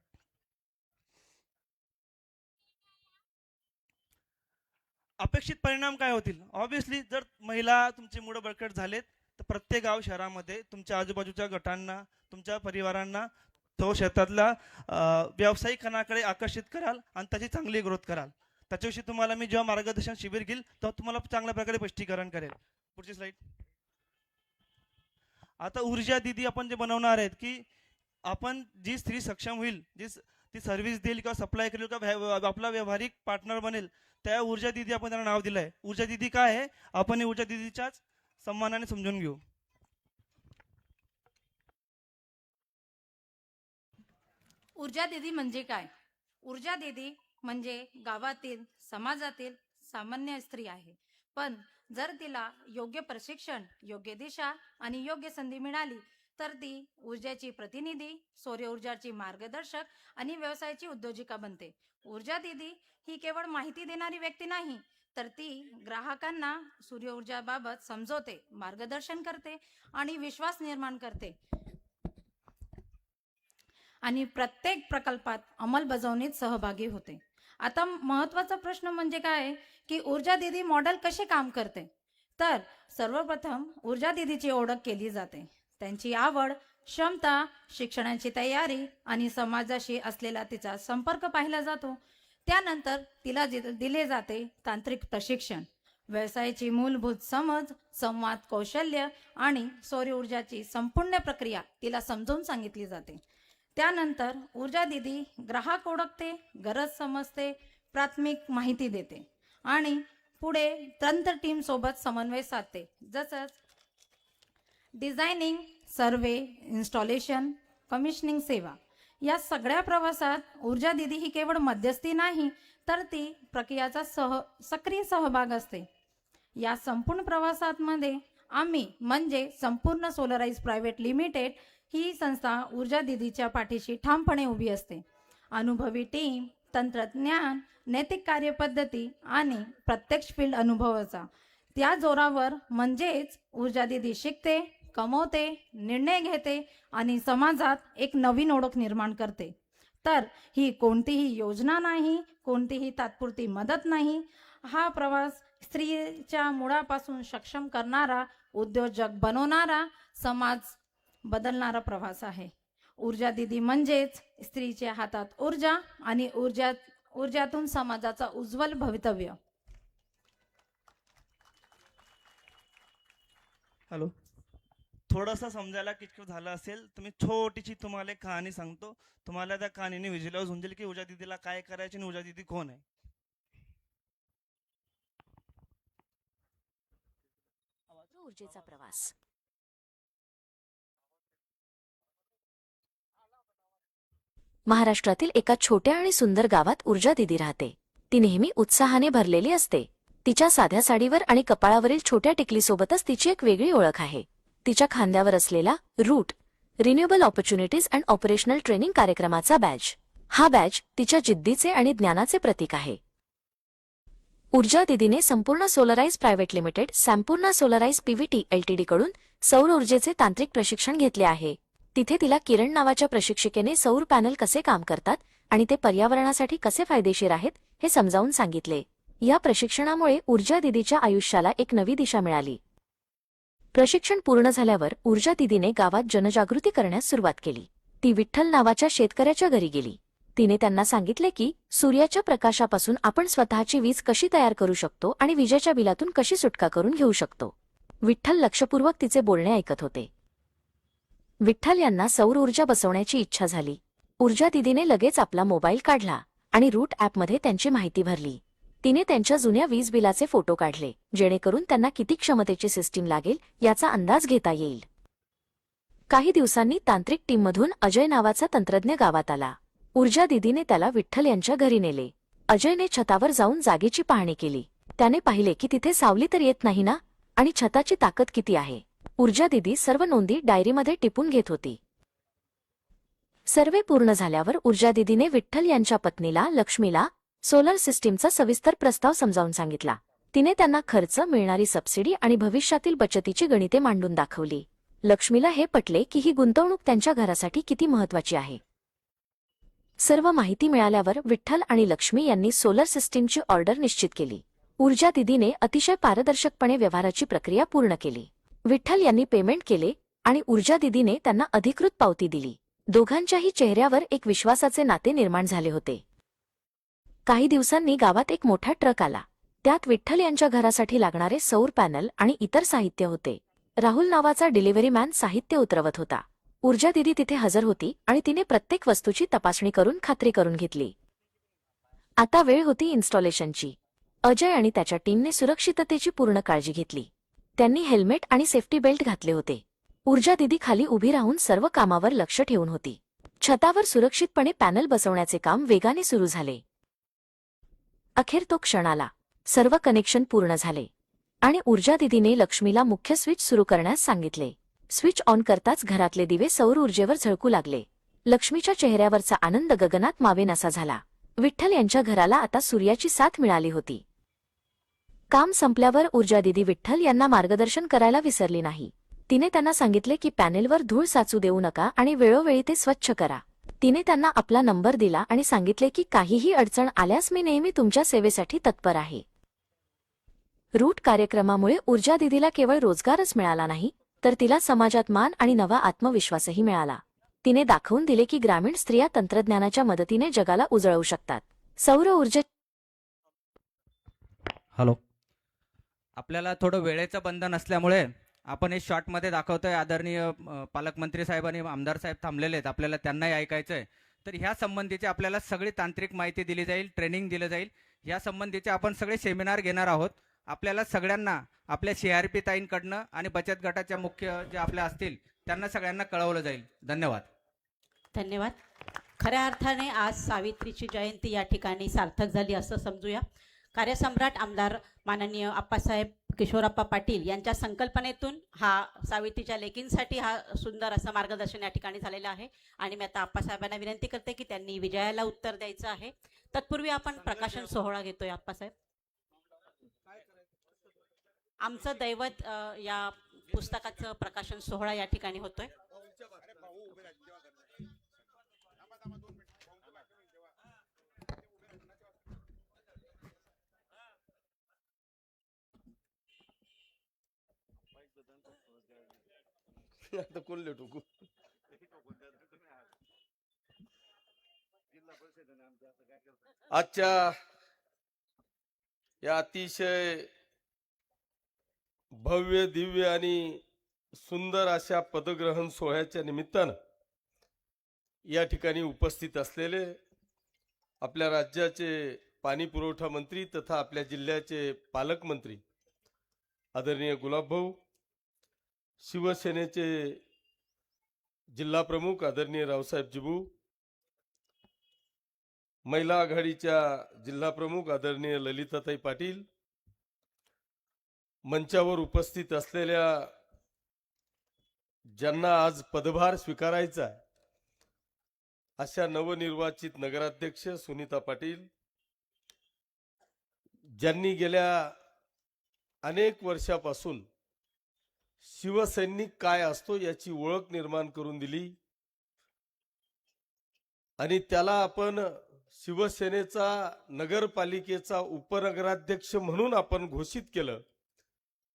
अपेक्षित परिणाम काय होतील? ऑब्व्हियसली जर महिला तुमची मुलं बळकट झालेत तर प्रत्येक गाव शहरामध्ये तुमच्या आजूबाजूच्या गटांना, तुमच्या परिवारांना तो शेतातल्या व्यावसायिकपणाकडे आकर्षित कराल आणि त्याची चांगली ग्रोथ कराल. त्याच्याविषयी तुम्हाला मी जेव्हा मार्गदर्शन शिबिर घेईल तेव्हा तुम्हाला चांगल्या प्रकारे स्पष्टीकरण करेल. पुढची स्लाइड. आता ऊर्जा दिदी आपण जे बनवणार आहेत की आपण जी स्त्री सक्षम होईल, जी ती सर्व्हिस देईल किंवा सप्लाय करेल किंवा आपला व्यावहारिक पार्टनर बनेल, त्या ऊर्जा दिदी आपण त्याला नाव दिलं आहे. ऊर्जा दिदी काय आहे, आपण ही ऊर्जा दिदीच्याच सन्मानाने समजून घेऊ. ऊर्जा दिदी म्हणजे काय? ऊर्जा दिदी म्हणजे गावातील, समाजातील सामान्य स्त्री आहे, पण जर तिला योग्य प्रशिक्षण, योग्य दिशा आणि योग्य संधी मिळाली तर ती ऊर्जाची प्रतिनिधी, सौर ऊर्जाची मार्गदर्शक आणि व्यवसायाची उद्योजिका बनते. ऊर्जा दिदी ही केवळ माहिती देणारी व्यक्ती नाही, तर ती ग्राहकांना सूर्य ऊर्जाबाबत समजवते, मार्गदर्शन करते आणि विश्वास निर्माण करते आणि प्रत्येक प्रकल्पात अंमलबजावणीत सहभागी होते. आता महत्त्वाचा प्रश्न म्हणजे काय की ऊर्जा दिदी मॉडेल कसे काम करते? तर सर्वप्रथम ऊर्जा दिदीची ओळख केली जाते. त्यांची आवड, क्षमता, शिक्षणाची तयारी आणि समाजाशी असलेला तिचा संपर्क पाहिला जातो. त्यानंतर तिला दिले जाते तांत्रिक प्रशिक्षण, व्यवसायाची मूलभूत समज, संवाद कौशल्य आणि सौर ऊर्जाची संपूर्ण प्रक्रिया तिला समजावून सांगितली जाते. त्यानंतर ऊर्जा दिदी ग्राहक ओळखते, गरज समजते, प्राथमिक माहिती देते आणि पुढे तंत्र टीम सोबत समन्वय साधते, जसं डिझायनिंग, सर्वे, इन्स्टॉलेशन, कमिशनिंग सेवा. या सगळ्या प्रवासात ऊर्जा दिदी ही केवळ मध्यस्थी नाही, तर ती प्रक्रियाचा सक्रिय सहभाग असते. या संपूर्ण प्रवासामध्ये आम्ही म्हणजे संपूर्ण सोलराइज प्रायव्हेट लिमिटेड ही संस्था ऊर्जा दिदीच्या पाठीशी ठामपणे उभी असते. अनुभवी टीम, तंत्रज्ञान, नैतिक कार्यपद्धती आणि प्रत्यक्ष फील्ड अनुभवाचा त्या जोरावर म्हणजेच ऊर्जा दिदी शिकते, कमवते, निर्णय घेते आणि समाजात एक नवीन ओळख निर्माण करते. तर ही कोणतीही योजना नाही, कोणतीही तात्पुरती मदत नाही. हा प्रवास स्त्रीच्या मुळापासून सक्षम करणारा, उद्योजक बनवणारा, समाज बदलणारा प्रवास आहे. ऊर्जा दिदी म्हणजेच स्त्रीच्या हातात ऊर्जा आणि ऊर्जातून समाजाचा उज्ज्वल भवितव्य. हॅलो, थोडंसं समजायला किचकट झालं असेल तर मी छोटीशी तुम्हाला एक कहाणी सांगतो. तुम्हाला त्या कहाणीने व्हिज्युअलाइज होऊन जाईल की ऊर्जा दिदीला काय करायचे आणि ऊर्जा दिदी कोण आहे. ऊर्जेचा प्रवास. महाराष्ट्रातील एका छोट्या आणि सुंदर गावात ऊर्जा दिदी राहते. ती नेहमी उत्साहाने भरलेली असते. तिच्या साध्या साडीवर आणि कपाळावरील छोट्या टिकलीसोबतच तिची एक वेगळी ओळख आहे. तिच्या खांद्यावर असलेला root, renewable opportunities and operational training कार्यक्रमाचा बॅज. हा बॅज तिच्या जिद्दीचे आणि ज्ञानाचे प्रतीक आहे. ऊर्जा दिदीने Sampurna Solarise private limited, Sampurna Solarise PVT LTD कडून सौर ऊर्जेचे तांत्रिक प्रशिक्षण घेतले आहे. तिथे तिला किरण नावाच्या प्रशिक्षिकेने सौर पॅनल कसे काम करतात आणि ते पर्यावरणासाठी कसे फायदेशीर आहेत हे समजावून सांगितले. या प्रशिक्षणामुळे ऊर्जा दिदीच्या आयुष्याला एक नवी दिशा मिळाली. प्रशिक्षण पूर्ण झाल्यावर ऊर्जा दिदीने गावात जनजागृती करण्यास सुरुवात केली. ती विठ्ठल नावाच्या शेतकऱ्याच्या घरी गेली. तिने त्यांना सांगितले की सूर्याच्या प्रकाशापासून आपण स्वतःची वीज कशी तयार करू शकतो आणि विजेच्या बिलातून कशी सुटका करून घेऊ शकतो. विठ्ठल लक्षपूर्वक तिचे बोलणे ऐकत होते. विठ्ठल यांना सौर ऊर्जा बसवण्याची इच्छा झाली. ऊर्जा दिदीने लगेच आपला मोबाईल काढला आणि रूट ॲपमध्ये त्यांची माहिती भरली. तिने त्यांच्या जुन्या वीज बिलाचे फोटो काढले, जेणेकरून त्यांना किती क्षमतेची सिस्टीम लागेल याचा अंदाज घेता येईल. काही दिवसांनी तांत्रिक टीममधून अजय नावाचा तंत्रज्ञ गावात आला. ऊर्जा दिदीने त्याला विठ्ठल यांच्या घरी नेले. अजयने छतावर जाऊन जागेची पाहणी केली. त्याने पाहिले की तिथे सावली तर येत नाही ना, आणि छताची ताकद किती आहे. ऊर्जा दिदी सर्व नोंदी डायरीमध्ये टिपून घेत होती. सर्वे पूर्ण झाल्यावर ऊर्जा दिदीने विठ्ठल यांच्या पत्नीला लक्ष्मीला सोलर सिस्टीमचा सविस्तर प्रस्ताव समजावून सांगितला. तिने त्यांना खर्च, मिळणारी सबसिडी आणि भविष्यातील बचतीची गणिते मांडून दाखवली. लक्ष्मीला हे पटले की ही गुंतवणूक त्यांच्या घरासाठी किती महत्वाची आहे. सर्व माहिती मिळाल्यावर विठ्ठल आणि लक्ष्मी यांनी सोलर सिस्टीमची ऑर्डर निश्चित केली. ऊर्जा दिदीने अतिशय पारदर्शकपणे व्यवहाराची प्रक्रिया पूर्ण केली. विठ्ठल यांनी पेमेंट केले आणि ऊर्जा दिदीने त्यांना अधिकृत पावती दिली. दोघांच्याही चेहऱ्यावर एक विश्वासाचे नाते निर्माण झाले होते. काही दिवसांनी गावात एक मोठा ट्रक आला. त्यात विठ्ठल यांच्या घरासाठी लागणारे सौर पॅनल आणि इतर साहित्य होते. राहुल नावाचा डिलिव्हरी मॅन साहित्य उतरवत होता. ऊर्जा दिदी तिथे हजर होती आणि तिने प्रत्येक वस्तूची तपासणी करून खात्री करून घेतली. आता वेळ होती इन्स्टॉलेशनची. अजय आणि त्याच्या टीमने सुरक्षिततेची पूर्ण काळजी घेतली. त्यांनी हेल्मेट आणि सेफ्टी बेल्ट घातले होते. ऊर्जा दिदी खाली उभी राहून सर्व कामावर लक्ष ठेवून होती. छतावर सुरक्षितपणे पॅनल बसवण्याचे काम वेगाने सुरू झाले. अखेर तो क्षण आला. सर्व कनेक्शन पूर्ण झाले आणि ऊर्जा दिदीने लक्ष्मीला मुख्य स्विच सुरू करण्यास सांगितले. स्विच ऑन करताच घरातले दिवे सौर ऊर्जेवर झळकू लागले. लक्ष्मीच्या चेहऱ्यावरचा आनंद गगनात मावेनासा झाला. विठ्ठल यांच्या घराला आता सूर्याची साथ मिळाली होती. काम संपल्यावर ऊर्जा दिदी विठ्ठल यांना मार्गदर्शन करायला विसरली नाही. तिने त्यांना सांगितले की पॅनेलवर धूळ साचू देऊ नका आणि वेळोवेळी ते स्वच्छ करा. तिने त्यांना आपला नंबर दिला आणि सांगितले की काहीही अडचण आल्यास मी नेहमी तुमच्या सेवेसाठी तत्पर आहे. रूट कार्यक्रमामुळे ऊर्जा दिदीला केवळ रोजगारच मिळाला नाही, तर तिला समाजात मान आणि नवा आत्मविश्वासही मिळाला. तिने दाखवून दिले की ग्रामीण स्त्रिया तंत्रज्ञानाच्या मदतीने जगाला उजळवू शकतात. सौर ऊर्जा. हॅलो. आपल्याला थोडं वेळेचं बंधन असल्यामुळे आपण हे शॉर्टमध्ये दाखवतोय. आदरणीय पालकमंत्री साहेब आणि आमदार साहेब थांबलेले आहेत, आपल्याला त्यांनाही ऐकायचंय. तर ह्या संबंधीची आपल्याला सगळी तांत्रिक माहिती दिली जाईल, ट्रेनिंग दिलं जाईल. ह्या संबंधीचे आपण सगळे सेमिनार घेणार आहोत. आपल्याला सगळ्यांना आपल्या CRP ताईंकडनं आणि बचत गटाच्या मुख्य जे आपल्या असतील त्यांना सगळ्यांना कळवलं जाईल. धन्यवाद. धन्यवाद. खऱ्या अर्थाने आज सावित्रीची जयंती या ठिकाणी सार्थक झाली असं समजूया. कार्यसम्राट आमदार माननीय आप्पासाहेब किशोरप्पा पाटील यांच्या संकल्पनेतून हा सावित्रीच्या लेकींसाठी हा सुंदर असं मार्गदर्शन या ठिकाणी झालेलं आहे. आणि मी आता आप्पासाहेबांना विनंती करते की त्यांनी विजयाला उत्तर द्यायचं आहे. तत्पूर्वी आपण प्रकाशन सोहळा घेतोय. आप्पासाहेब, आमचं दैवत या पुस्तकाचं प्रकाशन सोहळा या ठिकाणी होतोय. आता कोण लेटू आजच्या या अतिशय भव्य, दिव्य आणि सुंदर अशा पदग्रहण सोहळ्याच्या निमित्तानं या ठिकाणी उपस्थित असलेले आपल्या राज्याचे पाणी पुरवठा मंत्री तथा आपल्या जिल्ह्याचे पालकमंत्री आदरणीय गुलाबभाऊ, शिवसेनेचे जिल्हा प्रमुख आदरणीय रावसाहेब जिबू, महिला आघाडीच्या जिल्हा प्रमुख आदरणीय ललिताताई पाटील, मंचावर उपस्थित असलेल्या ज्यांना आज पदभार स्वीकारायचा आहे अशा नवनिर्वाचित नगराध्यक्ष सुनीता पाटील, ज्यांनी गेल्या अनेक वर्षापासून शिवसैनिक काय असतो याची ओळख निर्माण करून दिली आणि त्याला आपण शिवसेनेचा नगरपालिकेचा उपनगराध्यक्ष म्हणून आपण घोषित केलं,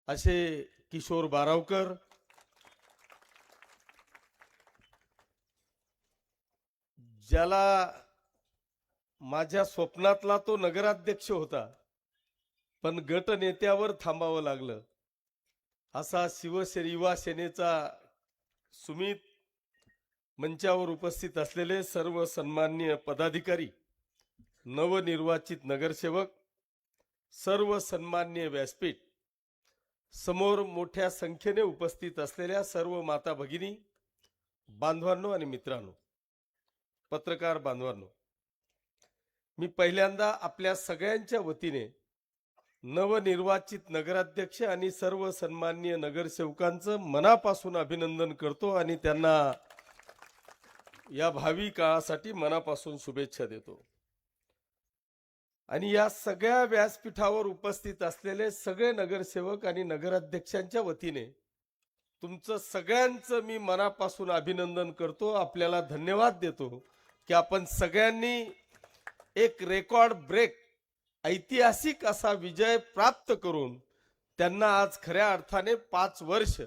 असे किशोर बारावकर, ज्याला माझ्या स्वप्नातला तो नगराध्यक्ष होता पण गट नेत्यावर थांबावं लागलं, असा युवा सेनेचा सुमित, मंचावर उपस्थित असलेले सर्व सन्माननीय पदाधिकारी, नवनिर्वाचित नगरसेवक, सर्व सन्माननीय व्यासपीठ, समोर मोठ्या संख्येने उपस्थित असलेल्या सर्व माता भगिनी, बांधवांनो आणि मित्रांनो, पत्रकार बांधवांनो, मी पहिल्यांदा आपल्या सगळ्यांच्या वतीने नवनिर्वाचित नगराध्यक्ष आणि सर्व सन्माननीय नगरसेवकांचं मनापासून अभिनंदन करतो आणि त्यांना या भावी काळासाठी मनापासून शुभेच्छा देतो. आणि या सगळ्या व्यासपीठावर उपस्थित असलेले सगळे नगरसेवक आणि नगराध्यक्षांच्या वतीने तुमचं सगळ्यांचं मी मनापासून अभिनंदन करतो. आपल्याला धन्यवाद देतो की आपण सगळ्यांनी एक रेकॉर्ड ब्रेक ऐतिहासिक असा विजय प्राप्त करून त्यांना आज खऱ्या अर्थाने 5 वर्ष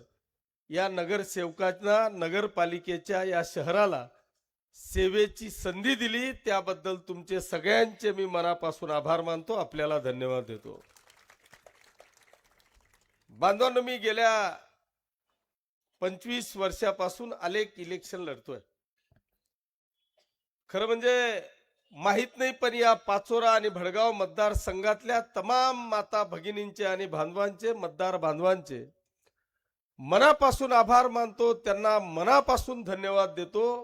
या नगरसेवकांना नगरपालिकेच्या या शहराला सेवेची संधी दिली. त्याबद्दल तुमचे सगळ्यांचे मी मनापासून आभार मानतो. आपल्याला धन्यवाद देतो. बांधवांनो, मी गेल्या 25 वर्षापासून अनेक इलेक्शन लढतोय. खरं म्हणजे माहित नाही, पण या पाचोरा आणि भडगाव मतदारसंघातल्या तमाम माता भगिनींचे आणि बांधवांचे, मतदार बांधवांचे मनापासून आभार मानतो. त्यांना मनापासून धन्यवाद देतो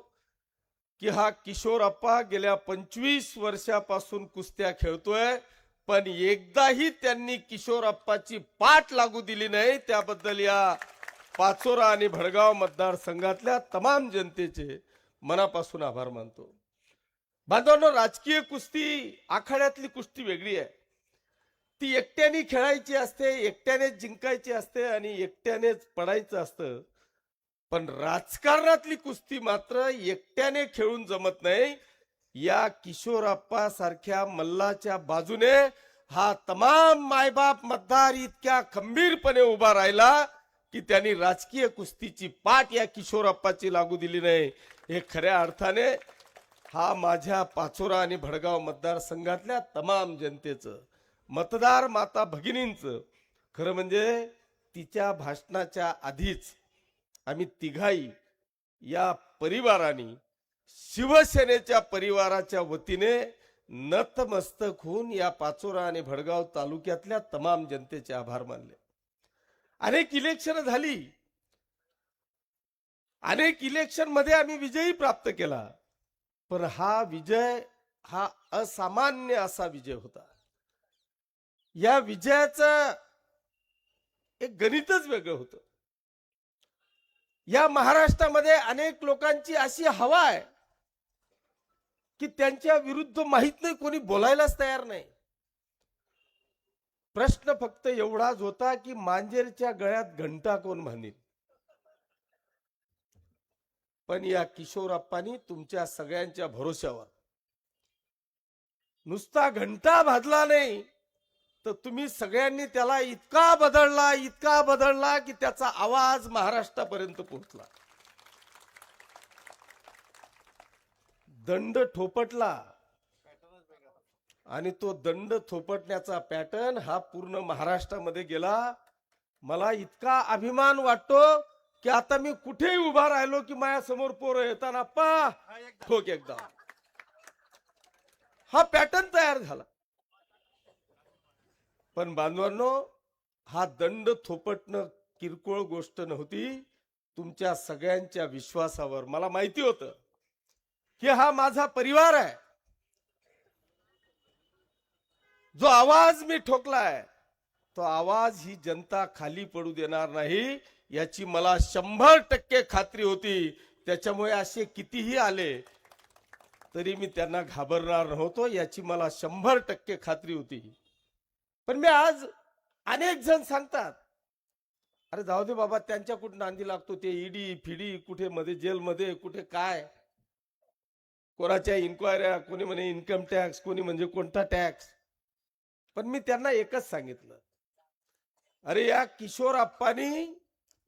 की हा किशोरप्पा गेल्या 25 वर्षापासून कुस्त्या खेळतोय, पण एकदाही त्यांनी किशोरप्पाची पाठ लागू दिली नाही. त्याबद्दल या पाचोरा आणि भडगाव मतदारसंघातल्या तमाम जनतेचे मनापासून आभार मानतो. बांधवांनो, राजकीय कुस्ती आखाड्यातली कुस्ती वेगळी आहे. ती एकट्याने खेळायची असते, एकट्यानेच जिंकायची असते आणि एकट्यानेच पडायचं असतं. पण राजकारणातली कुस्ती मात्र एकट्याने खेळून जमत नाही. या किशोरप्पा सारख्या मल्लाच्या बाजूने हा तमाम मायबाप मतदार इतक्या खंबीरपणे उभा राहिला की त्यांनी राजकीय कुस्तीची पाठ या किशोरप्पाची लागू दिली नाही. हे खऱ्या अर्थाने हा माझ्या पाचोरा आणि भडगाव मतदारसंघातल्या तमाम जनतेचं, मतदार माता भगिनींचं, खरं म्हणजे तिच्या भाषणाच्या आधीच आम्ही तिघाई या परिवाराने शिवसेनेच्या परिवाराच्या वतीने नतमस्तक होऊन या पाचोरा आणि भडगाव तालुक्यातल्या तमाम जनतेचे आभार मानले. अनेक इलेक्शन झाली, अनेक इलेक्शन मध्ये आम्ही विजयी प्राप्त केला, पण हा विजय हा असामान्य असा विजय होता. या विजयाचं एक गणितच वेगळं होतं. या महाराष्ट्रामध्ये अनेक लोकांची अशी हवा आहे की त्यांच्या विरुद्ध माहित नाही, कोणी बोलायलाच तयार नाही. प्रश्न फक्त एवढाच होता की मांजरच्या गळ्यात घंटा कोण बांधील. पण या किशोरप्पांनी तुमच्या सगळ्यांच्या भरोश्यावर नुसता घंटा भाजला नाही, तर तुम्ही सगळ्यांनी त्याला इतका बदलला की त्याचा आवाज महाराष्ट्रापर्यंत पोहोचला. दंड थोपटला आणि तो दंड थोपटण्याचा पॅटर्न हा पूर्ण महाराष्ट्रामध्ये गेला. मला इतका अभिमान वाटतो की आता मी कुठेही उभा राहिलो की माझ्या समोर पोरं येताना पा ठोक एकदा, हा पॅटर्न तयार झाला. पण बांधवांनो, हा दंड थोपटणं किरकोळ गोष्ट नव्हती. तुमच्या सगळ्यांच्या विश्वासावर मला माहिती होतं की हा माझा परिवार आहे. जो आवाज मी ठोकलाय तो आवाज ही जनता खाली पडू देणार नाही याची मला 100% खात्री होती. त्याच्यामुळे असे कितीही आले तरी मी त्यांना घाबरणार नव्हतो याची मला 100% खात्री होती. पण मी आज अनेक जण सांगतात, अरे जाऊ दे बाबा, त्यांच्या कुठे नांदी लागतो, ते ईडी फिडी कुठे मध्ये जेलमध्ये, कुठे काय, कोणाच्या इन्क्वायऱ्या, कोणी म्हणे इन्कम टॅक्स, कोणी म्हणजे कोणता टॅक्स. पण मी त्यांना एकच सांगितलं, अरे या किशोरप्पांनी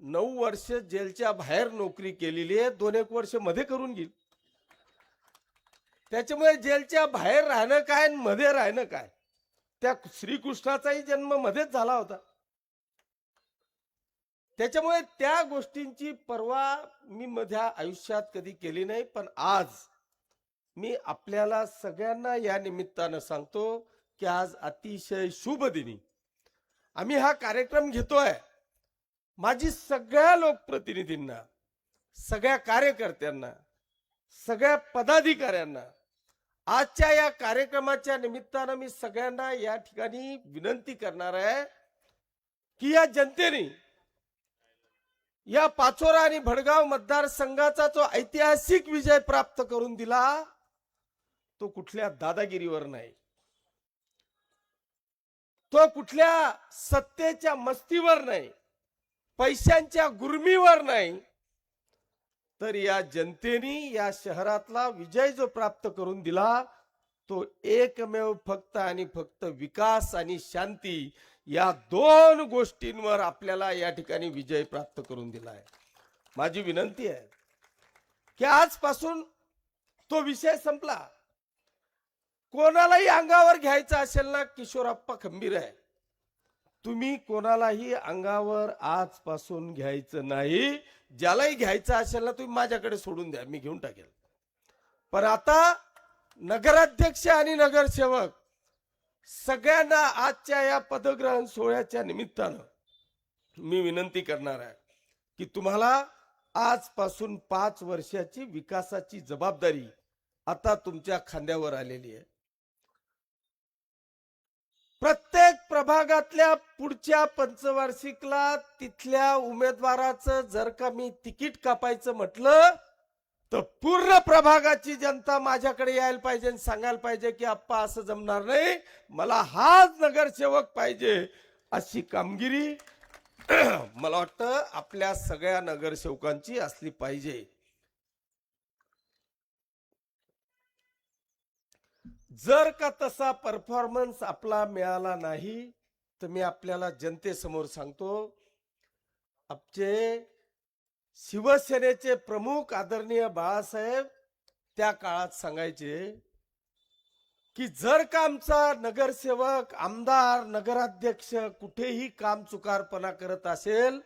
9 वर्ष जेलच्या बाहेर नोकरी केलेली आहे, 2-1 वर्ष मध्ये करून घेईल. त्याच्यामुळे जेलच्या बाहेर राहणं काय आणि मध्ये राहणं काय, त्या श्रीकृष्णाचाही जन्म मध्येच झाला होता. त्याच्यामुळे त्या गोष्टींची पर्वा मी माझ्या आयुष्यात कधी केली नाही. पण आज मी आपल्याला सगळ्यांना या निमित्तानं सांगतो की आज अतिशय शुभ दिनी आम्ही हा कार्यक्रम घेतोय. माझी सगळ्या लोकप्रतिनिधींना, सगळ्या कार्यकर्त्यांना, सगळ्या पदाधिकाऱ्यांना आजच्या या कार्यक्रमाच्या निमित्तानं मी सगळ्यांना या ठिकाणी विनंती करणार आहे की या जनतेने या पाचोरा आणि भडगाव मतदारसंघाचा जो ऐतिहासिक विजय प्राप्त करून दिला तो कुठल्या दादागिरीवर नाही, तो कुठल्या सत्तेच्या मस्तीवर नाही, पैशांच्या गुरमीवर नाही, तर या जनतेने या शहरातला विजय जो प्राप्त करून दिला तो एकमेव फक्त आणि फक्त विकास आणि शांती या दोन गोष्टींवर आपल्याला या ठिकाणी विजय प्राप्त करून दिला आहे. माझी विनंती आहे की आजपासून तो विषय संपला. कोणालाही अंगावर घ्यायचा असेल ना, किशोरप्पा खंबीर आहे. तुम्ही कोणालाही अंगावर आजपासून घ्यायचं नाही. ज्यालाही घ्यायचं असेल ना, तुम्ही माझ्याकडे सोडून द्या, मी घेऊन टाकेल. पण आता नगराध्यक्ष आणि नगरसेवक सगळ्यांना आजच्या या पदग्रहण सोहळ्याच्या निमित्तानं मी विनंती करणार आहे की तुम्हाला आजपासून 5 वर्षाची विकासाची जबाबदारी आता तुमच्या खांद्यावर आलेली आहे. प्रत्येक प्रभागातल्या पुढच्या पंचवार्षिकला तिथल्या उमेदवाराचं जर का मी तिकीट कापायचं म्हटलं तर पूर्ण प्रभागाची जनता माझ्याकडे यायला पाहिजे आणि सांगायला पाहिजे की आप्पा असं जमणार नाही, मला हाच नगरसेवक पाहिजे. अशी कामगिरी मला वाटतं आपल्या सगळ्या नगरसेवकांची असली पाहिजे. जर का तसा परफॉर्मन्स आपला मिळाला नाही तर मी आपल्याला जनतेसमोर सांगतो, आमचे शिवसेनेचे प्रमुख आदरणीय बाळासाहेब त्या काळात सांगायचे की जर का आमचा नगरसेवक, आमदार, नगराध्यक्ष कुठेही काम चुकारपणा करत असेल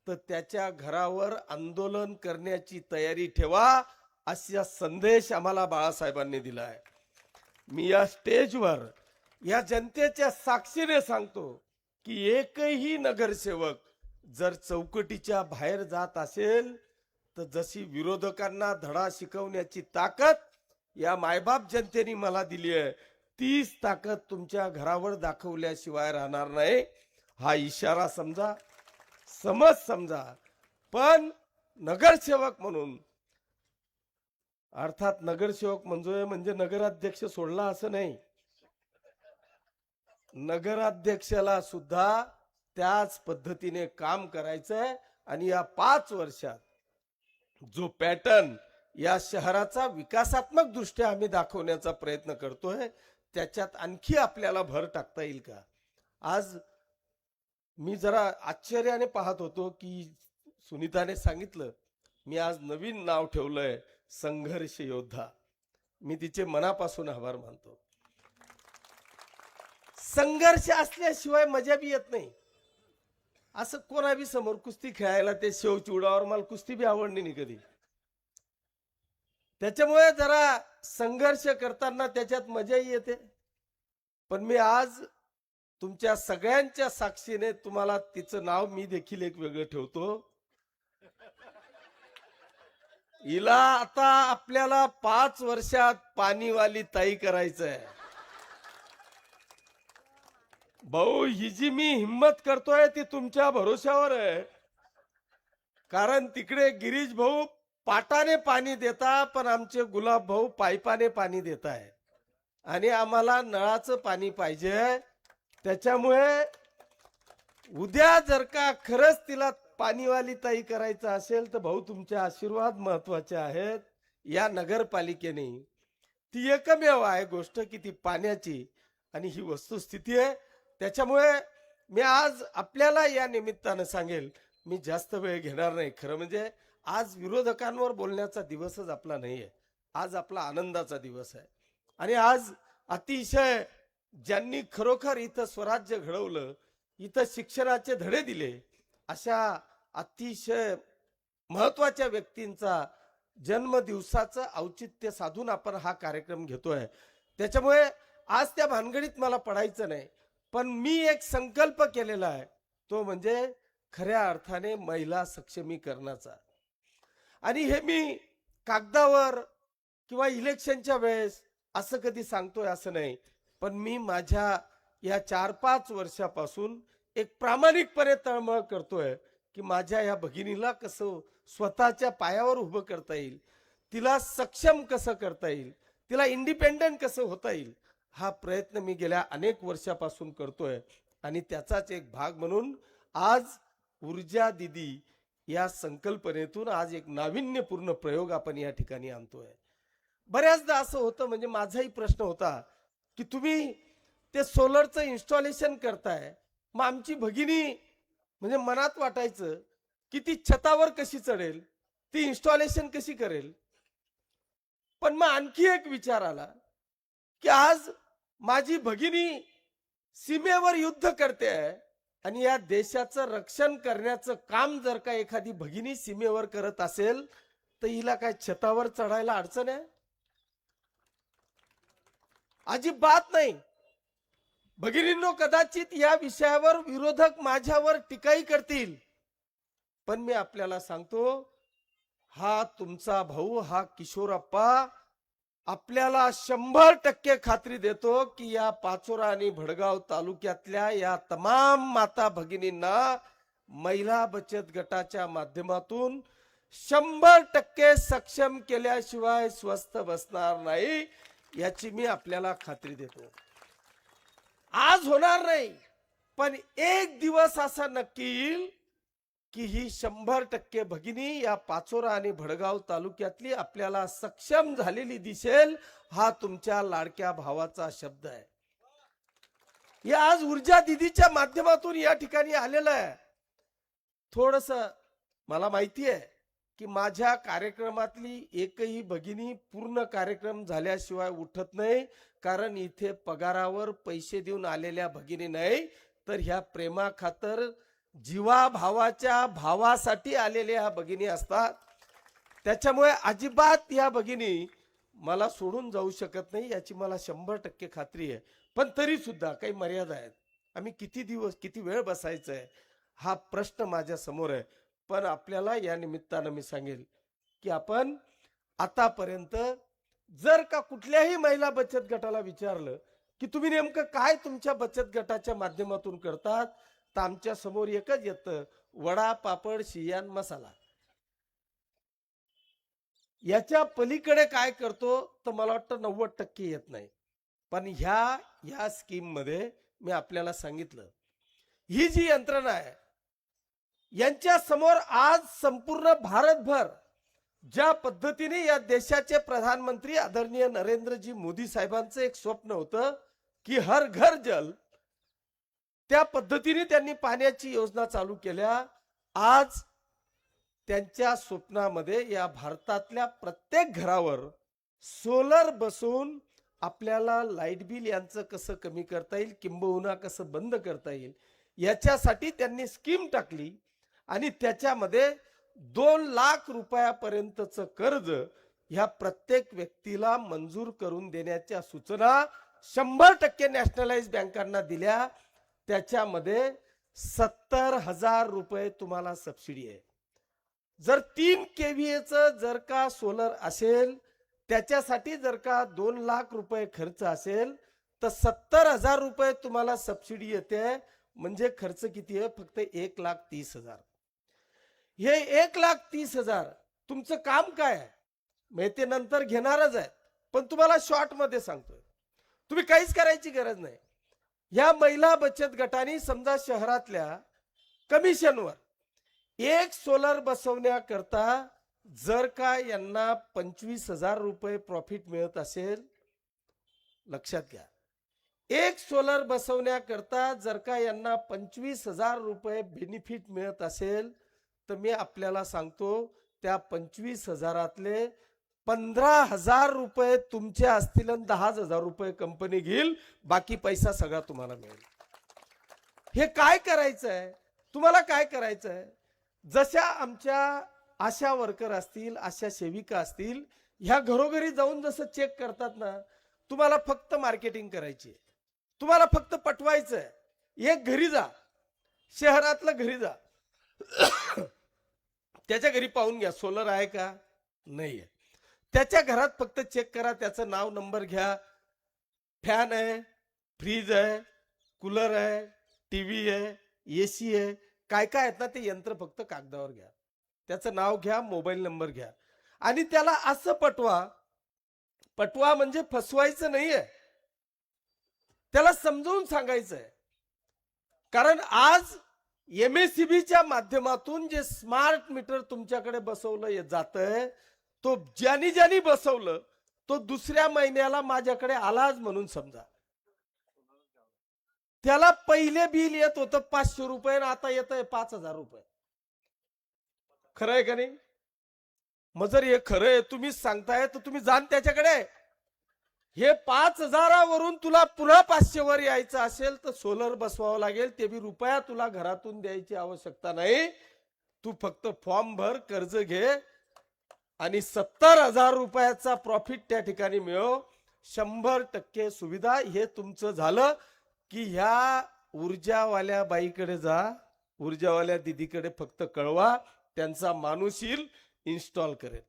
तर त्याच्या घरावर आंदोलन करण्याची तयारी ठेवा, असा संदेश आम्हाला बाळासाहेबांनी दिला आहे. मी या स्टेजवर या जनतेच्या साक्षीने सांगतो की एकही नगरसेवक जर चौकटीच्या बाहेर जात असेल तर जशी विरोधकांना धडा शिकवण्याची ताकद या मायबाप जनतेने मला दिली आहे, तीच ताकद तुमच्या घरावर दाखवल्याशिवाय राहणार नाही. हा इशारा समजा, समज समजा. पण नगरसेवक म्हणून, अर्थात नगरसेवक म्हणजे नगराध्यक्ष सोडला असं नाही, नगराध्यक्षाला सुद्धा त्याच पद्धतीने काम करायचंय. आणि या 5 वर्षात जो पॅटर्न या शहराचा विकासात्मक दृष्ट्या आम्ही दाखवण्याचा प्रयत्न करतोय त्याच्यात आणखी आपल्याला भर टाकता येईल का. आज मी जरा आश्चर्याने पाहत होतो की सुनीताने सांगितलं, मी आज नवीन नाव ठेवलंय संघर्ष योद्धा. मी तिचे मनापासून आभार मानतो. संघर्ष असल्याशिवाय मजा बी येत नाही. असं कोणाबी समोर कुस्ती खेळायला ते शेव चिवडावर मला कुस्ती बी आवडली नाही कधी. त्याच्यामुळे जरा संघर्ष करताना त्याच्यात मजाही येते. पण मी आज तुमच्या सगळ्यांच्या साक्षीने तुम्हाला तिचं नाव मी देखील एक वेगळं ठेवतो. हिला आता आपल्याला 5 वर्षात पाणीवाली ताई करायचं आहे. भाऊ, ही जी मी हिम्मत करतोय ती तुमच्या भरोश्यावर आहे. कारण तिकडे गिरीश भाऊ पाटाने पाणी देता, पण आमचे गुलाब भाऊ पाईपाने पाणी देत आहे आणि आम्हाला नळाचं पाणी पाहिजे. त्याच्यामुळे उद्या जर का खरंच तिला पाणीवाली ताई करायचं असेल तर भाऊ तुमचे आशीर्वाद महत्वाचे आहेत. या नगरपालिकेने ती एकमेव आहे गोष्ट की ती पाण्याची, आणि ही वस्तुस्थिती आहे. त्याच्यामुळे मी आज आपल्याला या निमित्तानं सांगेल, मी जास्त वेळ घेणार नाही. खरं म्हणजे आज विरोधकांवर बोलण्याचा दिवसच आपला नाहीये, आज आपला आनंदाचा दिवस आहे. आणि आज अतिशय ज्यांनी खरोखर इथं स्वराज्य घडवलं, इथं शिक्षणाचे धडे दिले, अशा अतिशय महत्वाच्या व्यक्तींचा जन्मदिवसाचं औचित्य साधून आपण हा कार्यक्रम घेतोय. त्याच्यामुळे आज त्या भानगडीत मला पडायचं नाही. पण मी एक संकल्प केलेला आहे, तो म्हणजे खऱ्या अर्थाने महिला सक्षमीकरणाचा. आणि हे मी कागदावर किंवा इलेक्शनच्या वेळेस असं कधी सांगतोय असं नाही, पण मी माझ्या या 4-5 वर्षापासून एक प्रामाणिकपणे तळमळ करतोय की माझ्या या भगिनीला कसं स्वतःच्या पायावर उभं करता येईल, तिला सक्षम कसं करता येईल, तिला इंडिपेंडंट कसं होता येईल, हा प्रयत्न मी गेल्या अनेक वर्षापासून करतोय. आणि त्याचाच एक भाग म्हणून आज ऊर्जा दिदी या संकल्पनेतून आज एक नाविन्यपूर्ण प्रयोग आपण या ठिकाणी आणतोय. बऱ्याचदा असं होतं, म्हणजे माझाही प्रश्न होता की तुम्ही ते सोलरचं इन्स्टॉलेशन करताय, मग आमची भगिनी, म्हणजे मनात वाटायचं की ती छतावर कशी चढेल, ती इन्स्टॉलेशन कशी करेल. पण मग आणखी एक विचार आला की आज माझी भगिनी सीमेवर युद्ध करते आहे आणि या देशाचं रक्षण करण्याचं काम जर का एखादी भगिनी सीमेवर करत असेल तर हिला काय छतावर चढायला अडचण आहे? अजिबात नाही. भगिनींनो, कदाचित या विषयावर विरोधक माझ्यावर टीकाही करतील, पण मी आपल्याला सांगतो, हा तुमचा भाऊ, हा किशोरप्पा आपल्याला 100% खात्री देतो की या पाचोरा आणि भडगाव तालुक्यातल्या या तमाम माता भगिनींना महिला बचत गटाच्या माध्यमातून 100% सक्षम केल्याशिवाय स्वस्थ बसणार नाही, याची मी आपल्याला खात्री देतो. आज होणार नाही, पण एक दिवस असा नक्की येईल की ही 100% भगिनी या पाचोरा आणि भडगाव तालुक्यातली आपल्याला सक्षम झालेली दिसेल. हा तुमच्या लाडक्या भावाचा शब्द आहे. हे आज ऊर्जा दिदीच्या माध्यमातून या ठिकाणी आलेलं आहे. थोडस मला माहिती आहे की माझ्या कार्यक्रमातली एकही भगिनी पूर्ण कार्यक्रम झाल्याशिवाय उठत नाही, कारण इथे पगारावर पैसे देऊन आलेल्या भगिनी नाही, तर ह्या प्रेमा खातर जीवा भावाच्या भावासाठी आलेल्या ह्या भगिनी असतात. त्याच्यामुळे अजिबात या भगिनी मला सोडून जाऊ शकत नाही, याची मला 100% खात्री आहे. पण तरी सुद्धा काही मर्यादा आहेत. आम्ही किती दिवस, किती वेळ बसायचं आहे, हा प्रश्न माझ्या समोर आहे. पण आपल्याला या निमित्तानं मी सांगेल की आपण आतापर्यंत जर का कुठल्याही महिला बचत गटाला विचारलं की तुम्ही नेमकं काय तुमच्या बचत गटाच्या माध्यमातून करतात, तर आमच्या समोर एकच येतं, वडा, पापड, शियान, मसाला. याच्या पलीकडे काय करतो तर मला वाटतं 90% येत नाही. पण ह्या स्कीम मध्ये मी आपल्याला सांगितलं, ही जी यंत्रणा आहे यांच्या समोर आज संपूर्ण भारतभर ज्या पद्धतीने या देशाचे प्रधानमंत्री आदरणीय नरेंद्रजी मोदी साहेबांचं एक स्वप्न होतं की हर घर जल, त्या पद्धतीने त्यांनी पाण्याची योजना चालू केल्या. आज त्यांच्या स्वप्नामध्ये या भारतातल्या प्रत्येक घरावर सोलर बसून आपल्याला लाईट बिल यांचं कसं कमी करता येईल, किंबहुना कसं बंद करता येईल, याच्यासाठी त्यांनी स्कीम टाकली. आणि त्याच्यामध्ये 2 लाख रुपयापर्यंतचं कर्ज ह्या प्रत्येक व्यक्तीला मंजूर करून देण्याच्या सूचना 100% नॅशनलाइज बँकांना दिल्या. त्याच्यामध्ये 70,000 रुपये तुम्हाला सबसिडी आहे. जर 3 केव्हीएचं जर का सोलर असेल, त्याच्यासाठी जर का 2 लाख रुपये खर्च असेल, तर 70,000 रुपये तुम्हाला सबसिडी येते. म्हणजे खर्च किती आहे? फक्त 1,30,000. हे 1,30,000 तुमचं काम काय आहे? मी ते नंतर घेणारच आहे, पण तुम्हाला शॉर्ट मध्ये सांगतोय, तुम्ही काहीच करायची गरज नाही. या महिला बचत गटाने समजा शहरातल्या कमिशनवर एक सोलर बसवण्याकरता जर का यांना 25,000 रुपये प्रॉफिट मिळत असेल, लक्षात घ्या, एक सोलर बसवण्याकरता जर का यांना 25,000 रुपये बेनिफिट मिळत असेल, तर मी आपल्याला सांगतो त्या 25,000तले 15,000 रुपये तुमचे असतील आणि 10,000 रुपये कंपनी घेईल. बाकी पैसा सगळा तुम्हाला मिळेल. हे काय करायचं आहे? तुम्हाला काय करायचं आहे? जशा आमच्या आशा वर्कर असतील, आशा सेविका असतील, ह्या घरोघरी जाऊन जसं चेक करतात ना, तुम्हाला फक्त मार्केटिंग करायची आहे, तुम्हाला फक्त पटवायचं आहे. एक घरी जा, शहरातलं घरी जा, त्याच्या घरी पाहून घ्या सोलर आहे का, नाही आहे. त्याच्या घरात फक्त चेक करा, त्याचं नाव नंबर घ्या, फॅन आहे, फ्रीज आहे, कूलर आहे, टीव्ही आहे, एसी आहे, काय काय आहेत ना ते यंत्र फक्त कागदावर घ्या, त्याचं नाव घ्या, मोबाईल नंबर घ्या आणि त्याला असं पटवा म्हणजे फसवायचं नाहीये, त्याला समजावून सांगायचंय. कारण आज MSEBच्या माध्यमातून जे स्मार्ट मीटर तुमच्याकडे बसवलं जातंय, तो ज्यांनी बसवलं तो दुसऱ्या महिन्याला माझ्याकडे आलाच म्हणून समजा. त्याला पहिले बिल येत होतं 500 रुपये आणि आता येत आहे 5000 रुपये. खरं आहे का नाही? मग जर हे खरं आहे तुम्ही सांगताय तर तुम्ही जाण त्याच्याकडे. हे 5000वरून तुला पुन्हा 500 वर यायचं असेल तर सोलर बसवावं लागेल, ते बी रुपया तुला घरातून द्यायची आवश्यकता नाही. तू फक्त फॉर्म भर, कर्ज घे आणि 70,000 रुपयाचा प्रॉफिट त्या ठिकाणी मिळव. 100% सुविधा. हे तुमचं झालं की ह्या ऊर्जावाल्या बाईकडे जा, ऊर्जावाल्या दीदीकडे फक्त कळवा, त्यांचा माणूस येईल, इन्स्टॉल करेल.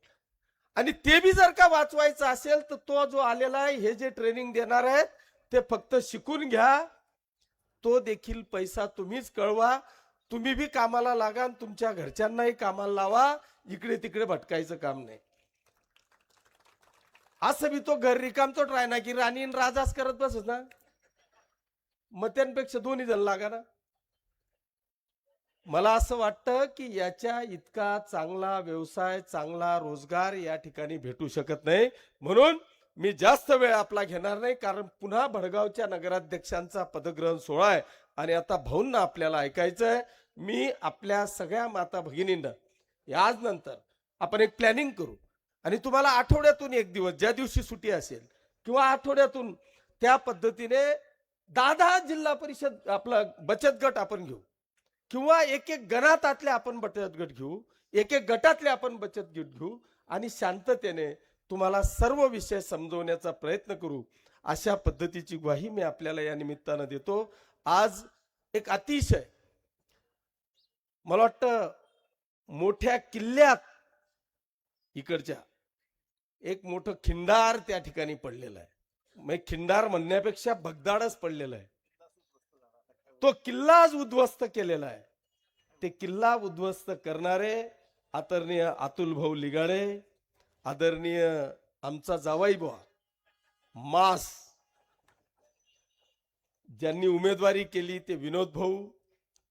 आणि ते बी जर का वाचवायचं असेल तर तो जो आलेला आहे, हे जे ट्रेनिंग देणार आहेत ते फक्त शिकून घ्या. तो देखील पैसा तुम्हीच कळवा. तुम्ही बी कामाला लागा, तुमच्या घरच्यांनाही कामाला लावा. इकडे तिकडे भटकायचं काम नाही. असं बी तो घर रिकामचोट राहणार की राणी राजाच करत बसच ना, मग त्यांपेक्षा दोन्ही जण लागा ना. मला असं वाटतं की याच्या इतका चांगला व्यवसाय, चांगला रोजगार या ठिकाणी भेटू शकत नाही. म्हणून मी जास्त वेळ आपला घेणार नाही, कारण पुन्हा भडगावच्या नगराध्यक्षांचा पदग्रहण सोहळा आहे आणि आता भाऊंना आपल्याला ऐकायचंय. मी आपल्या सगळ्या माता भगिनींना आज नंतर आपण एक प्लॅनिंग करू आणि तुम्हाला आठवड्यातून एक दिवस, ज्या दिवशी सुट्टी असेल किंवा आठवड्यातून, त्या पद्धतीने 10 जिल्हा परिषद आपला बचत गट आपण घेऊ किंवा एक गणातातले आपण बचत गट घेऊ, एक गटातले आपण बचत गट घेऊ आणि शांततेने तुम्हाला सर्व विषय समजवण्याचा प्रयत्न करू. अशा पद्धतीची ग्वाही मी आपल्याला या निमित्तानं देतो. आज एक अतिशय मला वाटतं मोठ्या किल्ल्यात इकडच्या एक मोठं खिंडार त्या ठिकाणी पडलेलं आहे. मग खिंडार म्हणण्यापेक्षा भगदाडच पडलेलं आहे. तो किल्लाच उद्ध्वस्त केलेला आहे. ते किल्ला उद्ध्वस्त करणारे आदरणीय अतुल भाऊ लिगाडे, आदरणीय आमचा जावाई बुवा मास, ज्यांनी उमेदवारी केली ते विनोद भाऊ,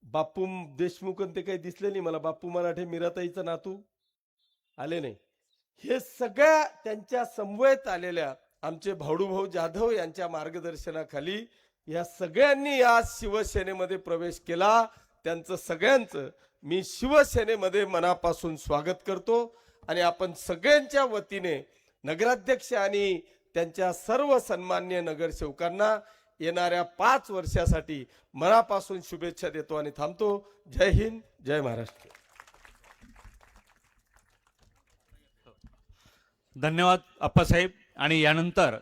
बापू देशमुख, ते काही दिसले नाही मला, बापू मराठे मीराताईचं नातू आले नाही. हे सगळ्या त्यांच्या समवेत आलेल्या आमचे भाऊ जाधव यांच्या मार्गदर्शनाखाली या सगळ्यांनी आज शिवसेनेमध्ये प्रवेश केला. त्यांचं सगळ्यांचं मी शिवसेनेमध्ये मनापासून स्वागत करतो आणि आपण सगळ्यांच्या वतीने नगराध्यक्ष आणि त्यांच्या सर्व सन्मान्य नगरसेवकांना येणाऱ्या 5 वर्षासाठी मनापासून शुभेच्छा देतो आणि थांबतो. जय हिंद, जय महाराष्ट्र. धन्यवाद अप्पासाहेब. आणि यानंतर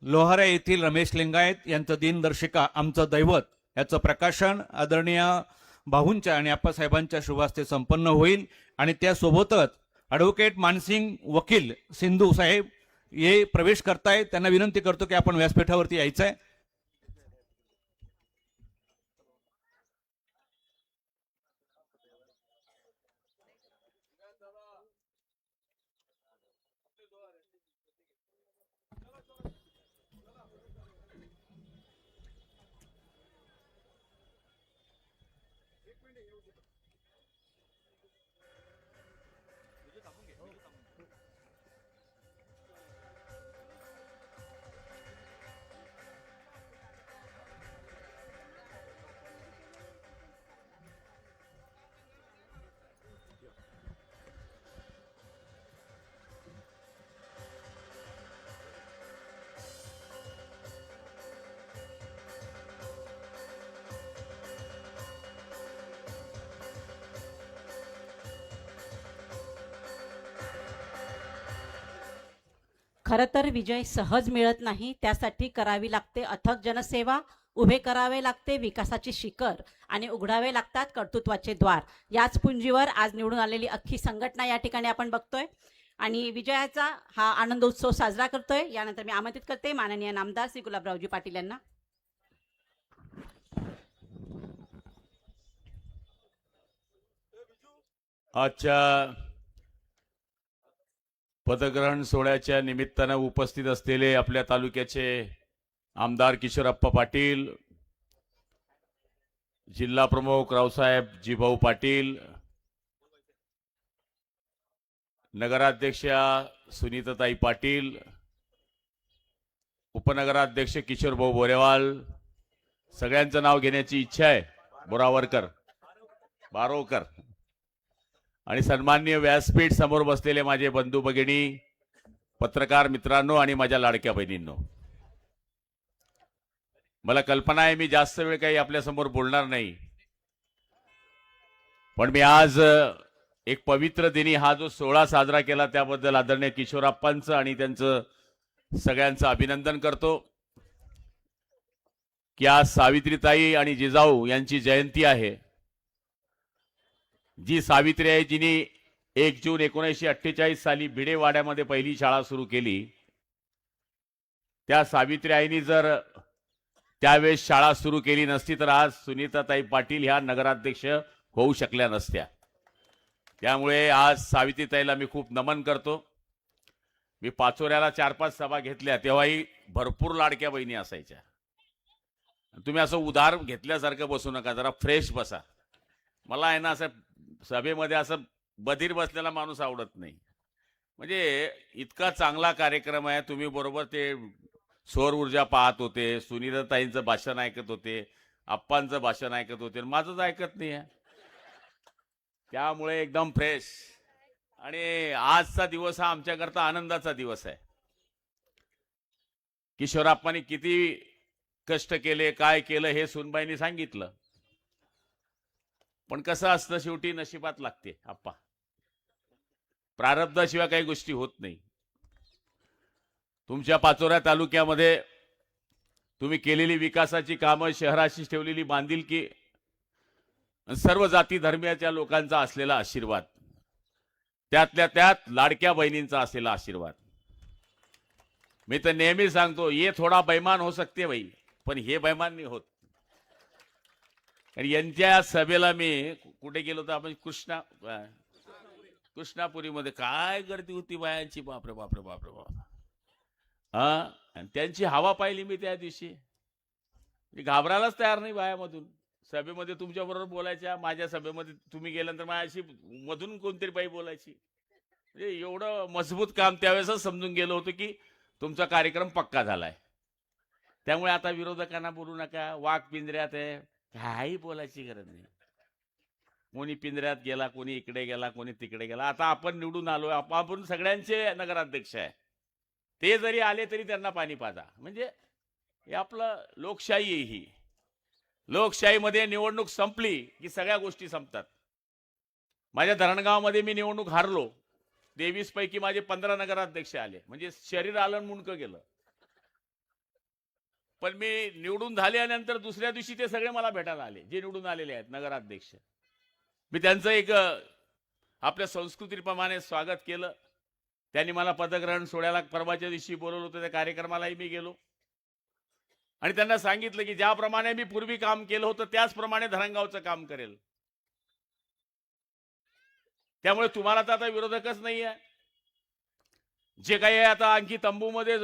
लोहारा येथील रमेश लिंगायत यांचं दिनदर्शिका आमचं दैवत याचं प्रकाशन आदरणीय भाऊंच्या आणि अप्पासाहेबांच्या शुभास्ते संपन्न होईल. आणि त्यासोबतच ॲडव्होकेट मानसिंग वकील सिंधू साहेब हे प्रवेश करतायत. त्यांना विनंती करतो की आपण व्यासपीठावरती यायचं आहे. खरं तर विजय सहज मिळत नाही, त्यासाठी करावी लागते अथक जनसेवा, उभे करावे लागते विकासाची शिखर आणि उघडावे लागतात कर्तृत्वाचे द्वार. याच पुंजीवर आज निवडून आलेली अख्खी संघटना या ठिकाणी आपण बघतोय. आणि विजयाचा हा आनंदोत्सव साजरा करतोय. यानंतर मी आमंत्रित करते माननीय नामदार श्री गुलाबरावजी पाटील यांना. आजच्या पदग्रहण सोहळ्याच्या निमित्तानं उपस्थित असलेले आपल्या तालुक्याचे आमदार किशोरप्पा पाटील, जिल्हा प्रमुख रावसाहेब जीभाऊ पाटील, नगराध्यक्षा सुनीताताई पाटील, उपनगराध्यक्ष किशोरभाऊ बोरेवाल, सगळ्यांचं नाव घेण्याची इच्छा आहे. बारोकर आणि सन्माननीय व्यासपीठ समोर बसलेले माझे बंधू भगिनी, पत्रकार मित्रांनो आणि माझ्या लाडक्या बहिणींनो, मला कल्पना आहे मी जास्त वेळ काही आपल्या समोर बोलणार नाही, पण मी आज एक पवित्र दिनी हा जो सोहळा साजरा केला त्याबद्दल आदरणीय किशोरप्पांचं आणि त्यांचं सगळ्यांचं अभिनंदन करतो की आज सावित्रीताई आणि जिजाऊ यांची जयंती आहे. जी सावित्री आहे जिने 1 जून 1948 साली भिडेवाड्यामध्ये पहिली शाळा सुरू केली, त्या सावित्री आईनी जर त्यावेळेस शाळा सुरू केली नसती तर आज सुनीताताई पाटील ह्या नगराध्यक्ष होऊ शकल्या नसत्या. त्यामुळे आज सावित्रीताईला मी खूप नमन करतो. मी पाचोऱ्याला 4-5 सभा घेतल्या तेव्हाही भरपूर लाडक्या बहिणी असायच्या. तुम्ही असं उधार घेतल्यासारखं बसू नका, जरा फ्रेश बसा. मला आहे ना असं सभेमध्ये असं बधीर बसलेला माणूस आवडत नाही. म्हणजे इतका चांगला कार्यक्रम आहे. तुम्ही बरोबर ते सौर ऊर्जा पाहत होते, सुनीताताईंचं भाषण ऐकत होते, आप्पांचं भाषण ऐकत होते, माझंच ऐकत नाही आहे. त्यामुळे एकदम फ्रेश. आणि आजचा दिवस हा आमच्याकरता आनंदाचा दिवस आहे. किशोरप्पांनी किती कष्ट केले, काय केलं हे सुनबाईंनी सांगितलं. पण कसं असतं, शेवटी नशिबात लागते आप्पा. प्रारब्धाशिवाय काही गोष्टी होत नाही. तुमच्या पाचोरा तालुक्यामध्ये तुम्ही केलेली विकासाची कामं, शहराशी ठेवलेली बांधिलकी, सर्व जाती धर्मियाच्या लोकांचा असलेला आशीर्वाद, त्यातल्या त्यात लाडक्या बहिणींचा असलेला आशीर्वाद. मी तर नेहमी सांगतो, ये थोडा बेईमान हो सकते भाई, पण हे बेईमान नाही होत. आणि यांच्या सभेला मी कुठे गेलो तर आपण कृष्णापुरीमध्ये काय गर्दी होती बायांची, बापरे बापरे बापरे बाप. आणि त्यांची हवा पाहिली मी त्या दिवशी, घाबरायलाच तयार नाही बायामधून. सभेमध्ये तुमच्या बरोबर बोलायच्या, माझ्या सभेमध्ये तुम्ही गेल्यानंतर माझ्याशी मधून कोणतरी बाई बोलायची. म्हणजे एवढं मजबूत काम त्यावेळेसच समजून गेलो होतं की तुमचा कार्यक्रम पक्का झालाय. त्यामुळे आता विरोधकांना बोलू नका, वाघ पिंजऱ्यात आहे, काही बोलायची गरज नाही. कोणी पिंजऱ्यात गेला, कोणी इकडे गेला, कोणी तिकडे गेला. आता आपण निवडून आलोय, आपण सगळ्यांचे नगराध्यक्ष आहे. ते जरी आले तरी त्यांना पाणी पाजा. म्हणजे हे आपलं लोकशाही आहे. ही लोकशाहीमध्ये निवडणूक संपली की सगळ्या गोष्टी संपतात. माझ्या धरणगावमध्ये मी निवडणूक हारलो, 23 पैकी माझे 15 नगराध्यक्ष आले. म्हणजे शरीर आलं मुंडकं गेलं. पण मी निवडून झाल्यानंतर दुसऱ्या दिवशी ते सगळे मला भेटायला आले, जे निवडून आलेले आहेत नगराध्यक्ष. मी त्यांचं एक आपल्या संस्कृतीप्रमाणे स्वागत केलं. त्यांनी मला पदग्रहण सोहळ्याला परवाच्या दिवशी बोलवलं होतं, त्या कार्यक्रमालाही मी गेलो आणि त्यांना सांगितलं की ज्याप्रमाणे मी पूर्वी काम केलं होतं त्याचप्रमाणे धरणगावचं काम करेल. त्यामुळे तुम्हाला तर आता विरोधकच नाही आहे. जे काही आहे आता आणखी तंबूमध्ये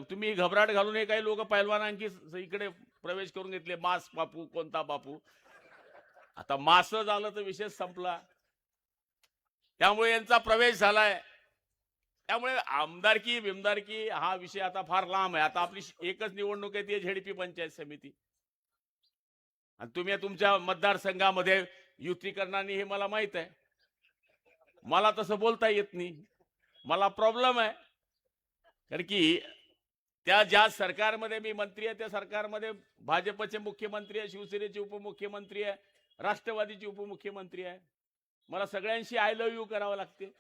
तुम्ही घबराट घालून हे काही लोक पैलवान आणखी इकडे प्रवेश करून घेतले. मास बापू, कोणता बापू. आता मास झालं तर विषय संपला. त्यामुळे यांचा प्रवेश झालाय. त्यामुळे आमदारकी बिमदारकी हा विषय आता फार लांब आहे. आता आपली एकच निवडणूक आहे, ती झेडपी पंचायत समिती. आणि तुम्ही तुमच्या मतदारसंघामध्ये युती करणार नाही हे मला माहित आहे. मला तसं बोलता येत नाही, मला प्रॉब्लेम आहे. कारण की त्या ज्या सरकारमध्ये मी मंत्री आहे त्या सरकारमध्ये भाजपचे मुख्यमंत्री आहे, शिवसेनेचे उपमुख्यमंत्री आहे, राष्ट्रवादीचे उपमुख्यमंत्री आहे. मला सगळ्यांशी आय लव्ह यू करावं लागते.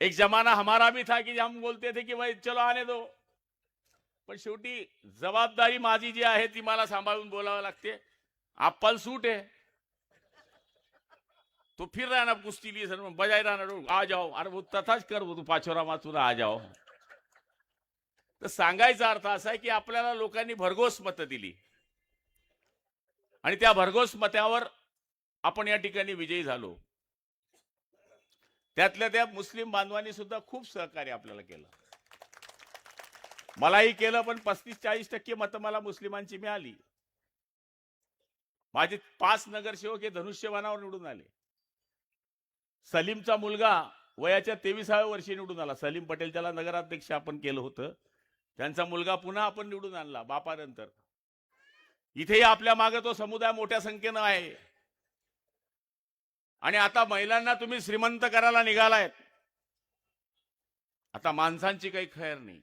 एक जमाना हमारा भी था कि हम बोलते थे कि भाई चलो आने दो, पण शेवटी जबाबदारी माझी जी आहे ती मला सांभाळून बोलावं लागते. आपल सूट आहे. तो फिर रहा ना कुश्ती लिए सर बजाय रहा ना आ जाओ अरे वो तथाच कर वो तू पाचोरा माचून आ जाओ. तर सांगायचा अर्थ असा आहे की आपल्याला लोकांनी भरघोस मतं दिली आणि त्या भरघोस मतावर आपण या ठिकाणी विजयी झालो. त्यातल्या त्या मुस्लिम बांधवांनी सुद्धा खूप सहकार्य आपल्याला केलं. मलाही केलं पण 35-40% मतं मला मुस्लिमांची मिळाली. माझे 5 नगरसेवक हे धनुष्यबाणावर निवडून आले. सलीमचा मुलगा वयाच्या 23व्या वर्षी निवडून आला. सलीम पटेल त्याला नगराध्यक्ष आपण केलं होतं. त्यांचा मुलगा पुन्हा आपण निवडून आणला बापानंतर. इथेही आपल्या मागे तो समुदाय मोठ्या संख्येनं आहे. आणि आता महिलांना तुम्ही श्रीमंत करायला निघालायत. आता माणसांची काही खैर नाही.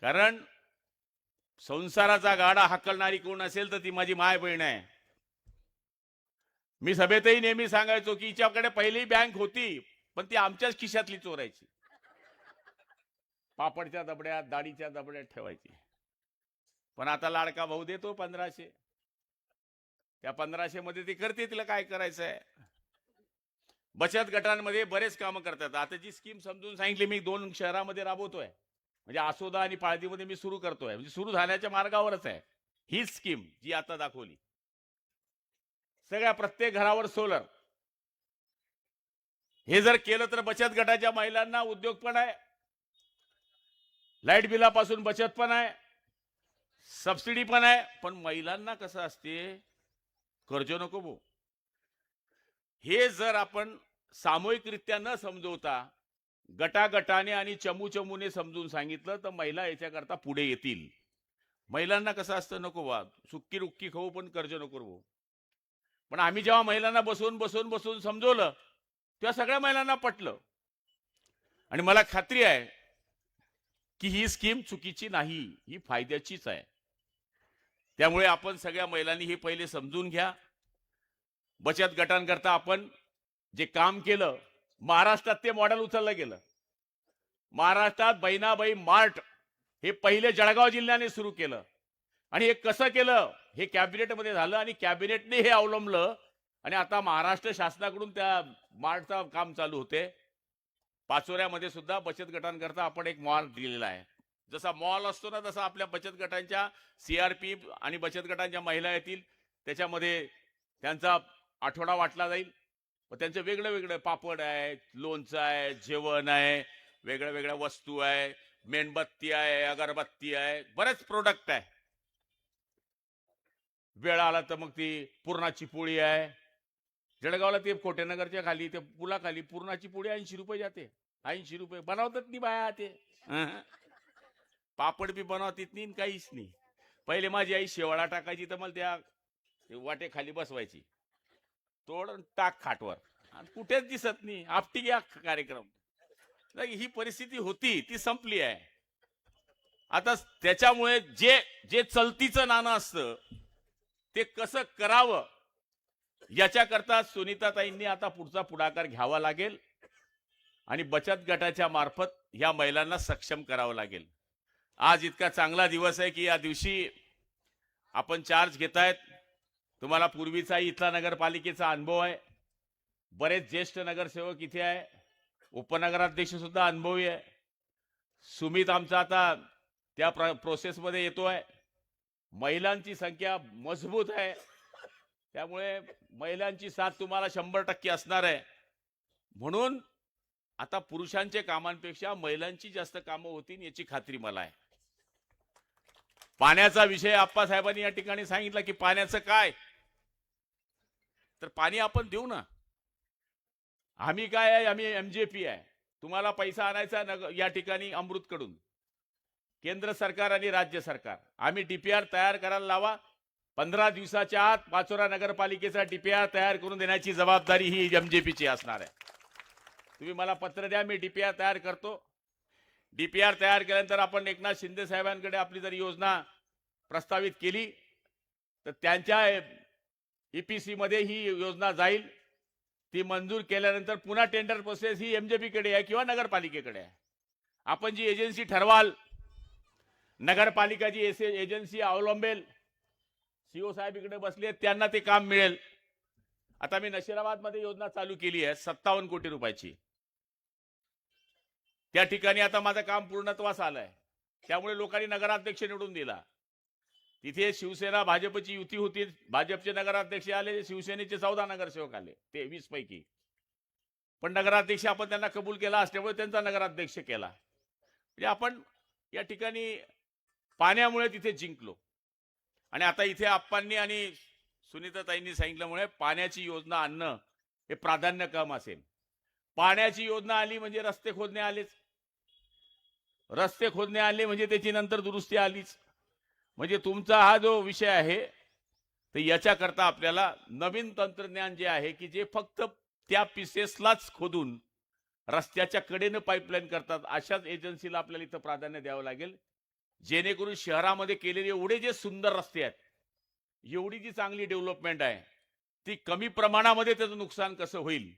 कारण संसाराचा गाडा हाकलणारी कोण असेल तर ती माझी माय बहीण आहे. मी सभेतही नेहमी सांगायचो की हिच्याकडे पहिली बँक होती पण ती आमच्याच खिशातली चोरायची. पापडच्या दबड्यात दाढीच्या दबड्यात ठेवायची. पण आता लाडका भाऊ देतो 1500. त्या 1500 मध्ये ती करते तिला काय करायचं आहे. बचत गटांमध्ये बरेच कामं करतात. आता जी स्कीम समजून सांगितली मी 2 शहरामध्ये राबवतोय म्हणजे आसोदा आणि पाळदीमध्ये मी सुरू करतोय म्हणजे सुरू झाल्याच्या मार्गावरच आहे ही स्कीम जी आता दाखवली. सगळ्या प्रत्येक घरावर सोलर हे जर केलं तर बचत गटाच्या महिलांना उद्योग पण आहे. लाईट बिलापासून बचत पण आहे. सबसिडी पण आहे. पण महिलांना कसं असते कर्ज नको भाऊ. हे जर आपण सामूहिकरित्या न समजवता गटागटाने आणि चमूचमूने समजून सांगितलं तर महिला याच्याकरता पुढे येतील. महिलांना कसं असतं नको बा सुक्की रुक्की खाऊ पण कर्ज नको भाऊ. पण आम्ही जेव्हा महिलांना बसवून समजवलं तेव्हा सगळ्या महिलांना पटलं. आणि मला खात्री आहे की ही स्कीम चुकीची नाही ही फायद्याचीच आहे. त्यामुळे आपण सगळ्या महिलांनी हे पहिले समजून घ्या. बचत गटांकरता आपण जे काम केलं महाराष्ट्रात ते मॉडेल उचललं गेलं. महाराष्ट्रात बहिणाबाई मार्ट हे पहिले जळगाव जिल्ह्याने सुरू केलं आणि हे कसं केलं हे कॅबिनेटमध्ये झालं आणि कॅबिनेटने हे अवलंबलं आणि आता महाराष्ट्र शासनाकडून त्या मार्टचं काम चालू होते. पाचोऱ्यामध्ये सुद्धा बचत गटांकरता आपण एक मॉल दिलेला आहे. जसा मॉल असतो ना तसा आपल्या बचत गटांच्या CRP आणि बचत गटांच्या महिला येतील त्याच्यामध्ये त्यांचा आठवडा वाटला जाईल. त्यांचे वेगळे वेगळे पापड आहे लोणचं आहे जेवण आहे वेगळ्या वेगळ्या वस्तू आहे मेणबत्ती आहे अगरबत्ती आहे बरेच प्रोडक्ट आहे. वेळ आला तर मग ती पुरणाची पोळी आहे. जळगावला ते कोटेनगरच्या खाली ते पुलाखाली पुरणाची पोळी 80 रुपये जाते. 80 रुपये बनवतात नाही बाया ते. पापड बी बनवतात नाही काहीच नाही. पहिले माझी आई शेवाळा टाकायची तर मला त्या वाटे खाली बसवायची तोड टाक खाटवर आणि कुठेच दिसत नाही. आपटी घ्या कार्यक्रम. ही परिस्थिती होती ती संपली आहे. आता त्याच्यामुळे जे चलतीचं नाणं असतं ते कसं करावं याच्याकरता सुनीताताईंनी आता पुढचा पुढाकार घ्यावा लागेल आणि बचत गटाच्या मार्फत ह्या महिलांना सक्षम करावं लागेल. आज इतका चांगला दिवस आहे की या दिवशी आपण चार्ज घेतायत. तुम्हाला पूर्वीचा इथला नगरपालिकेचा अनुभव आहे. बरेच ज्येष्ठ नगरसेवक इथे आहे. उपनगराध्यक्ष सुद्धा अनुभवी आहे. सुमित आमचा आता त्या प्रोसेसमध्ये येतोय. महिलांची संख्या मजबूत आहे त्यामुळे महिलांची साथ तुम्हाला 100% असणार आहे. म्हणून आता पुरुषांच्या कामांपेक्षा महिलांची जास्त कामं होतील याची खात्री मला आहे. पाण्याचा विषय आप्पासाहेबांनी या ठिकाणी सांगितलं की पाण्याचं काय तर पाणी आपण देऊ ना. आम्ही काय आहे आम्ही MJP आहे. तुम्हाला पैसा आणायचा या ठिकाणी अमृतकडून केंद्र सरकार आणि राज्य सरकार आम्ही DPR तयार करायला लावा. 15 दिवसाच्या आत पाचोरा नगरपालिकेचा DPR तयार करून देण्याची जबाबदारी ही MJP ची असणार आहे. तुम्ही मला पत्र द्या मी DPR तयार करतो. DPR तयार केल्यानंतर आपण एकनाथ शिंदे साहेबांकडे आपली जर योजना प्रस्तावित केली तर त्यांच्या EPC मध्ये ही योजना जाईल. ती मंजूर केल्यानंतर पुन्हा टेंडर प्रोसेस ही MJP कडे आहे किंवा नगरपालिकेकडे आहे. आपण जी एजन्सी ठरवाल नगरपालिका जी एजन्सी अवलंबेल CO साहेब इकडे बसले त्यांना ते काम मिळेल. आता मी नशिराबाद मध्ये योजना चालू केली आहे 57 कोटी रुपयाची. त्या ठिकाणी आता माझं काम पूर्णत्वास आलंय. त्यामुळे लोकांनी नगराध्यक्ष निवडून दिला. तिथे शिवसेना भाजपची युती होती. भाजपचे नगराध्यक्ष आले, शिवसेनेचे 14 नगरसेवक आले, ते 20 पैकी. पण नगराध्यक्ष आपण त्यांना कबूल केला असल्यामुळे त्यांचा नगराध्यक्ष केला. म्हणजे आपण या ठिकाणी पाण्यामुळे तिथे जिंकलो. आणि आता इथे आप्पांनी आणि सुनीताताईंनी सांगितल्यामुळे पाण्याची योजना आणणं हे प्राधान्य काम असेल. पाण्याची योजना आली म्हणजे रस्ते खोदणे आलेच. रस्ते खोदणे आले म्हणजे त्याची नंतर दुरुस्ती आलीच. म्हणजे तुमचा हा जो विषय आहे तर याच्याकरता आपल्याला नवीन तंत्रज्ञान जे आहे की जे फक्त त्या पिसेसलाच खोदून रस्त्याच्या कडेनं पाईपलाईन करतात, अशाच एजन्सीला आपल्याला इथं प्राधान्य द्यावं लागेल. जेणेकरून शहरामध्ये केलेले एवढे जे सुंदर रस्ते आहेत, एवढी जी चांगली डेव्हलपमेंट आहे, ती कमी प्रमाणामध्ये त्याचं नुकसान कसं होईल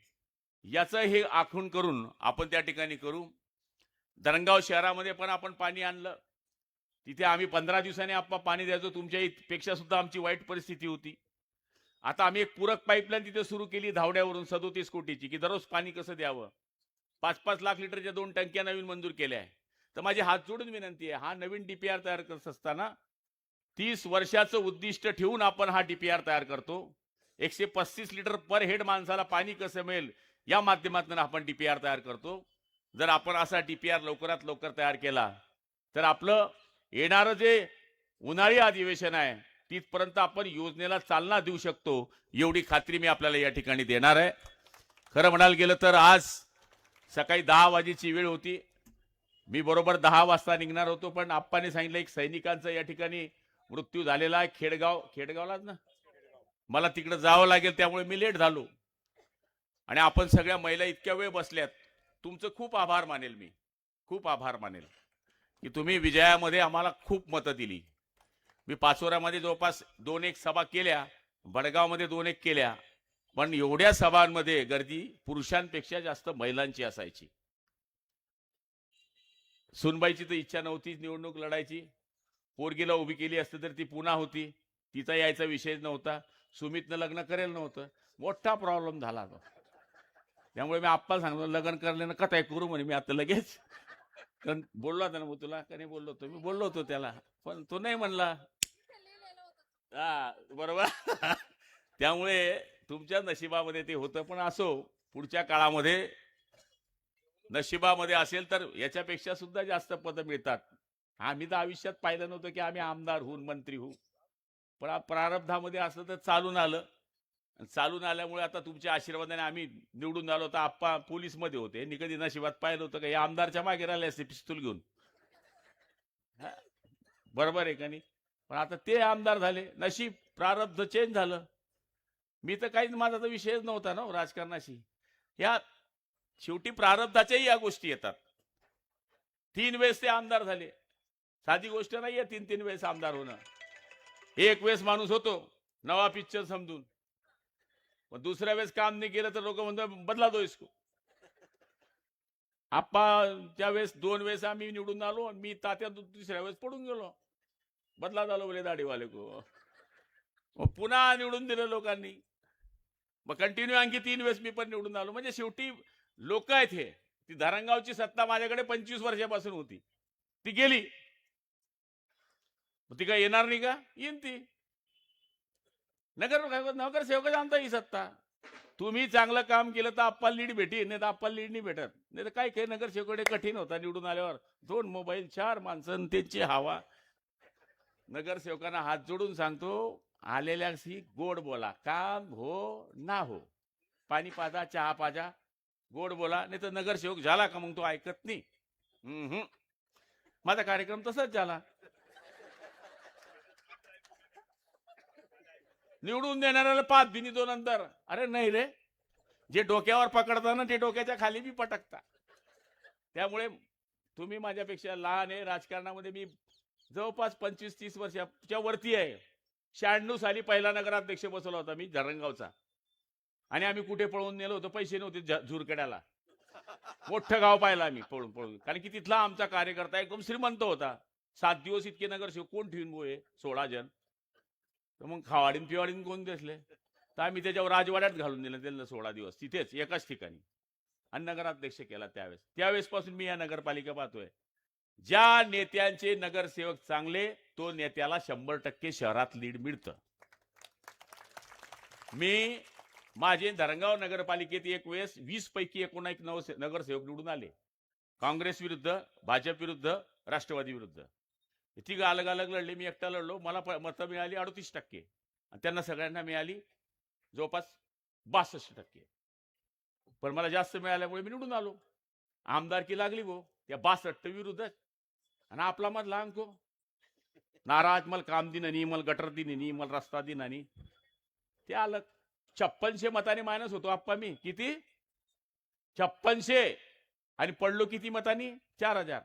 याचं हे आखून करून आपण त्या ठिकाणी करू. धरणगाव शहरामध्ये पण आपण पाणी आणलं. तिथे आम्ही 15 दिवसांनी आप्पा पाणी द्यायचो. तुमच्या पेक्षा सुद्धा आमची वाईट परिस्थिती होती. आता आम्ही एक पूरक पाईपलाईन तिथे सुरू केली धावड्यावरून 37 कोटीची, की दररोज पाणी कसं द्यावं. 5-5 लाख लिटरच्या 2 टंक्या नवीन मंजूर केल्या आहे. तर माझी हात जोडून विनंती आहे, हा नवीन डीपीआर तयार करत असताना 30 वर्षाचं उद्दिष्ट ठेवून आपण हा डीपीआर तयार करतो. 135 लिटर पर हेड माणसाला पाणी कसं मिळेल या माध्यमातून आपण डीपीआर तयार करतो. जर आपण असा डीपीआर लवकरात लवकर तयार केला तर आपलं येणारं जे उन्हाळी अधिवेशन आहे तिथपर्यंत आपण योजनेला चालना देऊ शकतो, एवढी खात्री मी आपल्याला या ठिकाणी देणार आहे. खरं म्हणायला गेलं तर आज सकाळी 10 वाजेची वेळ होती. मी बरोबर 10 वाजता निघणार होतो, पण आप्पाने सांगितलं एक सैनिकांचा या ठिकाणी मृत्यू झालेला आहे खेडगावलाच ना, मला तिकडे जावं लागेल, त्यामुळे मी लेट झालो. आणि आपण सगळ्या महिला इतक्या वेळ बसल्यात, तुमचं खूप आभार मानेल. मी खूप आभार मानेल की तुम्ही विजयामध्ये आम्हाला खूप मतं दिली. मी पाचोऱ्यामध्ये जवळपास 2-1 सभा केल्या, भडगावमध्ये 2-1 केल्या, पण एवढ्या सभांमध्ये गर्दी पुरुषांपेक्षा जास्त महिलांची असायची. सुनबाईची तर इच्छा नव्हती निवडणूक लढायची. पोरगीला उभी केली असती तर ती पुन्हा होती, तिचा यायचा विषय नव्हता. सुमितनं लग्न करेल नव्हतं, मोठा प्रॉब्लेम झाला तो. त्यामुळे मी आप्पा सांगतो लग्न करण्यानं कथा करू म्हणे. मी आता लगेच बोललो होता ना, मग तुला का नाही बोललो होतो, मी बोललो होतो त्याला, पण तो नाही म्हणला. बरोबर. त्यामुळे तुमच्या नशिबामध्ये ते होतं. पण असो, पुढच्या काळामध्ये नशिबामध्ये असेल तर याच्यापेक्षा सुद्धा जास्त पदं मिळतात. आम्ही तर आयुष्यात पाहिलं नव्हतं की आम्ही आमदार होऊन मंत्री होऊ, पण प्रारब्धामध्ये असलं तर चालून आलं. चालून आल्यामुळे आता तुमच्या आशीर्वादाने आम्ही निवडून आलो. तर आप्पा पोलीस मध्ये होते, यांनी कधी नशिबात पाहिलं होतं का या आमदारच्या मागे राहिले असते पिस्तूल घेऊन. बरोबर आहे का नाही? पण आता ते आमदार झाले, नशीब प्रारब्ध चेंज झालं. मी तर काहीच, माझा तर विषयच नव्हता ना राजकारणाशी. या शेवटी प्रारब्धाच्याही या गोष्टी येतात. 3 वेळेस ते आमदार झाले, साधी गोष्ट नाहीये 3 वेळेस आमदार होणं. एक वेळेस माणूस होतो नवा पिक्चर समजून, पण दुसऱ्या वेळेस काम नाही केलं तर लोक म्हणतात बदला दो इसको. आप्पा त्यावेळेस 2 वेळेस आम्ही निवडून आलो आणि मी तात्या 3ऱ्या वेळेस पडून गेलो. बदला झालो बोले दाढीवाले को. पुन्हा निवडून दिलं लोकांनी, मग कंटिन्यू आणखी 3 वेळेस मी पण निवडून आलो. म्हणजे शेवटी लोक आहेत हे. ती धरणगावची सत्ता माझ्याकडे 25 वर्षापासून होती, ती गेली. ती काय येणार नाही का? येईन ती. नगरसेवक आणता ही सत्ता. तुम्ही चांगलं काम केलं तर आप्पाला लीड भेटी, नाही तर आप्पाला लीड नाही भेटत. नाही तर काय काही नगरसेवकडे कठीण होता निवडून आल्यावर. 2 मोबाईल, 4 माणसं, त्यांची हवा. नगरसेवकांना हात जोडून सांगतो, आलेल्याशी गोड बोला, काम हो ना हो, पाणी पाजा, चहा पाजा, गोड बोला. नाही तर नगरसेवक झाला का मग तो ऐकत नाही. माझा कार्यक्रम तसाच झाला. निवडून देणाऱ्याला 5 बिनी 2 नंतर, अरे नाही रे, जे डोक्यावर पकडताना ते डोक्याच्या खाली बी पटकता. त्यामुळे तुम्ही माझ्यापेक्षा लहान आहे. राजकारणामध्ये मी जवळपास 25-30 वर्षाच्या वरती आहे. 96 साली पहिला नगराध्यक्ष बसवला होता मी धरणगावचा, आणि आम्ही कुठे पळून नेलो होतो, पैसे नव्हते झुरकड्याला. मोठं गाव पाहिलं आम्ही पळून, कारण की तिथला आमचा कार्यकर्ता एकदम श्रीमंत होता. 7 दिवस इतके नगरसेवक कोण ठेवून बोये, 16 जण. तर मग खावाडीन पिवाडीन कोण दिसले. तर आम्ही त्याच्यावर राजवाड्यात घालून दिलं त्यांना 16 दिवस तिथेच एकाच ठिकाणी आणि नगराध्यक्ष केला त्यावेळेस पासून मी या नगरपालिका पाहतोय. ज्या नेत्यांचे नगरसेवक चांगले तो नेत्याला 100% शहरात लीड मिळतं. मी माझे धरणगाव नगरपालिकेत एक वेळेस 20 पैकी 19 नगरसेवक निवडून आले. काँग्रेस विरुद्ध, भाजप विरुद्ध, राष्ट्रवादी विरुद्ध. तिघं अलग अलग लढले, मी एकटा लढलो. मला मतं मिळाली 38% आणि त्यांना सगळ्यांना मिळाली जवळपास 62%. पण मला जास्त मिळाल्यामुळे मी निवडून आलो. आमदारकी लागली गो त्या 62 विरुद्ध आणि आपला मधला अंको नाराज, मला काम दिनानी, मला गटर दिनानी, मला रस्ता दिनानी. ते आलं 5600 मताने मायनस होतो आप्पा मी. किती? 5600. आणि पडलो किती मतांनी? 4000.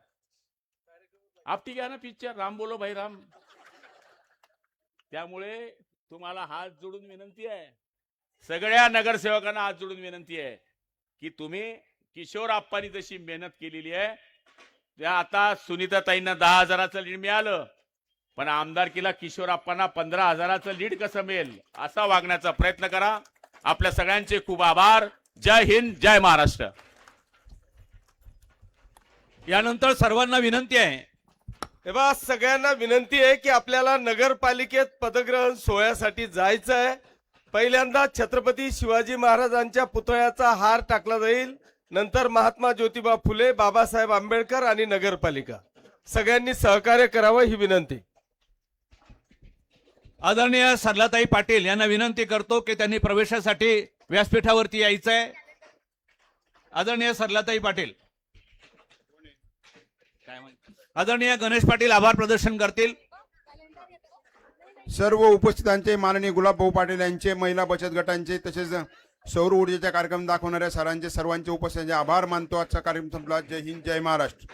आपटी घ्या ना पिक्चर राम बोलो भाई राम. त्यामुळे तुम्हाला हात जोडून विनंती आहे, सगळ्या नगरसेवकांना हात जोडून विनंती आहे की तुम्ही किशोर आप्पांनी जशी मेहनत केलेली आहे त्या आता सुनीताताईंना 10,000चं लीड मिळालं, पण आमदारकीला किशोर आप्पांना 15,000चं लीड कसं मिळेल असा वागण्याचा प्रयत्न करा. आपल्या सगळ्यांचे खूप आभार. जय हिंद, जय महाराष्ट्र. यानंतर सर्वांना विनंती आहे, तेव्हा सगळ्यांना विनंती आहे की आपल्याला नगरपालिकेत पदग्रहण सोहळ्यासाठी जायचं आहे. पहिल्यांदा छत्रपती शिवाजी महाराजांच्या पुतळ्याचा हार टाकला जाईल, नंतर महात्मा ज्योतिबा फुले, बाबासाहेब आंबेडकर आणि नगरपालिका. सगळ्यांनी सहकार्य करावं ही विनंती. आदरणीय सरलाताई पाटील यांना विनंती करतो की त्यांनी प्रवेशासाठी व्यासपीठावरती यायचंय. आदरणीय सरलाताई पाटील. आदरणीय गणेश पाटील आभार प्रदर्शन करतील. सर्व उपस्थितांचे माननीय गुलाबभाऊ पाटील यांचे, महिला बचत गटांचे तसेच सौर ऊर्जेचा कार्यक्रम दाखवणाऱ्या सरांचे सर्वांचे उपस्थितांचे आभार मानतो. आजचा कार्यक्रम संपला. जय हिंद, जय महाराष्ट्र.